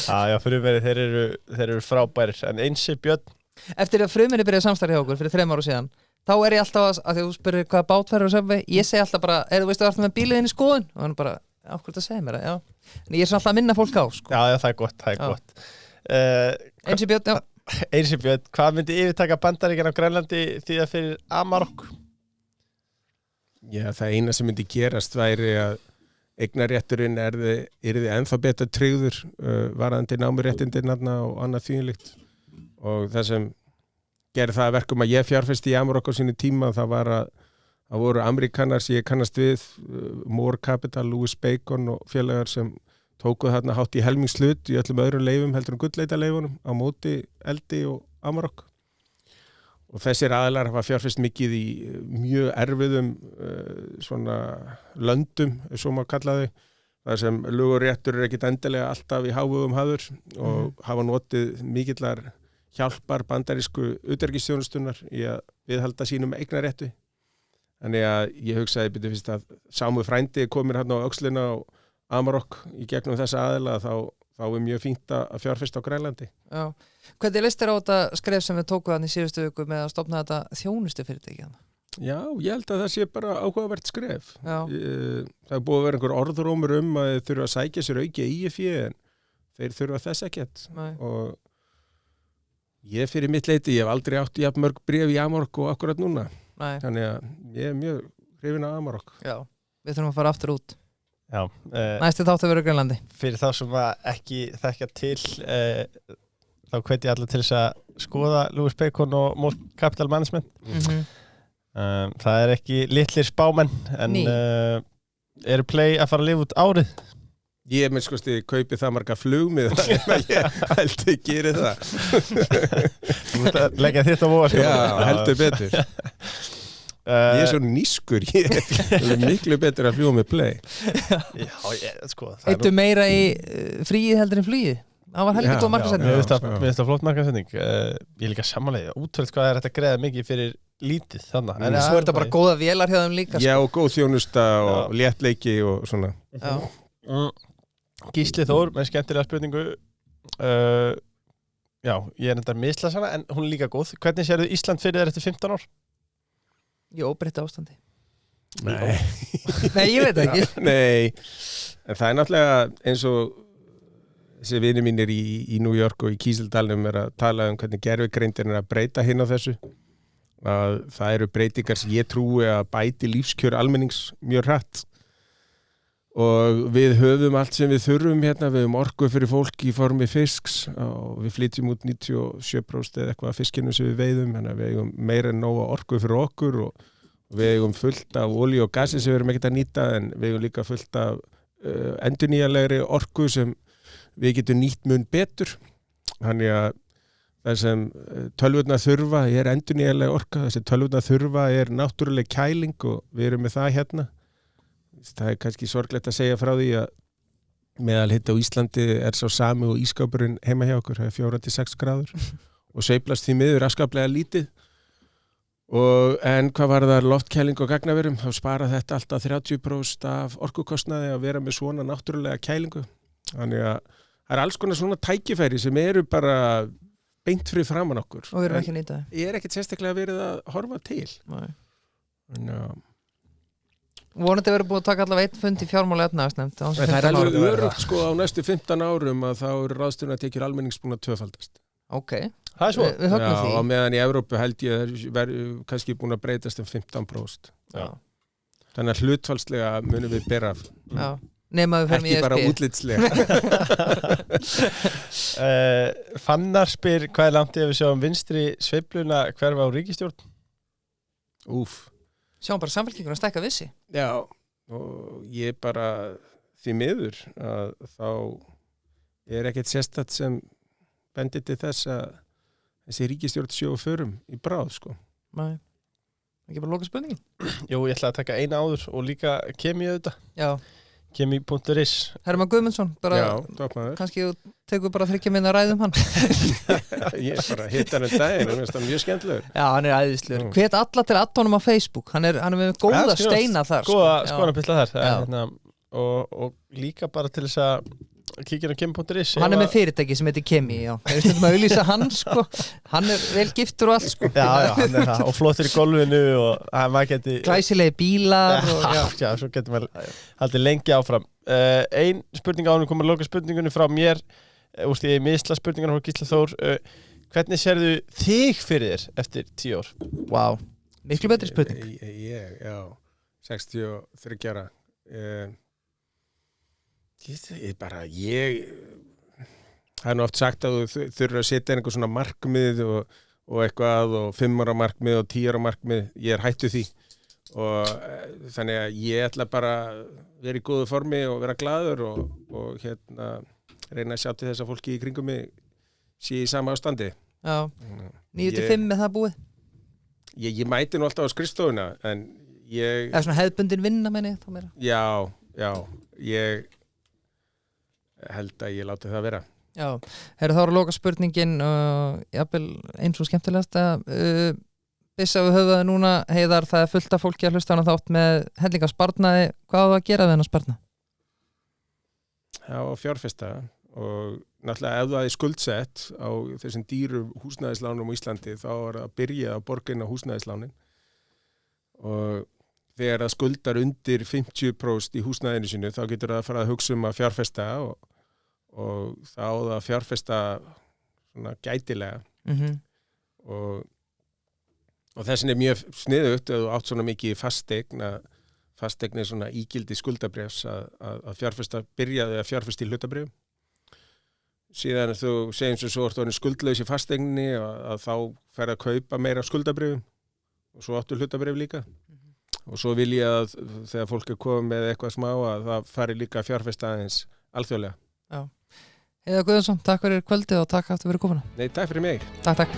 Já, frumherji, þeir eru frábærir. En Einsi Björn. Eftir að frumherji byrjaði samstarf hjá okkur fyrir 3 ára síðan, þá er ég alltaf að því þú spyrir hvaða bátferður og söfvi, ég segi alltaf bara, þú veistu að þú ert með bílið inn í skoðun? Og hann bara, hvað það segir mér það? Já. En ég er svona alltaf að minna fólk á, sko. Já, það er gott. Einsi Björn, já. Einsi Björn, hvað myndi yfirtaka Bandaríkjanna á Grænlandi því að fyrir Amarok? Já, það eina sem myndi gerast væri að eignarrétturinn yrði ennþá betur tryggður varðandi námuréttindin og annað þýðilegt. Og það sem gerði það að verkum að ég fjárfesti í Amarok á sínu tíma, það voru Amerikanar sem ég kannast við, Moore Capital, Louis Bacon og félagar sem tókuð þarna hátt í helmingshlut í öllum öðrum leifum heldur gullleitaleifunum á móti Eldi og Amarok. Og þessir aðilar hafa fjárfest mikið í mjög erfiðum svona löndum, svo maður kalla þau, þar sem lög og réttur ekkit endilega alltaf í hávegum hafður og hafa notið mikillar hjálpar bandarísku utanríkisþjónustunnar í að viðhalda sínum eignarrétti. Þannig að ég hugsaði byrju fyrst að Sámu frændi komir hérna á öxlina á Amarok í gegnum þessa aðila þá er mjög fínt að fjárfesta á Grænlandi. Já. Hvernig leist þér á þetta skref sem við tókum hann í síðustu viku með að stofna þetta þjónustufyrirtæki hann? Já, ég held að það sé bara áhugavert skref. Já. Það er búið að vera einhver orðrómur að þeir þurfa að sækja sér auki eigið en þeir þurfa þess ekkert. Og ég fyrir mitt leyti, ég hef aldrei átt jafn mörg bréf í Amarok og akkurat núna. Nei. Þannig að ég er mjög hrifinn af Amarok. Já, við þurfum að fara aftur út. Já. Næsti þáttu verður Grænlandi. Fyrir þá sem ekki þekkja til, þá hvet ég allir til þess að skoða Louis Bacon og Moore Capital Management. Það er ekki litlir spámenn, en eru Play að fara að lifa út árið? Ég með kaupi það marga flugmið ég held að gera það. Þú mútt að leggja þitt á voða. Já, heldur betur. Ég er svo nískur, ég er miklu betur að fljúa með Play. Já, sko. Eittu meira í fríið heldur en flugið? Það var heldur góð markasetning. Mér finnst það flott markasetning. Ég er líka samanlega, útvöld hvað er þetta að greiða mikið fyrir lítið þannig. En svo er þetta bara góða vélar hjá þeim líka. Já, og góð þjónusta og léttleiki og svona. Gísli Þór með skemmtilega spurningu. Já, ég er enda að misla sana, en hún er líka góð. Hvernig sérðu Ísland fyrir þér eftir 15 ár? Í óbreyttu ástandi. Nei. Nei, ég veit ekki. Nei, en það er náttúrulega eins og þessi vinir mínir í New York og í Kísildalnum er að tala hvernig gervigreindin er að breyta hinn á þessu. Að það eru breytingar sem ég trúi að bæti lífskjör almennings mjög hratt. Og við höfum allt sem við þurfum hérna, við höfum orku fyrir fólk í formi fisks og við flytjum út 97% eða eitthvað af fiskinu sem við veiðum, þannig að við eigum meira en nóga orku fyrir okkur og við eigum fullt af olíu og gasi sem við erum ekkert að nýta en við eigum líka fullt af endurnýjanlegri orku sem við getum nýtt mun betur. Þannig að það sem tölvurnar þurfa er endurnýjanleg orka, þessi tölvurnar þurfa er náttúruleg kæling og við erum með það hérna. Það er kannski sorglegt að segja frá því að meðalhiti á Íslandi er sá sami og ísskápurinn heima hjá okkur, það er 4-6 gráður og sveiflast því miður afskaplega lítið. En hvað var það loftkæling og gagnaverum, þá spara þetta alltaf 30% af orkukostnaði að vera með svona náttúrulega kælingu. Þannig að það er alls konar svona tækifæri sem eru bara beint fyrir framan okkur. Og við erum ekki að nýta það. Ég er ekkert sérstaklega verið að horfa til. Nei. Vonandi verður búið að taka allavega einn fund í fjármála efnahagsnefnd. Það er alveg örugt sko á næstu 15 árum að þá eru ráðstöfunartekjur almennings búin að tvöfaldast. Ok, það er svo. Við höfum því. Já, og meðan í Evrópu held ég verður kannski búin að breytast 15%. Já. Þannig að hlutfallslega munum við bera af. Já, nema við fyrir ekki bara útlitslega. Fannar spyr hvað er langt ef við sjáum vinstri sveifluna hverfa á ríkisstjórn? Sjáum bara samfélkinguna stækka vissi. Já, og ég bara því miður að þá er ekkert sérstætt sem bendir til þess að þessi ríkisstjórn sjó förum í bráð, sko. Nei, ekki bara loka spurningin. Jú, ég ætla að taka eina áður og líka kemi auðvitað. Já. Kemi.is. Hermann Guðmundsson, bara Já, toppmaður. kannski þú tekur bara 3 minna að ræðum hann. Ég bara hitt hann daginn og mér finnst það mjög skemmtilegur. Já, hann er æðislegur. Hvet alla til addonum á Facebook. Hann er með góða steina þar. Góða sko. skoðanapilla þar. Já. Hérna, og líka bara til þess að kíkja á Kemi.is. Hann er með fyrirtæki sem heitir Kemi, já. Þeir stundum að auglýsa hann, sko. Hann er vel giftur og allt, sko. Já, hann er það. Og flottir í golfinu og maður geti... Glæsilegi bílar. Já, svo getur maður haldið lengi áfram. Ein spurning ánum komur að loka spurningunni frá mér. Úr því ég misla spurningunum frá Gísla Þór. Hvernig sérðu þig fyrir þér eftir 10 ár? Vá, miklu betri spurning. Já, 63 ára. Það er nú oft sagt að þú þurfur að setja einhver svona markmið og eitthvað og 5 ára markmið og 10 ára markmið. Ég er hættu því og þannig að ég ætla bara að vera í góðu formi og vera glaður og hérna reyna að sjá til þess að fólki í kringum mig sé í sama ástandi. Já, 9-5 með það búið. Ég mæti nú alltaf á skrifstofuna en ég... Eða svona hefðbundin vinna, meini þá meira. Já, ég held að ég láti það vera. Já, þá er að loka spurningin jafnvel eins og skemmtilegast að Bissa við höfðu núna, Heiðar, það er fullt af fólki að hlusta hana þátt með hellinga sparnaði. Hvað á það að gera við hennar sparna? Já, fjárfesta og náttúrulega ef það er skuldsett á þessum dýru húsnæðislánum á Íslandi þá er að byrja að borga inn á húsnæðislánin og þegar það skuldar undir 50% í húsnæðinu sínu þá getur það að fara að hugsa að fjárfesta og þá það fjárfesta svona gætilega og þessin er mjög sniðugt ef þú átt svona mikið fasteign er svona ígildi skuldabrefs að fjárfesta, byrjaði að fjárfesta í hlutabrefum. Síðan þú segjum svo orðið orðin skuldlaus í fasteigninni að þá fer að kaupa meira skuldabrefum og svo áttu hlutabref líka. Og svo vil ég að þegar fólk er komið með eitthvað smá að það fari líka að fjárfesta aðeins alþjóðlega. Já. Heiðar Guðjónsson, takk fyrir kvöldið og takk aftur fyrir komuna. Nei, takk fyrir mig. Takk.